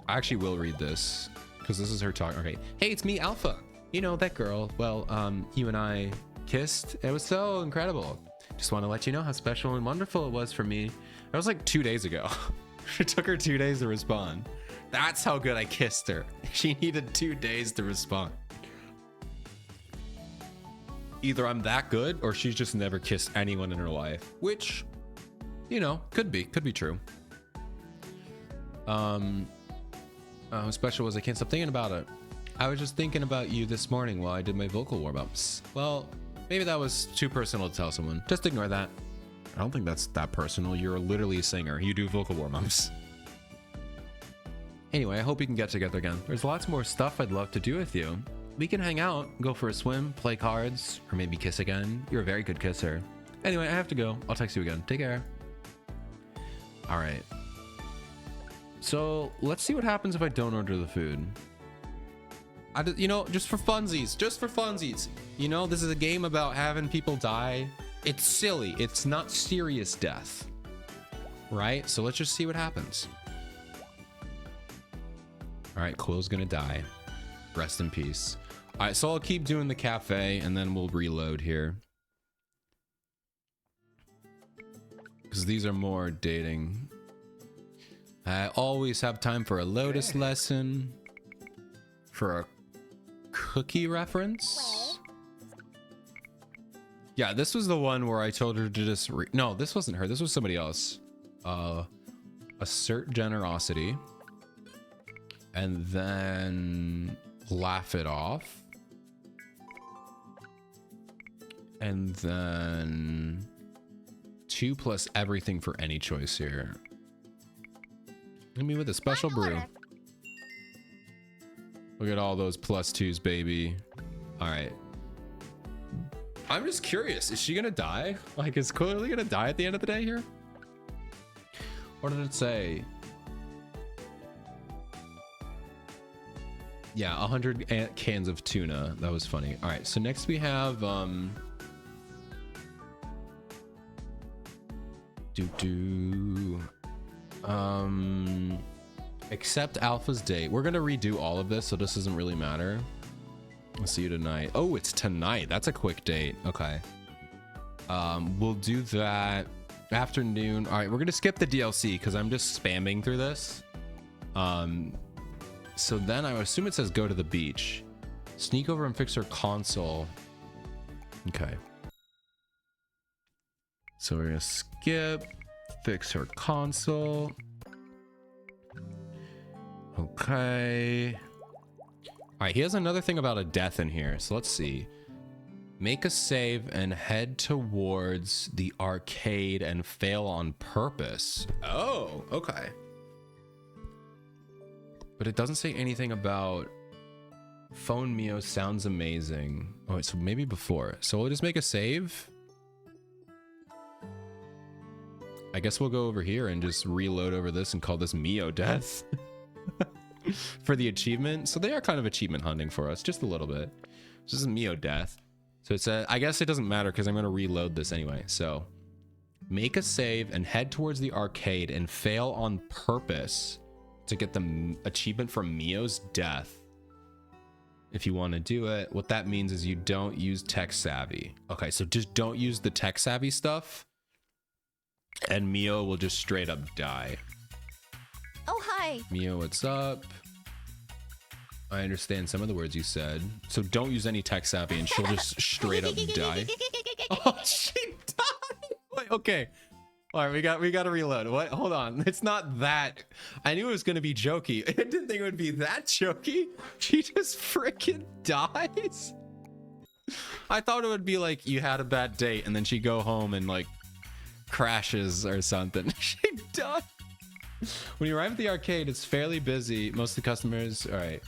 I actually will read this because this is her talk. Okay. Hey, it's me, Alpha. You know, that girl. Well, you and I kissed. It was so incredible. Just want to let you know how special and wonderful it was for me. That was like 2 days ago. It took her 2 days to respond. That's how good I kissed her. She needed 2 days to respond. Either I'm that good or she's just never kissed anyone in her life, which, could be true. How special was I? Can't stop thinking about it. I was just thinking about you this morning while I did my vocal warm-ups. Well, maybe that was too personal to tell someone. Just ignore that. I don't think that's that personal. You're literally a singer. You do vocal warm-ups. Anyway, I hope we can get together again. There's lots more stuff I'd love to do with you. We can hang out, go for a swim, play cards, or maybe kiss again. You're a very good kisser. Anyway, I have to go. I'll text you again. Take care. All right. So let's see what happens if I don't order the food. Just for funsies. This is a game about having people die. It's silly. It's not serious death. Right? So let's just see what happens. All right, Quill's gonna die. Rest in peace. All right, so I'll keep doing the cafe and then we'll reload here. Because these are more dating. I always have time for a Lotus lesson. For a cookie reference. Yeah, this was the one where I told her to just no, this wasn't her. This was somebody else. Assert generosity. And then laugh it off. And then 2 plus everything for any choice here. Hit me with a special brew. Look at all those +2s, baby. All right. I'm just curious. Is she gonna die? Like, is clearly gonna die at the end of the day here? What did it say? Yeah, 100 cans of tuna. That was funny. All right, so next we have accept Alpha's date. We're gonna redo all of this, so this doesn't really matter. I'll see you tonight. Oh, it's tonight. That's a quick date. Okay. We'll do that afternoon. All right, we're gonna skip the DLC because I'm just spamming through this. So then I would assume it says go to the beach. Sneak over and fix her console. Okay. So we're gonna skip, fix her console. Okay. All right, he has another thing about a death in here. So let's see. Make a save and head towards the arcade and fail on purpose. Oh, okay. But it doesn't say anything about phone Mio sounds amazing. Oh, wait, so maybe before. So we'll just make a save. I guess we'll go over here and just reload over this and call this Mio death. For the achievement. So they are kind of achievement hunting for us, just a little bit. This is Mio death. So it's I guess it doesn't matter because I'm going to reload this anyway. So make a save and head towards the arcade and fail on purpose to get the achievement for Mio's death. If you want to do it, what that means is you don't use tech savvy. Okay, so just don't use the tech savvy stuff and Mio will just straight up die. Oh, hi. Mio, what's up? I understand some of the words you said. So don't use any tech savvy and she'll just straight up die. Oh, she died. Wait, okay. All right, we got to reload. What? Hold on. It's not that. I knew it was going to be jokey. I didn't think it would be that jokey. She just freaking dies. I thought it would be like you had a bad date and then she'd go home and like crashes or something. She died. When you arrive at the arcade, it's fairly busy. Most of the customers, all right.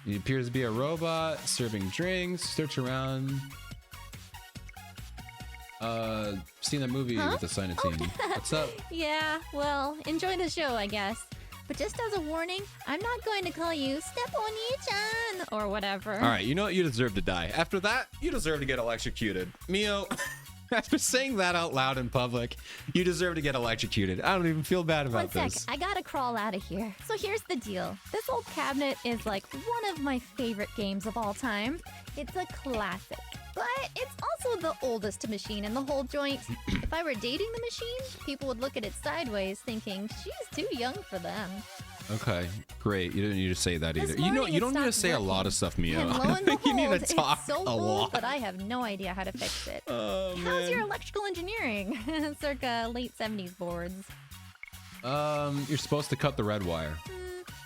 He appears to be a robot, serving drinks, search around. Seen that movie with the Sinatine. What's up? Yeah, well, enjoy the show, I guess. But just as a warning, I'm not going to call you Step Oni-chan or whatever. All right, you know what? You deserve to die. After that, you deserve to get electrocuted. Mio, after saying that out loud in public, you deserve to get electrocuted. I don't even feel bad about One this. sec, I gotta crawl out of here. So here's the deal. This old cabinet is like one of my favorite games of all time. It's a classic. But it's also the oldest machine in the whole joint. If I were dating the machine, people would look at it sideways thinking she's too young for them. Okay, great. You didn't need to say that either. This You know, morning you it don't need to stopped say a lot working. of stuff, Mio. And lo I and think you behold, need to talk it's so a old, lot. but I have no idea how to fix it. Oh, How's your man. electrical engineering? Circa late 70s boards. You're supposed to cut the red wire.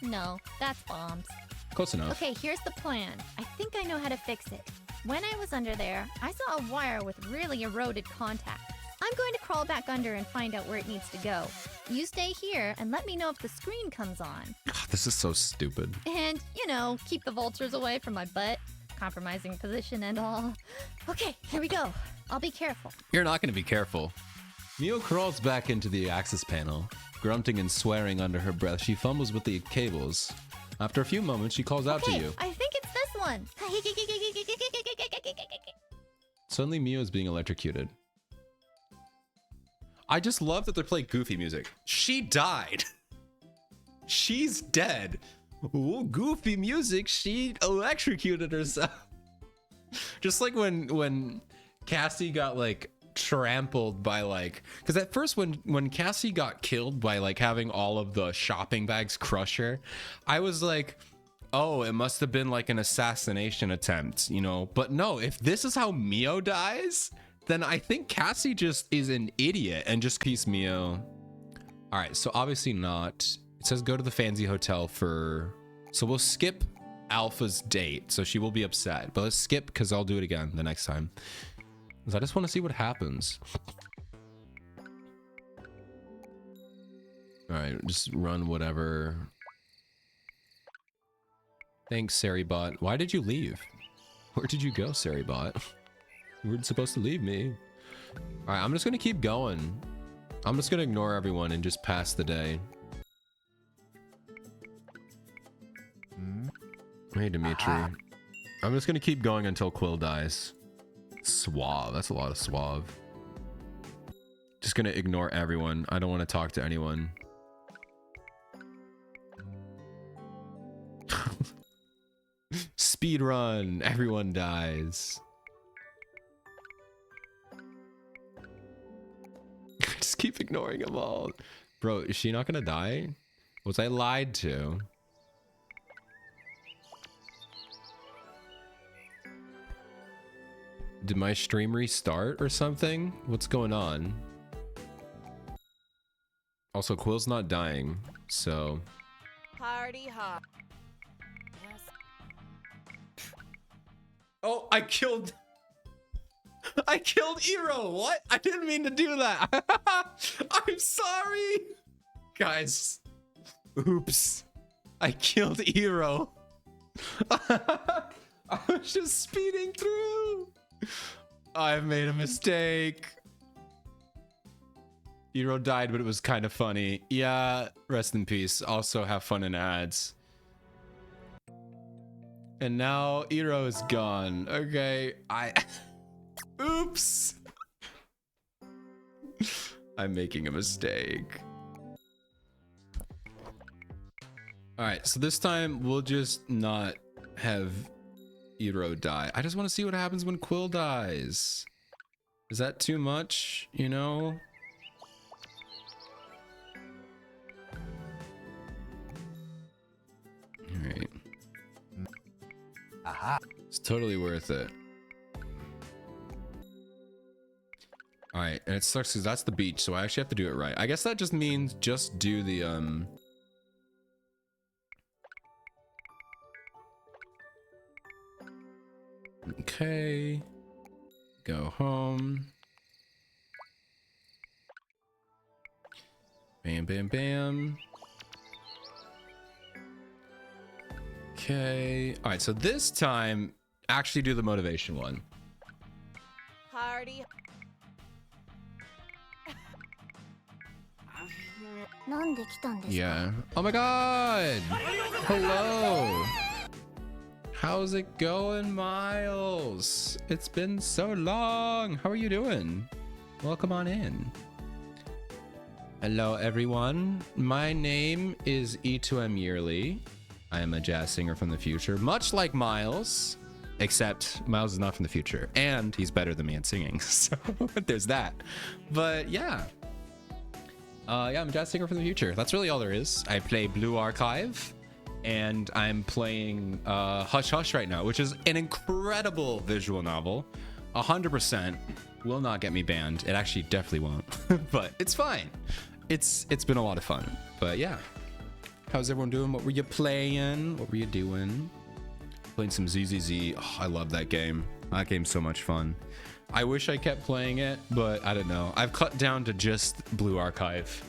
No, that's bombs. Close enough. Okay, here's the plan. I think I know how to fix it. When I was under there, I saw a wire with really eroded contacts. I'm going to crawl back under and find out where it needs to go. You stay here and let me know if the screen comes on. God, this is so stupid. And, you know, keep the vultures away from my butt. Compromising position and all. Okay, here we go. I'll be careful. You're not going to be careful. Mio crawls back into the access panel. Grunting and swearing under her breath, she fumbles with the cables. After a few moments, she calls out to you. I think it's this one. Suddenly, Mio is being electrocuted. I just love that they play goofy music. She died. She's dead. Ooh, goofy music. She electrocuted herself. Just like when Cassie got like trampled by like, because at first when Cassie got killed by like having all of the shopping bags crush her, I was like, oh, it must have been like an assassination attempt, you know. But no, if this is how Mio dies, then I think Cassie just is an idiot and just piece Mio. All right, so obviously not. It says go to the Fancy Hotel for, so we'll skip Alpha's date, so she will be upset, but let's skip because I'll do it again the next time. I just want to see what happens. All right, just run whatever. Thanks, Saribot. Why did you leave? Where did you go, Saribot? You weren't supposed to leave me. All right, I'm just gonna keep going. I'm just gonna ignore everyone and just pass the day. Hey, Dimitri. I'm just gonna keep going until Quill dies. Suave. That's a lot of suave. Just gonna ignore everyone. I don't want to talk to anyone. Speed run. Everyone dies. Just keep ignoring them all. Bro, is she not gonna die? Was I lied to? Did my stream restart or something? What's going on? Also, Quill's not dying, so... Party hard. Oh, I killed Ero. What? I didn't mean to do that. I'm sorry. Guys. Oops. I killed Ero. I was just speeding through. I've made a mistake. Ero died, but it was kind of funny. Yeah, rest in peace. Also have fun in ads. And now Ero is gone. Okay, oops. I'm making a mistake. All right, so this time we'll just not have Ero die. I just want to see what happens when Quill dies. Is that too much, you know? All right. Aha. It's totally worth it. All right, and it sucks because that's the beach, so I actually have to do it right. I guess that just means just do the Okay. Go home. Bam, bam, bam. Okay. All right, so this time, actually do the motivation one. Party. Yeah. Oh my god! Hello! How's it going, Miles? It's been so long. How are you doing? Welcome on in. Hello, everyone. My name is E2M Yearly. I am a jazz singer from the future, much like Miles, except Miles is not from the future, and he's better than me at singing, so there's that. But yeah. Yeah, I'm a jazz singer from the future. That's really all there is. I play Blue Archive, and I'm playing Hush Hush right now, which is an incredible visual novel. 100% will not get me banned. It actually definitely won't, but it's fine. It's been a lot of fun. But yeah, how's everyone doing? What were you playing? What were you doing? Playing some ZZZ. Oh, I love that game. That game's so much fun. I wish I kept playing it, but I don't know. I've cut down to just Blue Archive.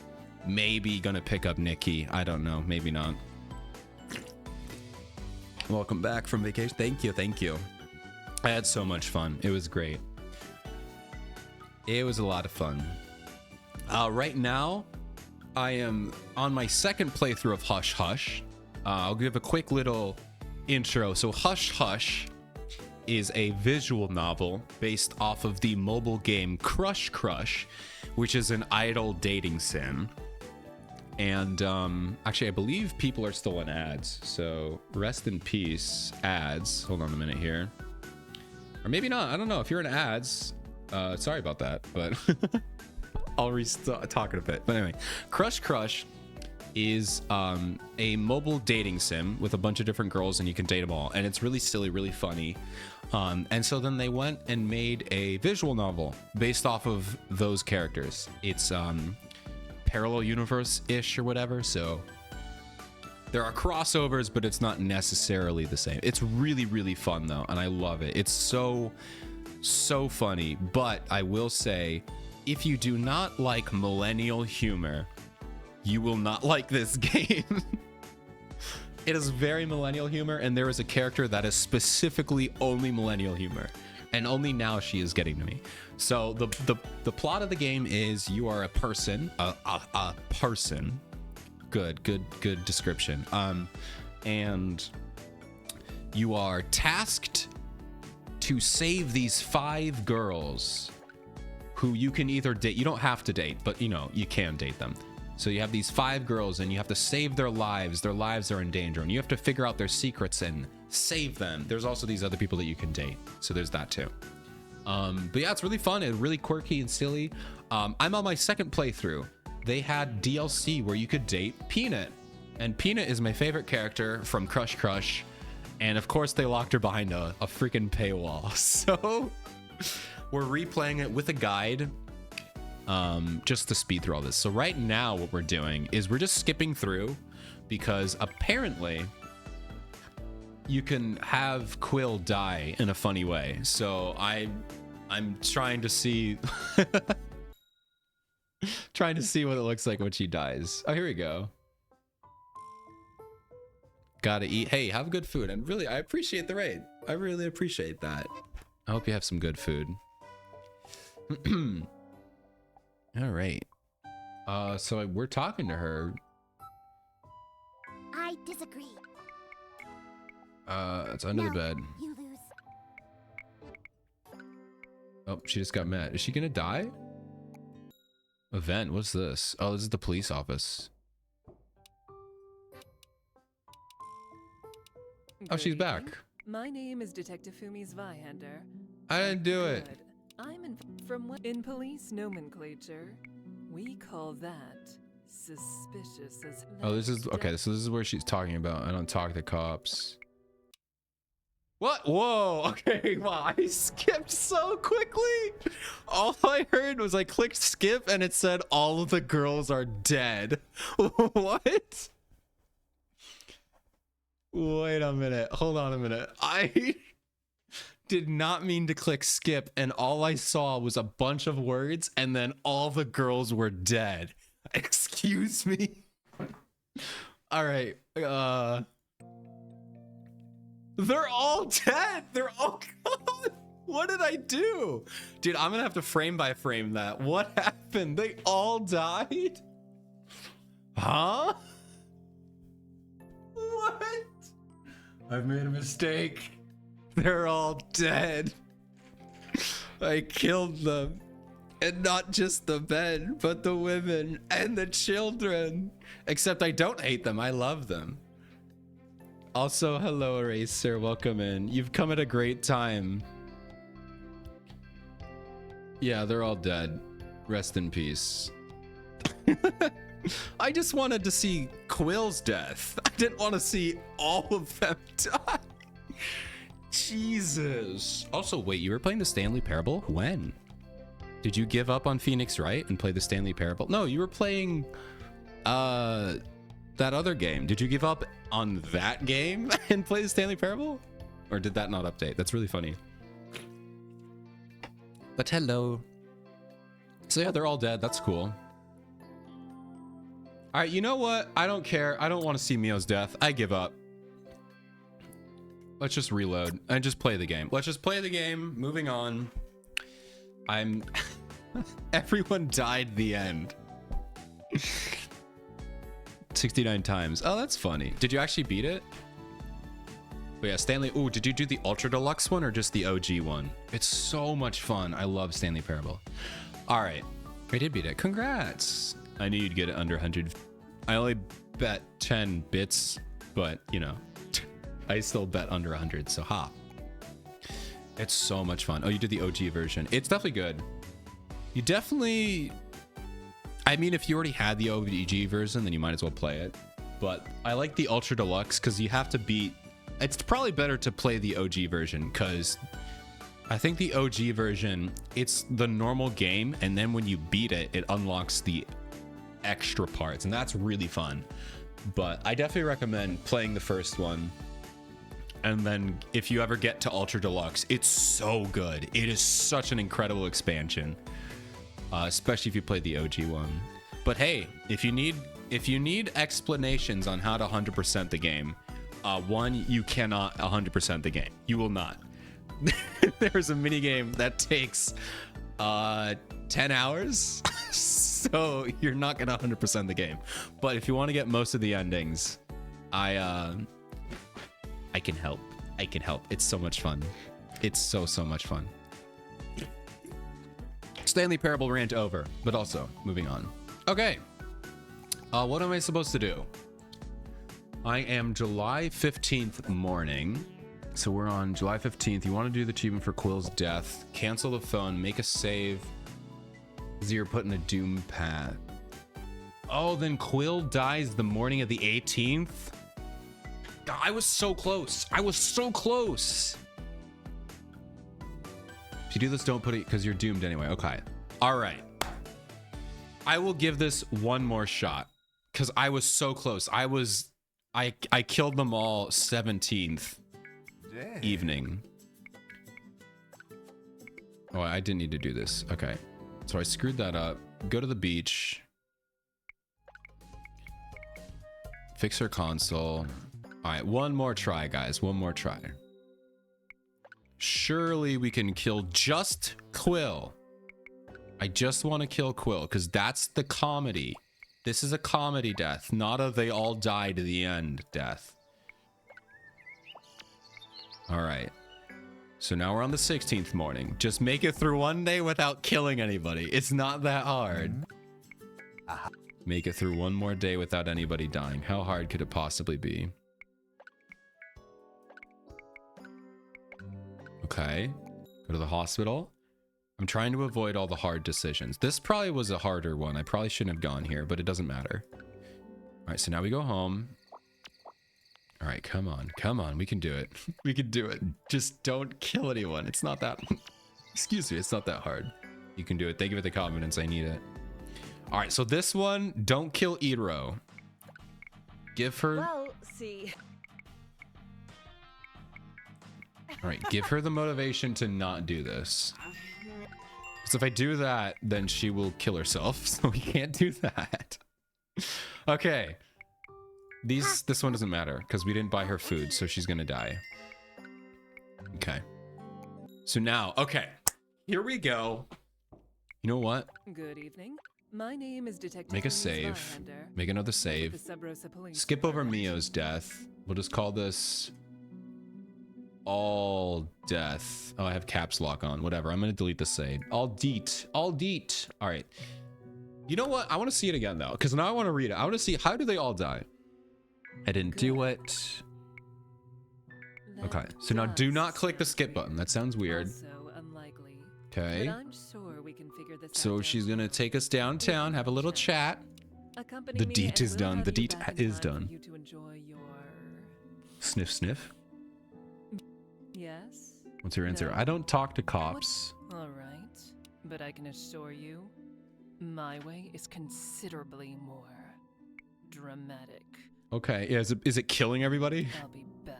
Maybe gonna pick up Nikki. I don't know. Maybe not. Welcome back from vacation. Thank you. Thank you. I had so much fun. It was great. It was a lot of fun. Right now, I am on my second playthrough of Hush Hush. I'll give a quick little intro. So Hush Hush is a visual novel based off of the mobile game Crush Crush, which is an idol dating sim. And actually, I believe people are still in ads. So rest in peace, ads. Hold on a minute here. Or maybe not. I don't know. If you're in ads, sorry about that. But I'll talk in a bit. But anyway, Crush Crush is a mobile dating sim with a bunch of different girls, and you can date them all. And it's really silly, really funny. And so then they went and made a visual novel based off of those characters. It's parallel universe-ish or whatever, so there are crossovers, but it's not necessarily the same. It's really, really fun though, and I love it. It's so funny. But I will say, if you do not like millennial humor, you will not like this game. It is very millennial humor, and there is a character that is specifically only millennial humor, and only now she is getting to me. So the plot of the game is you are a person, a person. Good description. And you are tasked to save these 5 girls who you can either date. You don't have to date, but you know, you can date them. So you have these 5 girls, and you have to save their lives. Their lives are in danger, and you have to figure out their secrets and save them. There's also these other people that you can date, so there's that too. But yeah, it's really fun and really quirky and silly. I'm on my second playthrough. They had DLC where you could date Peanut, and Peanut is my favorite character from Crush Crush, and of course they locked her behind a freaking paywall. So we're replaying it with a guide, just to speed through all this. So right now what we're doing is we're just skipping through, because apparently you can have Quill die in a funny way. So I'm trying to see trying to see what it looks like when she dies. Oh, here we go. Gotta eat. Hey, have good food. And really, I appreciate the raid. I really appreciate that. I hope you have some good food. All right. So we're talking to her. I disagree. It's under the bed. You lose. Oh, she just got mad. Is she gonna die? Event, what's this? Oh, this is the police office. Oh, she's back. My name is Detective Fumi Zweihander. I didn't do it. Good. I'm in police nomenclature. We call that suspicious as. Oh, this is okay. So this is where she's talking about. I don't talk to cops. What? Whoa. Okay. Wow. I skipped so quickly. All I heard was I clicked skip and it said all of the girls are dead. What? Wait a minute. Hold on a minute. I did not mean to click skip, and all I saw was a bunch of words and then all the girls were dead. Excuse me. All right. They're all dead. They're all gone. What did I do? Dude, I'm gonna have to frame by frame that. What happened? They all died? Huh? What? I've made a mistake. They're all dead. I killed them. And not just the men, but the women and the children. Except I don't hate them. I love them. Also, hello, Eraser. Welcome in. You've come at a great time. Yeah, they're all dead. Rest in peace. I just wanted to see Quill's death. I didn't want to see all of them die. Jesus. Also, wait, you were playing the Stanley Parable? When? Did you give up on Phoenix Wright and play the Stanley Parable? No, you were playing that other game. Did you give up on that game and play the Stanley Parable? Or did that not update? That's really funny. But hello. So yeah, they're all dead. That's cool. All right, you know what? I don't care. I don't want to see Mio's death. I give up. Let's just reload and just play the game. Let's just play the game. Moving on. Everyone died the end. 69 times. Oh, that's funny. Did you actually beat it? But yeah, Stanley. Ooh, did you do the Ultra Deluxe one or just the OG one? It's so much fun. I love Stanley Parable. All right. I did beat it. Congrats. I knew you'd get it under 100 I only bet 10 bits, but you know, I still bet under 100, so ha. It's so much fun. Oh, you did the OG version. It's definitely good. You definitely... I mean, if you already had the OG version, then you might as well play it. But I like the Ultra Deluxe because you have to beat... It's probably better to play the OG version because I think the OG version, it's the normal game, and then when you beat it, it unlocks the extra parts, and that's really fun. But I definitely recommend playing the first one. And then if you ever get to Ultra Deluxe, it's so good. It is such an incredible expansion, especially if you play the OG one. But hey, if you need explanations on how to 100% the game, one, you cannot 100% the game. You will not. There's a mini game that takes 10 hours, so you're not gonna 100% the game. But if you want to get most of the endings, I can help. I can help. It's so much fun. It's so much fun. Stanley Parable rant over, but also moving on. Okay. What am I supposed to do? I am July 15th morning. So we're on July 15th. You want to do the achievement for Quill's death. Cancel the phone. Make a save. You're put in a doom path. Oh, then Quill dies the morning of the 18th? I was so close. I was so close. If you do this, don't put it because you're doomed anyway. Okay. All right. I will give this one more shot because I was so close. I killed them all 17th evening. Oh, I didn't need to do this. Okay. So I screwed that up. Go to the beach. Fix her console. All right, one more try, guys. One more try. Surely we can kill just Quill. I just want to kill Quill because that's the comedy. This is a comedy death, not a they all die to the end death. All right. So now we're on the 16th morning. Just make it through one day without killing anybody. It's not that hard. Make it through one more day without anybody dying. How hard could it possibly be? Okay. Go to the hospital. I'm trying to avoid all the hard decisions. This probably was a harder one. I probably shouldn't have gone here, but it doesn't matter. All right, so now we go home. All right, come on. Come on. We can do it. We can do it. Just don't kill anyone. It's not that... Excuse me. It's not that hard. You can do it. Thank you for the confidence. I need it. All right, so this one, don't kill Iro. Give her... Well, see... All right, give her the motivation to not do this. Because if I do that, then she will kill herself. So we can't do that. Okay. This one doesn't matter because we didn't buy her food, so she's gonna die. Okay. So now, okay. Here we go. You know what? Good evening. My name is Detective Make a Fumi's save. Violander. Make another With save. the Sub Rosa Police Skip over Department. Mio's death. We'll just call this all death. Oh, I have caps lock on. Whatever. I'm gonna delete the save. All deet. All deet. All right. You know what? I want to see it again though, because now I want to read it. I want to see how do they all die. I didn't do it. That Okay. So now do does not click the skip sound button. That sounds weird. Also unlikely. Okay. But I'm sure we can figure this So out she's down gonna the take us downtown, have a little chat. Accompany The me deet and is we'll done. have The you deet back in is time for done. you to enjoy your... Sniff, sniff. Yes? What's your answer? No. I don't talk to cops. All right. But I can assure you, my way is considerably more dramatic. Okay. Yeah, is it killing everybody? I'll be back.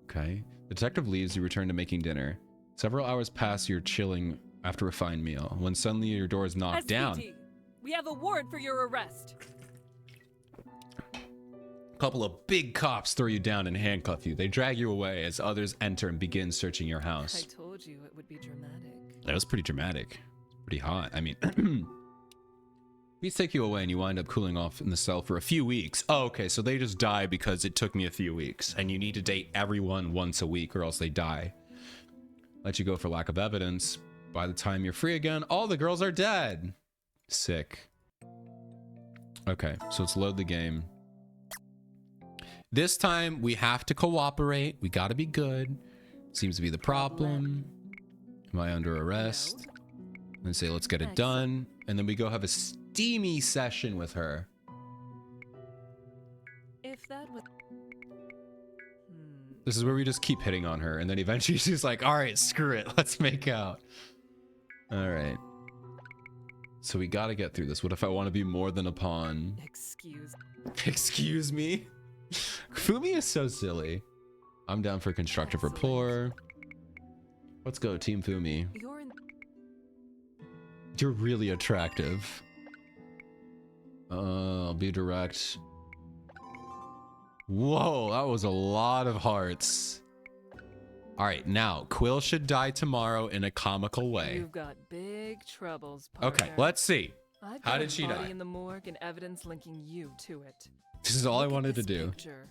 Okay. The detective leaves. You return to making dinner. Several hours pass. You're chilling after a fine meal when suddenly your door is knocked down. SVT, we have a warrant for your arrest. A couple of big cops throw you down and handcuff you. They drag you away as others enter and begin searching your I house. told you it would be dramatic. That was pretty dramatic. Pretty hot. I mean, these take you away and you wind up cooling off in the cell for a few weeks. Oh, okay. So they just die because it took me a few weeks and you need to date everyone once a week or else they die. Let you go for lack of evidence. By the time you're free again, all the girls are dead. Sick. Okay, so let's load the game. This time we have to cooperate. We gotta be good. Seems to be the problem. Am I under arrest? And say, let's get it done. And then we go have a steamy session with her. If that was... This is where we just keep hitting on her. And then eventually she's like, all right, screw it. Let's make out. All right. So we gotta get through this. What if I want to be more than a pawn? Excuse me? Fumi is so silly. I'm down for constructive rapport. Let's go, Team Fumi. You're really attractive. I'll be direct. Whoa, that was a lot of hearts. All right, now Quill should die tomorrow in a comical way. You've got big troubles, partner. Okay, let's see. I've How got did a she body die? in the morgue and evidence linking you to it. This is all I Look at wanted to this do. picture.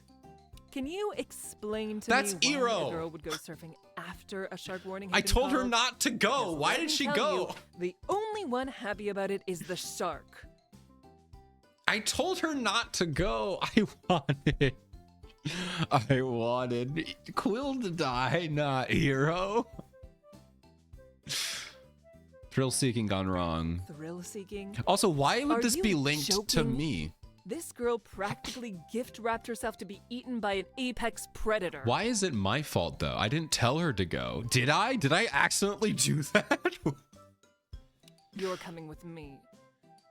Can you explain to That's me why Iro. a girl would go surfing after a shark warning? I told her not to go. Why did she go? The only one happy about it is the shark. I told her not to go. I wanted Quill to die, not Hero. Thrill seeking gone wrong. Thrill seeking? Also, why would Are this you be linked to joking? me? This girl practically gift wrapped herself to be eaten by an apex predator. Why is it my fault though? I didn't tell her to go. Did I? Did I accidentally do that? You're coming with me.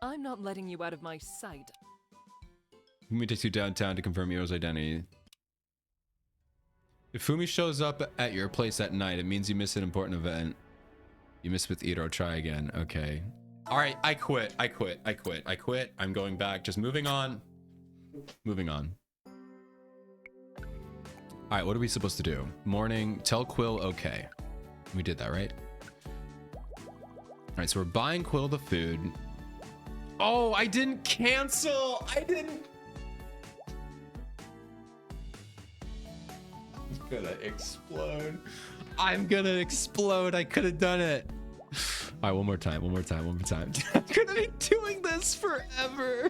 I'm not letting you out of my sight. Fumi takes you downtown to confirm Hero's identity. If Fumi shows up at your place at night, it means you missed an important event. You missed with Iro. Try again. Okay. All right. I quit. I'm going back. Just moving on. Moving on. All right. What are we supposed to do? Morning. Tell Quill okay. We did that, right? All right. So we're buying Quill the food. Oh, I didn't cancel. I didn't. I'm gonna explode. I'm gonna explode. I could have done it. All right, one more time. I'm gonna be doing this forever.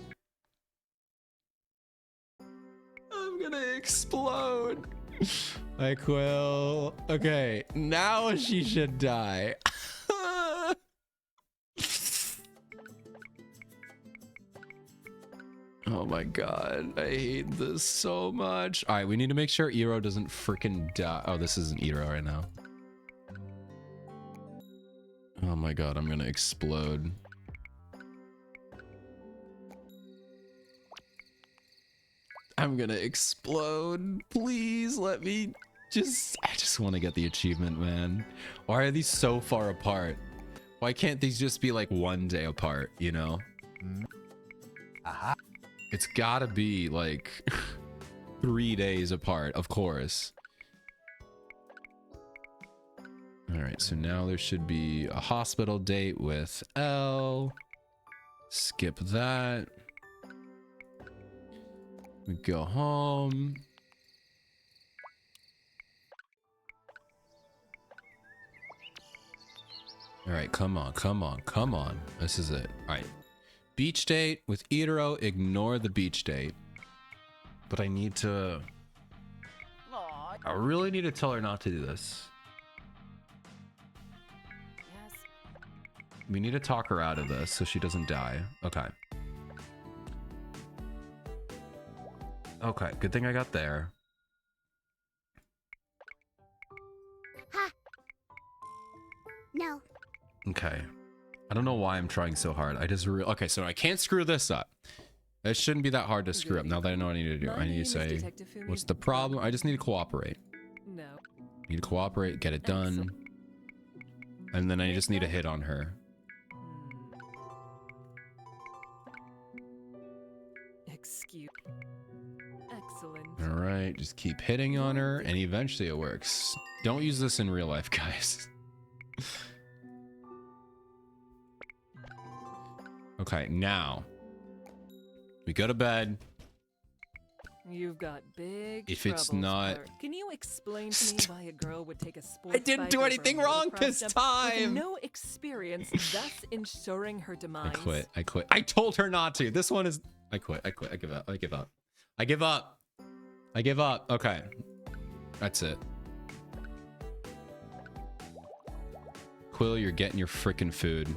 I'm gonna explode. I Quill. Okay, now she should die. Oh my god, I hate this so much. All right, we need to make sure Iro doesn't freaking die. Oh, this isn't Iro right now. Oh my god, I'm gonna explode. I'm gonna explode. Please let me I just want to get the achievement, man. Why are these so far apart? Why can't these just be like one day apart, you know? Aha. It's gotta be like 3 days apart, of course. All right, so now there should be a hospital date with L. Skip that. We go home. All right, come on. This is it. All right. Beach date with Iro. Ignore the beach date. But I need to... I really need to tell her not to do this. Yes. We need to talk her out of this so she doesn't die. Okay. Okay, good thing I got there. Ha! No. Okay. I don't know why I'm trying so hard. I just okay, so I can't screw this up. It shouldn't be that hard to screw up now that I know what I need to do. I need to say, what's the problem? I just need to cooperate. No. Need to cooperate, get it done. And then I just need to hit on her. Excuse. Excellent. All right, just keep hitting on her and eventually it works. Don't use this in real life, guys. Okay, now we go to bed. You've got big If it's troubles, not- clerk. Can you explain to me why a girl would take a sports I didn't bike do over anything a wrong motocross this jump time. With no experience, thus ensuring her demise? I quit. I told her not to. This one is... I quit. I give up. I give up. Okay. That's it. Quill, you're getting your freaking food.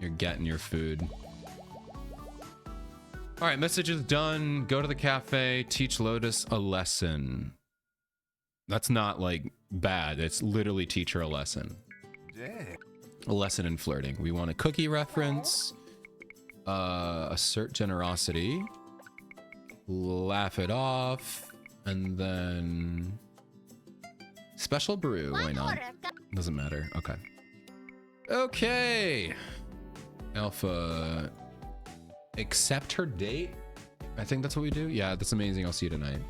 You're getting your food. All right, message is done. Go to the cafe, teach Lotus a lesson. That's not like bad. It's literally teach her a lesson. Yeah. A lesson in flirting. We want a cookie reference. Assert generosity. Laugh it off. And then... Special brew. Why not? Doesn't matter. Okay. Okay. Alpha. Accept her date? I think that's what we do. Yeah, that's amazing. I'll see you tonight.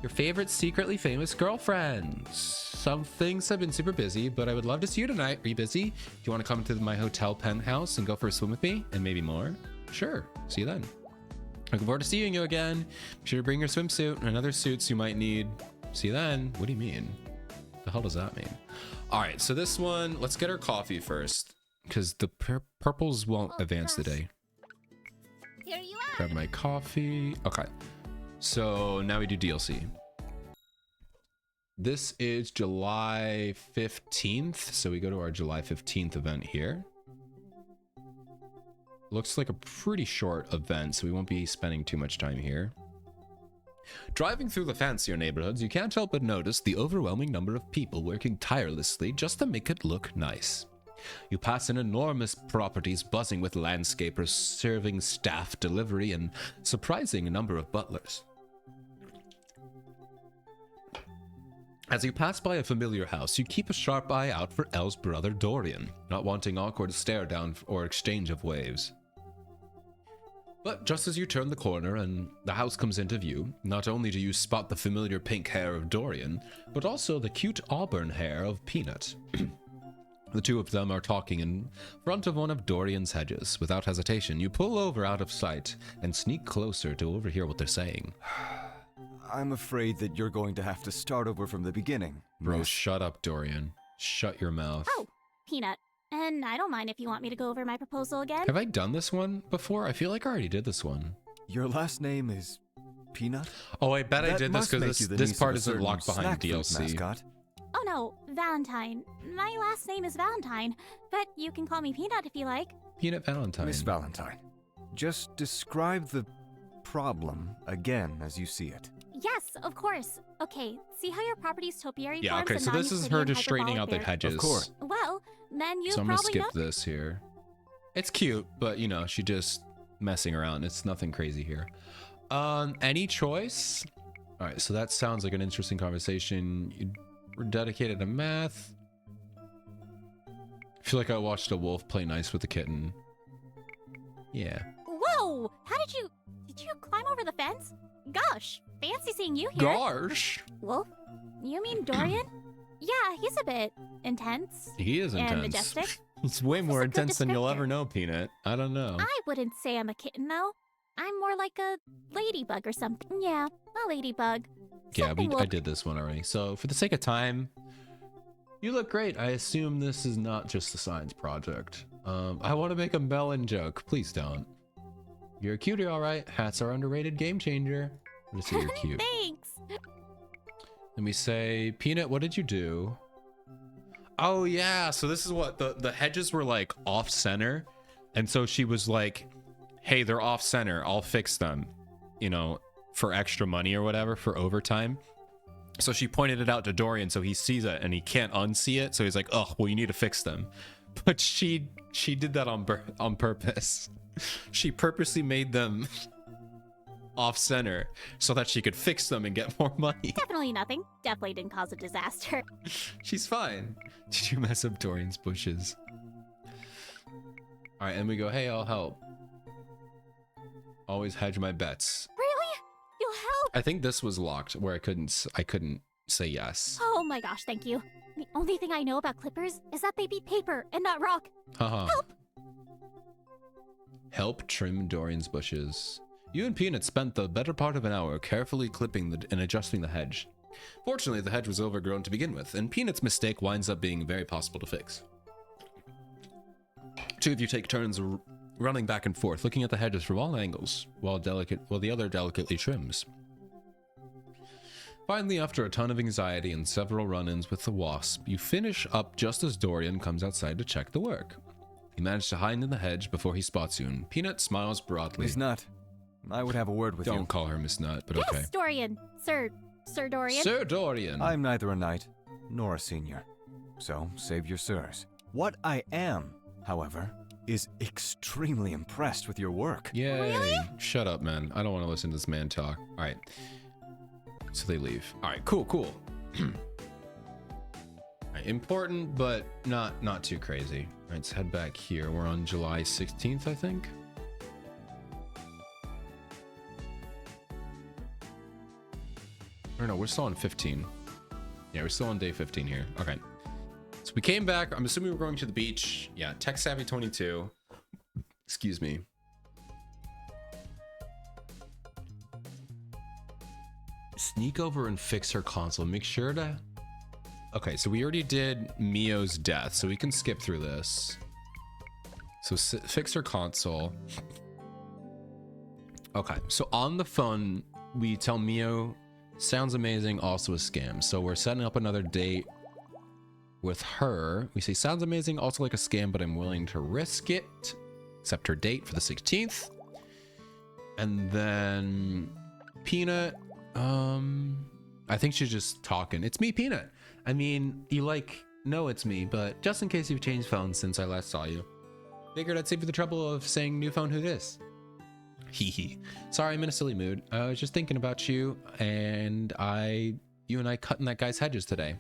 Your favorite secretly famous girlfriends. Some things have been super busy, but I would love to see you tonight. Are you busy? Do you want to come to my hotel penthouse and go for a swim with me? And maybe more? Sure. See you then. Looking forward to seeing you again. Be sure to bring your swimsuit and other suits you might need. See you then. What do you mean? The hell does that mean? All right, so this one, let's get our coffee first, because the purples won't advance the day. Here you are. Grab my coffee. Okay. So now we do DLC. This is July 15th. So we go to our July 15th event here. Looks like a pretty short event, so we won't be spending too much time here. Driving through the fancier neighborhoods, you can't help but notice the overwhelming number of people working tirelessly just to make it look nice. You pass an enormous properties buzzing with landscapers, serving staff, delivery, and surprising number of butlers. As you pass by a familiar house, you keep a sharp eye out for Elle's brother Dorian, not wanting awkward stare down or exchange of waves. But just as you turn the corner and the house comes into view, not only do you spot the familiar pink hair of Dorian, but also the cute auburn hair of Peanut. The two of them are talking in front of one of Dorian's hedges. Without hesitation, you pull over out of sight and sneak closer to overhear what they're saying. I'm afraid that you're going to have to start over from the beginning. Bro, miss. shut up, Dorian. Shut your mouth. Oh, Peanut. And I don't mind if you want me to go over my proposal again. Have I done this one before? I feel like I already did this one. Your last name is Peanut? Oh, I bet I That did this must make because you the this niece of part a isn't certain locked behind snack food DLC. mascot. Oh no, Valentine. My last name is Valentine, but you can call me Peanut if you like. Peanut Valentine. Miss Valentine, just describe the problem again as you see it. Yes, of course. Okay, see how your property's topiary Yeah, forms okay, a so this is her non-Euclidean just straightening out the hyperbolic hedges. Of course. variable? Well, then you So I'm gonna probably skip know. this here. It's cute, but you know, she just messing around. It's nothing crazy here. Any choice? All right, so that sounds like an interesting conversation. You were dedicated to math. I feel like I watched a wolf play nice with a kitten. Yeah. Whoa! How did you climb over the fence? Gosh, fancy seeing you here. Gosh. Wolf? You mean Dorian? Yeah, he's a bit intense. He is intense. And majestic. It's way more a good intense than you'll descriptor. ever know, Peanut. I don't know. I wouldn't say I'm a kitten though. I'm more like a ladybug or something. Yeah, a ladybug. Yeah, Something I wolf- did this one already. So for the sake of time, you look great. I assume this is not just a science project. I want to make a melon joke. Please don't. You're a cutie, all right. Hats are underrated game changer. Let's say you're cute. Thanks. Let me say, Peanut, what did you do? Oh yeah, so this is what the hedges were like off center, and so she was like, "Hey, they're off center. I'll fix them," you know, for extra money or whatever for overtime. So she pointed it out to Dorian, so he sees it and he can't unsee it. So he's like, "Oh, well, you need to fix them." But she did that on purpose. She purposely made them off center so that she could fix them and get more money. Definitely nothing. Definitely didn't cause a disaster. She's fine. Did you mess up Dorian's bushes? All right, and we go, hey, I'll help. Always hedge my bets. Really? You'll help? I think this was locked where I couldn't say yes. Oh my gosh, thank you. The only thing I know about clippers is that they beat paper and not rock. Haha. Help trim Dorian's bushes. You and Peanut spent the better part of an hour carefully clipping and adjusting the hedge. Fortunately, the hedge was overgrown to begin with, and Peanut's mistake winds up being very possible to fix. Two of you take turns running back and forth, looking at the hedges from all angles, while the other delicately trims. Finally, after a ton of anxiety and several run-ins with the wasp, you finish up just as Dorian comes outside to check the work. You manage to hide in the hedge before he spots you, and Peanut smiles broadly. Miss Nut, I would have a word with you. Don't call her Miss Nut, but Yes, okay. Dorian. Sir Dorian. Sir Dorian. I'm neither a knight nor a senior, so save your sirs. What I am, however, is extremely impressed with your work. Yay. Really? Shut up, man. I don't want to listen to this man talk. All right. So they leave. All right, cool. All right, important, but not too crazy. All right, let's head back here. We're on July 16th, I think. Or no, we're still on 15. Yeah, we're still on day 15 here. Okay. So we came back. I'm assuming we're going to the beach. Yeah, Tech Savvy 22. Excuse me. Sneak over and fix her console. Make sure to... Okay, so we already did Mio's death, so we can skip through this. So fix her console. Okay, so on the phone, we tell Mio, sounds amazing, also a scam. So we're setting up another date with her. We say, sounds amazing, also like a scam, but I'm willing to risk it. Accept her date for the 16th. And then Peanut, I think she's just talking. It's me, Peanut. I mean, you know it's me, but just in case you've changed phones since I last saw you. Figured I'd save you the trouble of saying new phone, who this? Hee hee. Sorry, I'm in a silly mood. I was just thinking about you, and you and I cut in that guy's hedges today.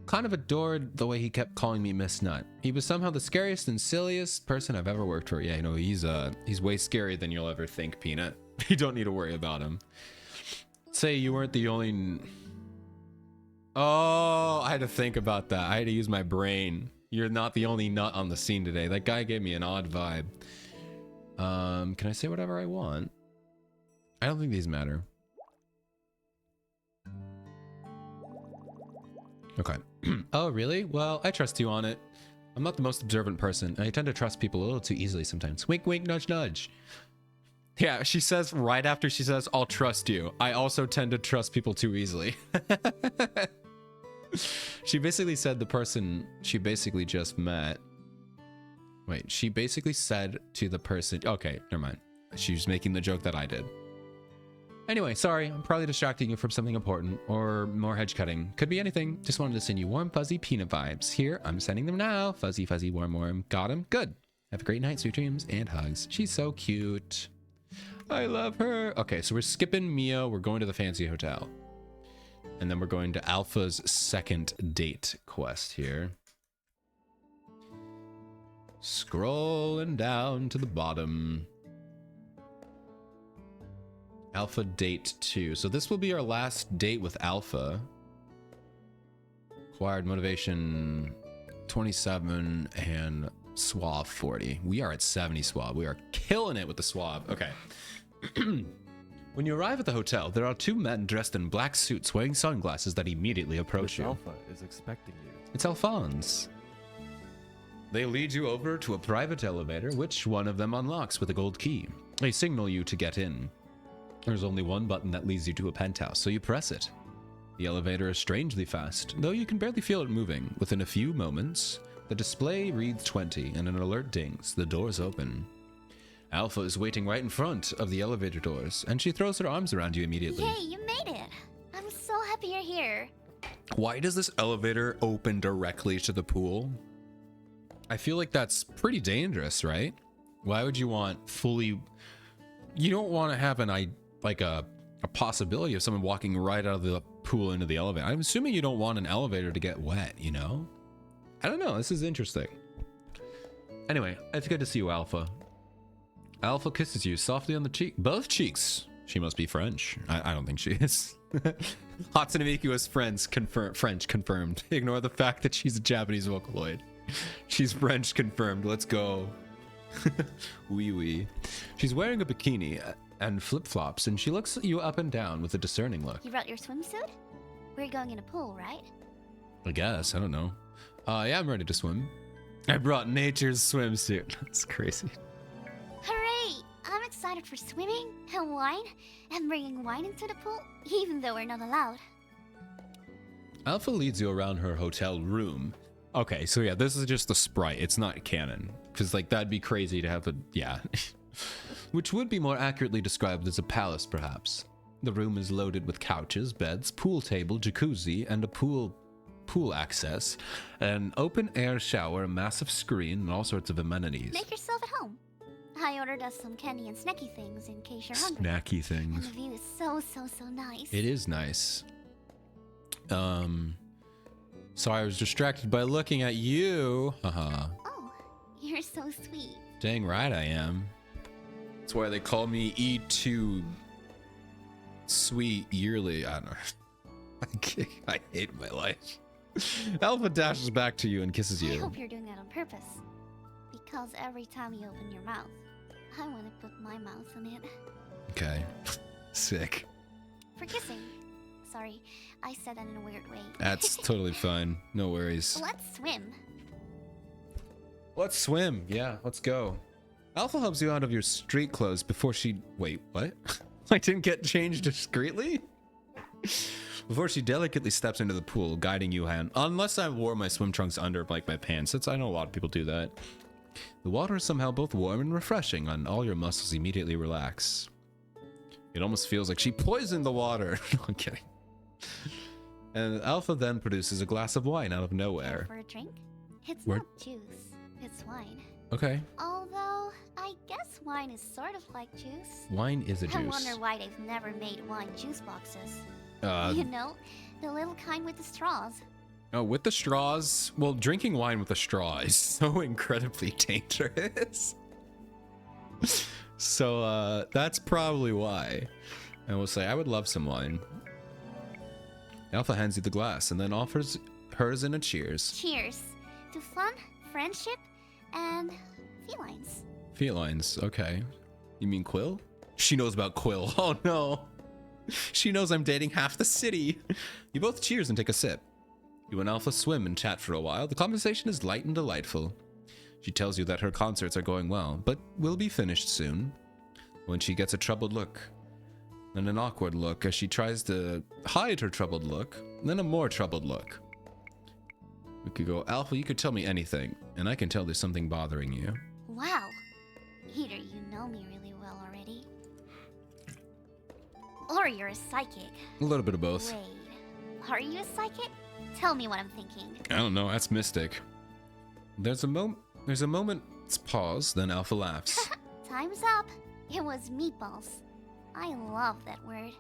Kind of adored the way he kept calling me Miss Nut. He was somehow the scariest and silliest person I've ever worked for. Yeah, you know, he's way scarier than you'll ever think, Peanut. You don't need to worry about him. Say you weren't the only... Oh, I had to think about that. I had to use my brain. You're not the only nut on the scene today. That guy gave me an odd vibe. Can I say whatever I want? I don't think these matter. Okay. Oh, really? Well, I trust you on it. I'm not the most observant person, and I tend to trust people a little too easily sometimes. Wink, wink, nudge, nudge. Yeah, she says right after she says, I'll trust you. I also tend to trust people too easily. She basically said the person she basically just met. Wait, she basically said to the person... Okay, never mind. She was making the joke that I did. Anyway, sorry, I'm probably distracting you from something important or more hedge cutting. Could be anything. Just wanted to send you warm, fuzzy peanut vibes. Here, I'm sending them now. Fuzzy, fuzzy, warm, warm. Got him? Good. Have a great night, sweet dreams, and hugs. She's so cute. I love her. Okay, so we're skipping Mio. We're going to the fancy hotel. And then we're going to Alpha's second date quest here. Scrolling down to the bottom. Alpha date 2. So this will be our last date with Alpha. Acquired motivation 27 and suave 40. We are at 70 suave. We are killing it with the suave. Okay. When you arrive at the hotel, there are two men dressed in black suits wearing sunglasses that immediately approach Miss you. Alpha is expecting you. It's Alphonse. They lead you over to a private elevator, which one of them unlocks with a gold key. They signal you to get in. There's only one button that leads you to a penthouse, so you press it. The elevator is strangely fast, though you can barely feel it moving. Within a few moments, the display reads 20 and an alert dings. The doors open. Alpha is waiting right in front of the elevator doors, and she throws her arms around you immediately. Yay, you made it! I'm so happy you're here. Why does this elevator open directly to the pool? I feel like that's pretty dangerous, right? Why would you want fully... You don't want to have a possibility of someone walking right out of the pool into the elevator. I'm assuming you don't want an elevator to get wet, you know? I don't know. This is interesting. Anyway, it's good to see you, Alpha. Alpha kisses you softly on the cheek. Both cheeks. She must be French. I don't think she is. Hatsune Miku is French confirmed. Ignore the fact that she's a Japanese Vocaloid. She's French confirmed. Let's go. Wee wee. She's wearing a bikini and flip-flops, and she looks at you up and down with a discerning look. You brought your swimsuit? We're going in a pool, right? I guess. I don't know. Yeah, I'm ready to swim. I brought nature's swimsuit. That's crazy. Hooray! I'm excited for swimming and wine and bringing wine into the pool, even though we're not allowed. Alpha leads you around her hotel room. Okay, so yeah, this is just a sprite. It's not canon. Because, like, that'd be crazy to have a... Yeah. Which would be more accurately described as a palace, perhaps. The room is loaded with couches, beds, pool table, jacuzzi, and a pool access, an open-air shower, a massive screen, and all sorts of amenities. Make yourself at home. I ordered us some candy and snacky things in case you're hungry. Snacky things. And the view is so nice. It is nice. Sorry, I was distracted by looking at you. Haha. Oh, you're so sweet. Dang right I am. That's why they call me E2 Sweet Yearly. I don't know. I hate my life. Alpha dashes back to you and kisses you. I hope you're doing that on purpose. Because every time you open your mouth, I want to put my mouth on it. Okay. Sick. For kissing. Sorry, I said that in a weird way. That's totally fine. No worries. Let's swim. Let's swim. Yeah, let's go. Alpha helps you out of your street clothes before she... Wait, what? I didn't get changed discreetly? Before she delicately steps into the pool, guiding you hand. Unless I wore my swim trunks under, like, my pants. I know a lot of people do that. The water is somehow both warm and refreshing, and all your muscles immediately relax. It almost feels like she poisoned the water. No, I'm kidding. And Alpha then produces a glass of wine out of nowhere. For a drink? It's Where? not juice. It's wine. Okay. Although, I guess wine is sort of like juice. Wine is a I juice. wonder why they've never made wine juice boxes. Uh, You know, the little kind with the straws. Oh, with the straws? Well, drinking wine with a straw is so incredibly dangerous. So, that's probably why. I will say, I would love some wine. Alpha hands you the glass and then offers hers in a cheers. Cheers to fun, friendship, and felines. Felines, okay. You mean Quill? She knows about Quill. Oh no. She knows I'm dating half the city. You both cheers and take a sip. You and Alpha swim and chat for a while. The conversation is light and delightful. She tells you that her concerts are going well, but will be finished soon. When she gets a troubled look, then an awkward look as she tries to hide her troubled look, then a more troubled look. We could go, Alpha, you could tell me anything, and I can tell there's something bothering you. Wow. Either you know me really well already, or you're a psychic. A little bit of both. Wait, are you a psychic? Tell me what I'm thinking. I don't know, that's mystic. There's a moment's pause, then Alpha laughs. Time's up. It was meatballs. I love that word.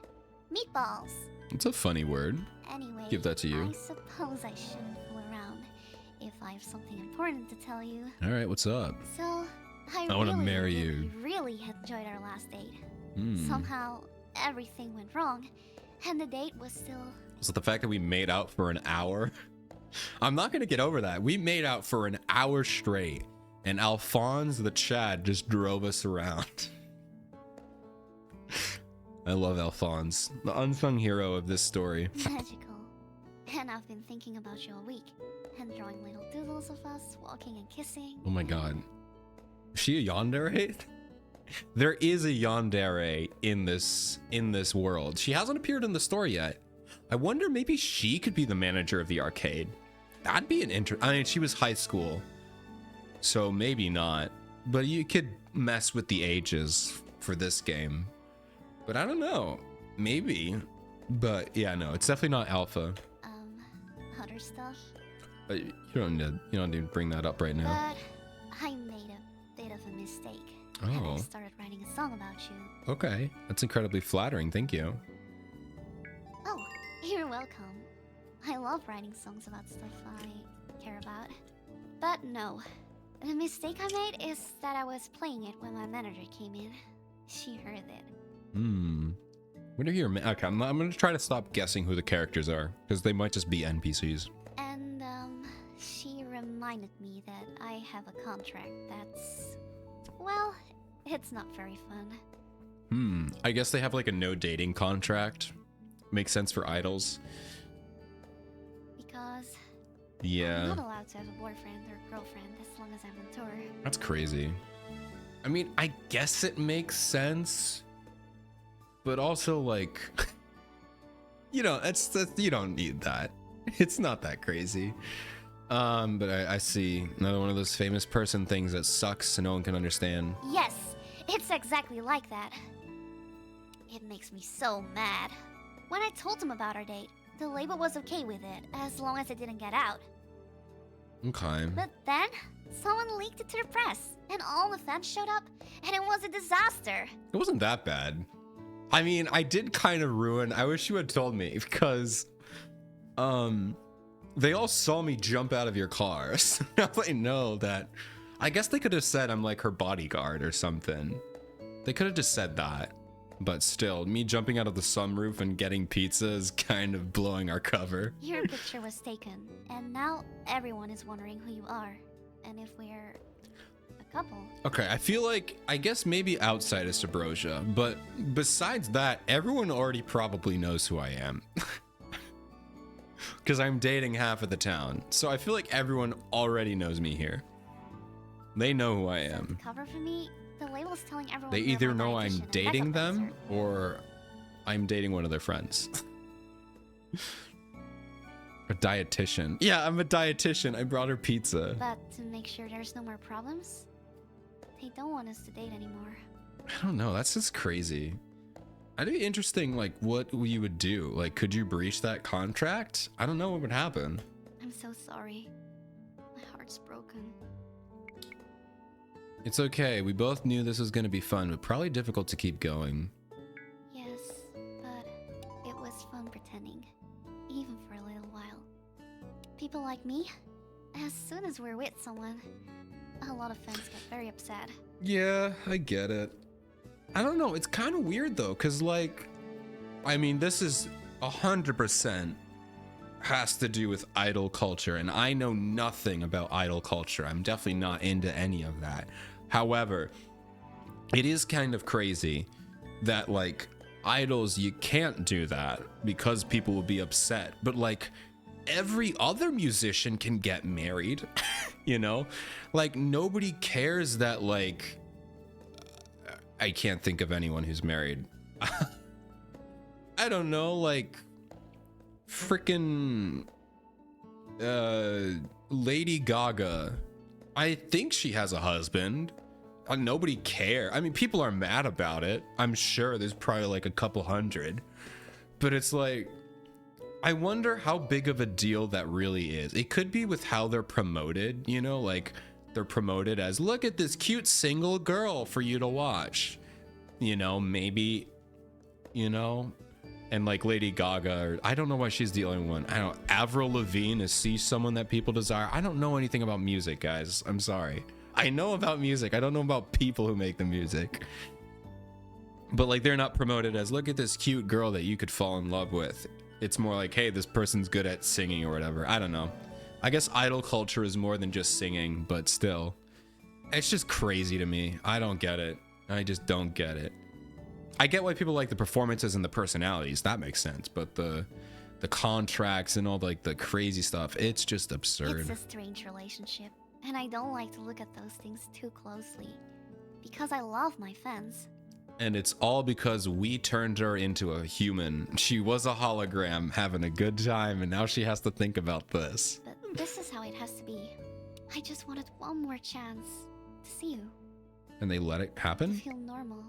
Meatballs. It's a funny word. Anyway, Give that to you. I suppose I shouldn't fool around if I have something important to tell you. All right, what's up? So, I wanna really, marry you. really enjoyed our last date. Hmm. Somehow, everything went wrong, and the date was still... Was it the fact that we made out for an hour? I'm not gonna get over that. We made out for an hour straight, and Alphonse the Chad just drove us around. I love Alphonse, the unsung hero of this story. magical. And I've been thinking about you all week, and drawing little doodles of us walking and kissing. Oh my god. Is she a yandere? There is a yandere in this world. She hasn't appeared in the story yet. I wonder maybe she could be the manager of the arcade. That'd be an I mean, she was high school, so maybe not. But you could mess with the ages for this game. But I don't know. Maybe. But yeah, no, it's definitely not Alpha. Other stuff. You don't need to bring that up right now. But I made a bit of a mistake. And I Oh. started writing a song about you. Okay. That's incredibly flattering. Thank you. Oh, you're welcome. I love writing songs about stuff I care about. But no, the mistake I made is that I was playing it when my manager came in. She heard it. What are your okay? I'm gonna try to stop guessing who the characters are because they might just be NPCs. And, she reminded me that I have a contract that's... Well, it's not very fun. I guess they have like a no dating contract. Makes sense for idols. Because Yeah. I'm not allowed to have a boyfriend or girlfriend as long as I'm on tour. That's crazy. I mean, I guess it makes sense, but also like, you know, that's you don't need that. It's not that crazy. But I see another one of those famous person things that sucks and no one can understand. Yes, it's exactly like that. It makes me so mad. When I told him about our date, the label was okay with it, as long as it didn't get out. Okay. But then, someone leaked it to the press, and all the fans showed up, and it was a disaster. It wasn't that bad. I mean, I did kind of ruin. I wish you had told me because, they all saw me jump out of your car. So now they know that. I guess they could have said I'm like her bodyguard or something. They could have just said that. But still, me jumping out of the sunroof and getting pizza is kind of blowing our cover. Your picture was taken, and now everyone is wondering who you are, and if we're a couple. Okay, I feel like, I guess maybe outside of Subrosia, but besides that, everyone already probably knows who I am. Because I'm dating half of the town, so I feel like everyone already knows me here. They know who I am. Cover for me, the label's telling everyone They you're either my know I'm dietitian and dating backup them dancer. or I'm dating one of their friends. A dietitian. Yeah, I'm a dietitian. I brought her pizza. But to make sure there's no more problems, they don't want us to date anymore. I don't know. That's just crazy. That'd be interesting, like, what you would do. Like, could you breach that contract? I don't know what would happen. I'm so sorry. My heart's broken. It's okay. We both knew this was going to be fun, but probably difficult to keep going. Yes, but it was fun pretending, even for a little while. People like me, as soon as we're with someone, a lot of fans get very upset. Yeah, I get it. I don't know. It's kind of weird, though, because, like, I mean, this is 100% has to do with idol culture, and I know nothing about idol culture. I'm definitely not into any of that. However, it is kind of crazy that, like, idols, you can't do that because people will be upset. But, like, every other musician can get married, you know? Like, nobody cares that, like, I can't think of anyone who's married. I don't know, like, freaking Lady Gaga. I think she has a husband. Nobody care. I mean, people are mad about it. I'm sure there's probably like a couple hundred. But it's like, I wonder how big of a deal that really is. It could be with how they're promoted, you know, like they're promoted as, look at this cute single girl for you to watch, you know, maybe, you know, and like Lady Gaga, or I don't know why she's the only one. I don't, Avril Lavigne is someone that people desire. I don't know anything about music, guys. I'm sorry. I know about music. I don't know about people who make the music. But like, they're not promoted as, look at this cute girl that you could fall in love with. It's more like, hey, this person's good at singing or whatever. I don't know. I guess idol culture is more than just singing, but still. It's just crazy to me. I don't get it. I just don't get it. I get why people like the performances and the personalities. That makes sense. But the contracts and all like the crazy stuff, it's just absurd. It's a strange relationship, and I don't like to look at those things too closely, because I love my fans. And it's all because we turned her into a human. She was a hologram having a good time, and now she has to think about this. But this is how it has to be. I just wanted one more chance to see you. And they let it To happen? feel normal.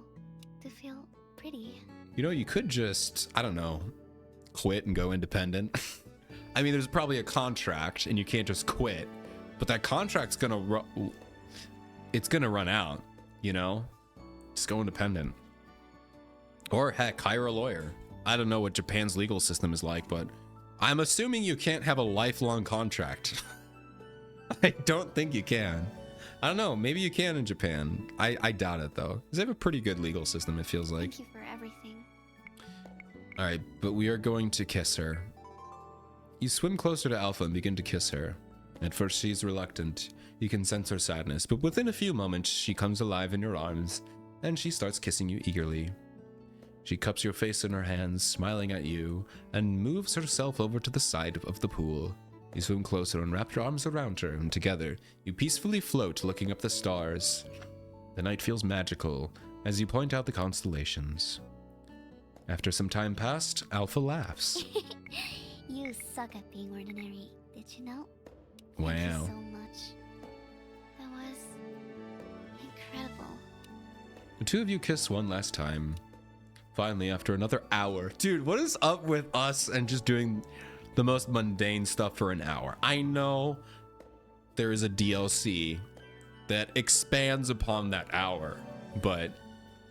To feel pretty. You know, you could just, I don't know, quit and go independent. I mean, there's probably a contract, and you can't just quit. But that contract's gonna it's gonna run out, you know? Just go independent. Or heck, hire a lawyer. I don't know what Japan's legal system is like, but I'm assuming you can't have a lifelong contract. I don't think you can. I don't know. Maybe you can in Japan. I doubt it though. They have a pretty good legal system, it feels like. Thank you for everything. All right, but we are going to kiss her. You swim closer to Alpha and begin to kiss her. At first she's reluctant. You can sense her sadness, but within a few moments she comes alive in your arms and she starts kissing you eagerly. She cups your face in her hands, smiling at you, and moves herself over to the side of the pool. You swim closer and wrap your arms around her, and together, you peacefully float looking up the stars. The night feels magical as you point out the constellations. After some time passed, Alpha laughs. You suck at being ordinary, did you know? Wow. Thank you so much. That was incredible. The two of you kiss one last time. Finally, after another hour. Dude, what is up with us and just doing the most mundane stuff for an hour? I know there is a DLC that expands upon that hour, but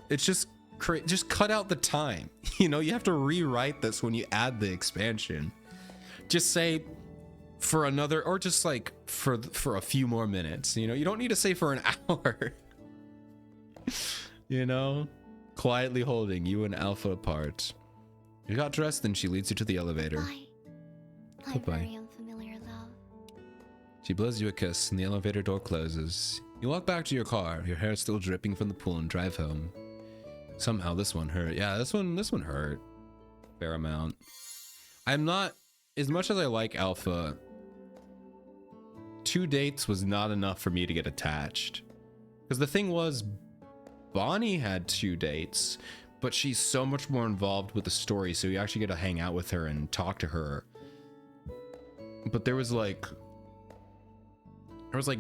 it's just cut out the time. You know, you have to rewrite this when you add the expansion. Just say for another, or just like for a few more minutes. You know, you don't need to say for an hour. You know, quietly holding you and Alpha apart. You got dressed and she leads you to the elevator. Bye. My Goodbye. very unfamiliar love. She blows you a kiss and the elevator door closes. You walk back to your car, your hair still dripping from the pool, and drive home. Somehow this one hurt. Yeah, this one hurt. Fair amount. I'm not, as much as I like Alpha, 2 dates was not enough for me to get attached. Because the thing was, Bonnie had 2 dates, but she's so much more involved with the story, so you actually get to hang out with her and talk to her. But there was like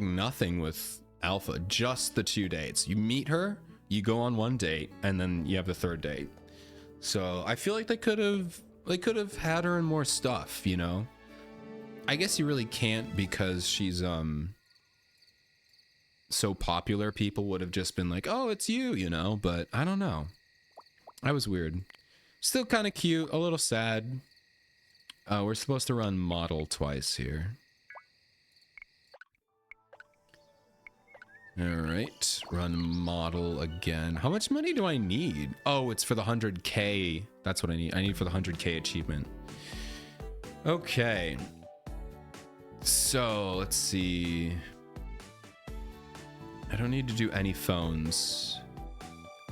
nothing with Alpha, just the 2 dates. You meet her, you go on 1 date, and then you have the 3rd date. So I feel like they could have had her in more stuff, you know? I guess you really can't because she's so popular. People would have just been like, oh, it's you, you know? But I don't know. That was weird. Still kind of cute, a little sad. We're supposed to run model twice here. All right, run model again. How much money do I need? Oh, it's for the 100K. That's what I need. I need for the 100K achievement. Okay. So let's see. I don't need to do any phones.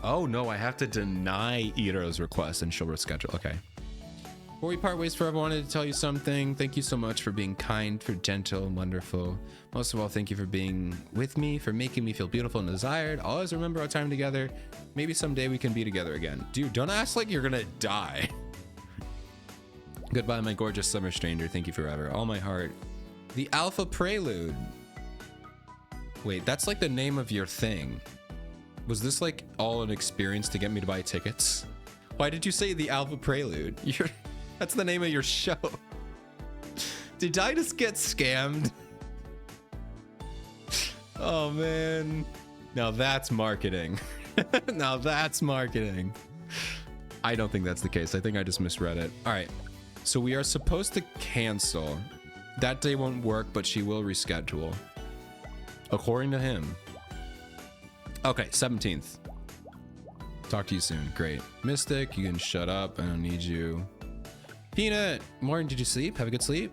Oh no, I have to deny Iro's request and she'll reschedule. Okay. Before we part ways forever, I wanted to tell you something. Thank you so much for being kind, for gentle and wonderful. Most of all, thank you for being with me, for making me feel beautiful and desired. Always remember our time together. Maybe someday we can be together again. Dude, don't ask like you're gonna die. Goodbye, my gorgeous summer stranger. Thank you forever. All my heart. The Alpha Prelude. Wait, that's like the name of your thing. Was this like all an experience to get me to buy tickets? Why did you say the Alpha Prelude? That's the name of your show. Did I just get scammed? Oh man. Now that's marketing. Now that's marketing. I don't think that's the case. I think I just misread it. All right. So we are supposed to cancel. That day won't work, but she will reschedule. According to him. Okay, 17th. Talk to you soon. Great. Mystic, you can shut up. I don't need you. Peanut, Morgan, did you sleep? Have a good sleep?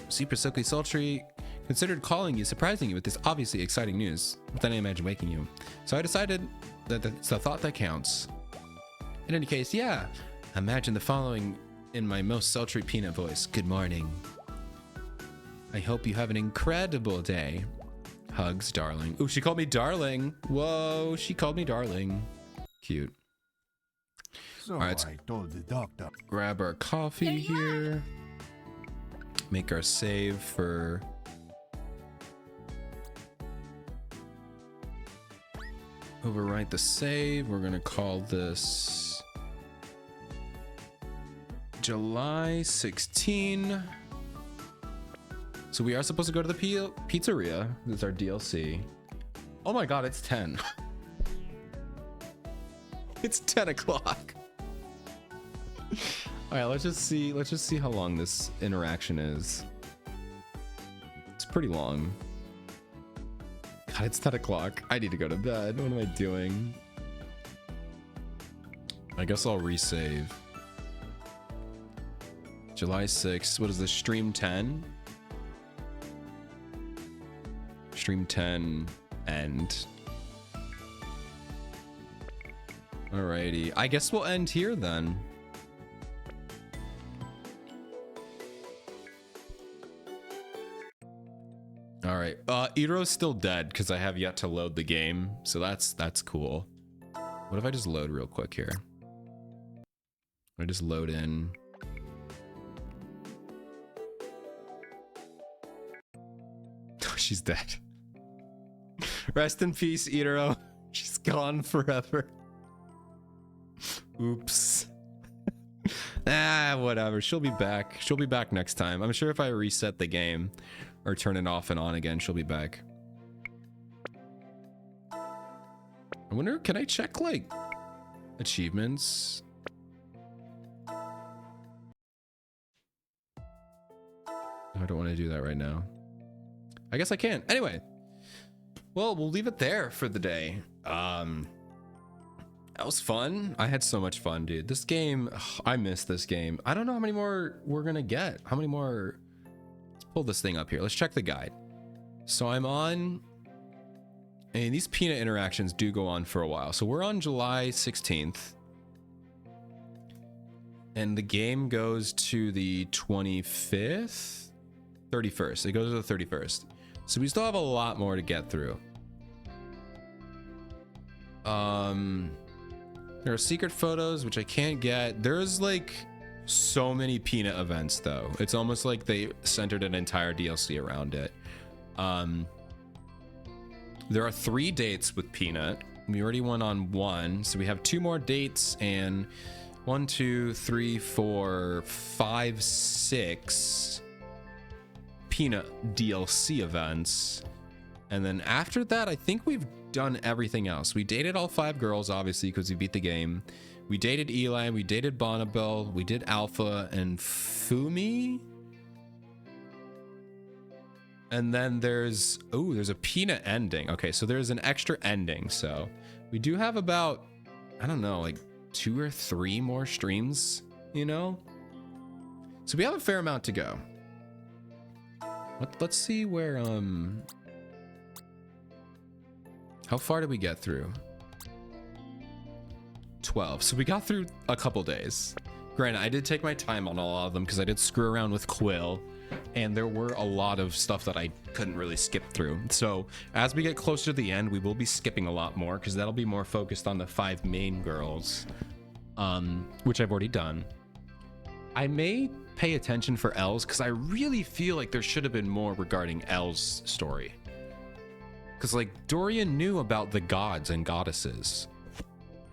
Super silky sultry. Considered calling you, surprising you with this obviously exciting news, but then I imagine waking you. So I decided that it's the thought that counts. In any case, yeah. Imagine the following in my most sultry peanut voice. Good morning. I hope you have an incredible day. Hugs, darling. Ooh, she called me darling. Whoa, she called me darling. Cute. So all right, I told the doctor. Grab our coffee here. Make our save for... Overwrite the save. We're gonna call this July 16. So we are supposed to go to the pizzeria. This is our DLC. Oh my god, it's 10. It's 10 o'clock. All right, let's just see how long this interaction is. It's pretty long. God, it's 10 o'clock. I need to go to bed. What am I doing? I guess I'll resave. July 6th. What is this? Stream 10? Stream 10 end. Alrighty. I guess we'll end here then. All right. Iro's still dead because I have yet to load the game, so that's cool. What if I just load real quick here? I just load in. She's dead. Rest in peace, Iro. She's gone forever. Oops. Whatever. She'll be back. She'll be back next time. I'm sure if I reset the game or turn it off and on again, she'll be back. I wonder, can I check like achievements? I don't want to do that right now. I guess I can. Anyway, well, we'll leave it there for the day. That was fun. I had so much fun, dude. This game, I miss this game. I don't know how many more we're gonna get. How many more? Let's pull this thing up here. Let's check the guide. So I'm on, and these peanut interactions do go on for a while. So we're on July 16th. And the game goes to the 25th? 31st. It goes to the 31st. So we still have a lot more to get through. There are secret photos, which I can't get. There's like so many peanut events though. It's almost like they centered an entire DLC around it. There are 3 dates with Peanut. We already went on 1. So we have 2 more dates and 1, 2, 3, 4, 5, 6 Peanut DLC events. And then after that, I think we've done everything else. We dated all 5 girls, obviously, because we beat the game. We dated Eli, we dated Bonnabelle, we did Alpha and Fumi. And then there's a peanut ending. Okay, so there's an extra ending. So we do have about, I don't know, like 2 or 3 more streams, you know? So we have a fair amount to go. Let's see where, how far did we get through? 12. So we got through a couple days. Granted, I did take my time on a lot of them because I did screw around with Quill, and there were a lot of stuff that I couldn't really skip through. So as we get closer to the end, we will be skipping a lot more because that'll be more focused on the 5 main girls, which I've already done. I may pay attention for Elle's because I really feel like there should have been more regarding Elle's story. Because like Dorian knew about the gods and goddesses,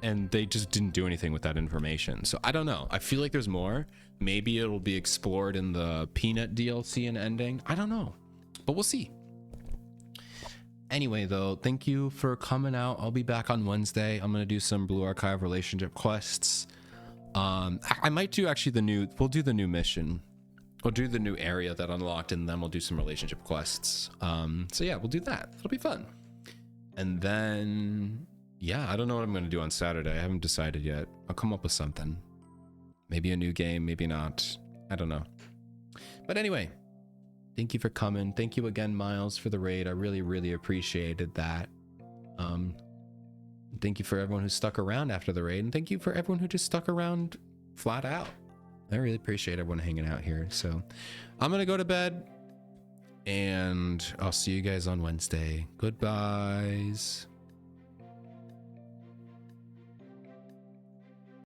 and they just didn't do anything with that information. So I don't know. I feel like there's more. Maybe it'll be explored in the Peanut DLC and ending. I don't know, but we'll see. Anyway, though, thank you for coming out. I'll be back on Wednesday. I'm going to do some Blue Archive relationship quests. I might do actually we'll do the new mission. We'll do the new area that unlocked, and then we'll do some relationship quests. So yeah, we'll do that. It'll be fun. And then, yeah, I don't know what I'm going to do on Saturday. I haven't decided yet. I'll come up with something. Maybe a new game, maybe not. I don't know. But anyway, thank you for coming. Thank you again, Miles, for the raid. I really, really appreciated that. Thank you for everyone who stuck around after the raid, and thank you for everyone who just stuck around flat out. I really appreciate everyone hanging out here. So I'm going to go to bed, and I'll see you guys on Wednesday. Goodbyes.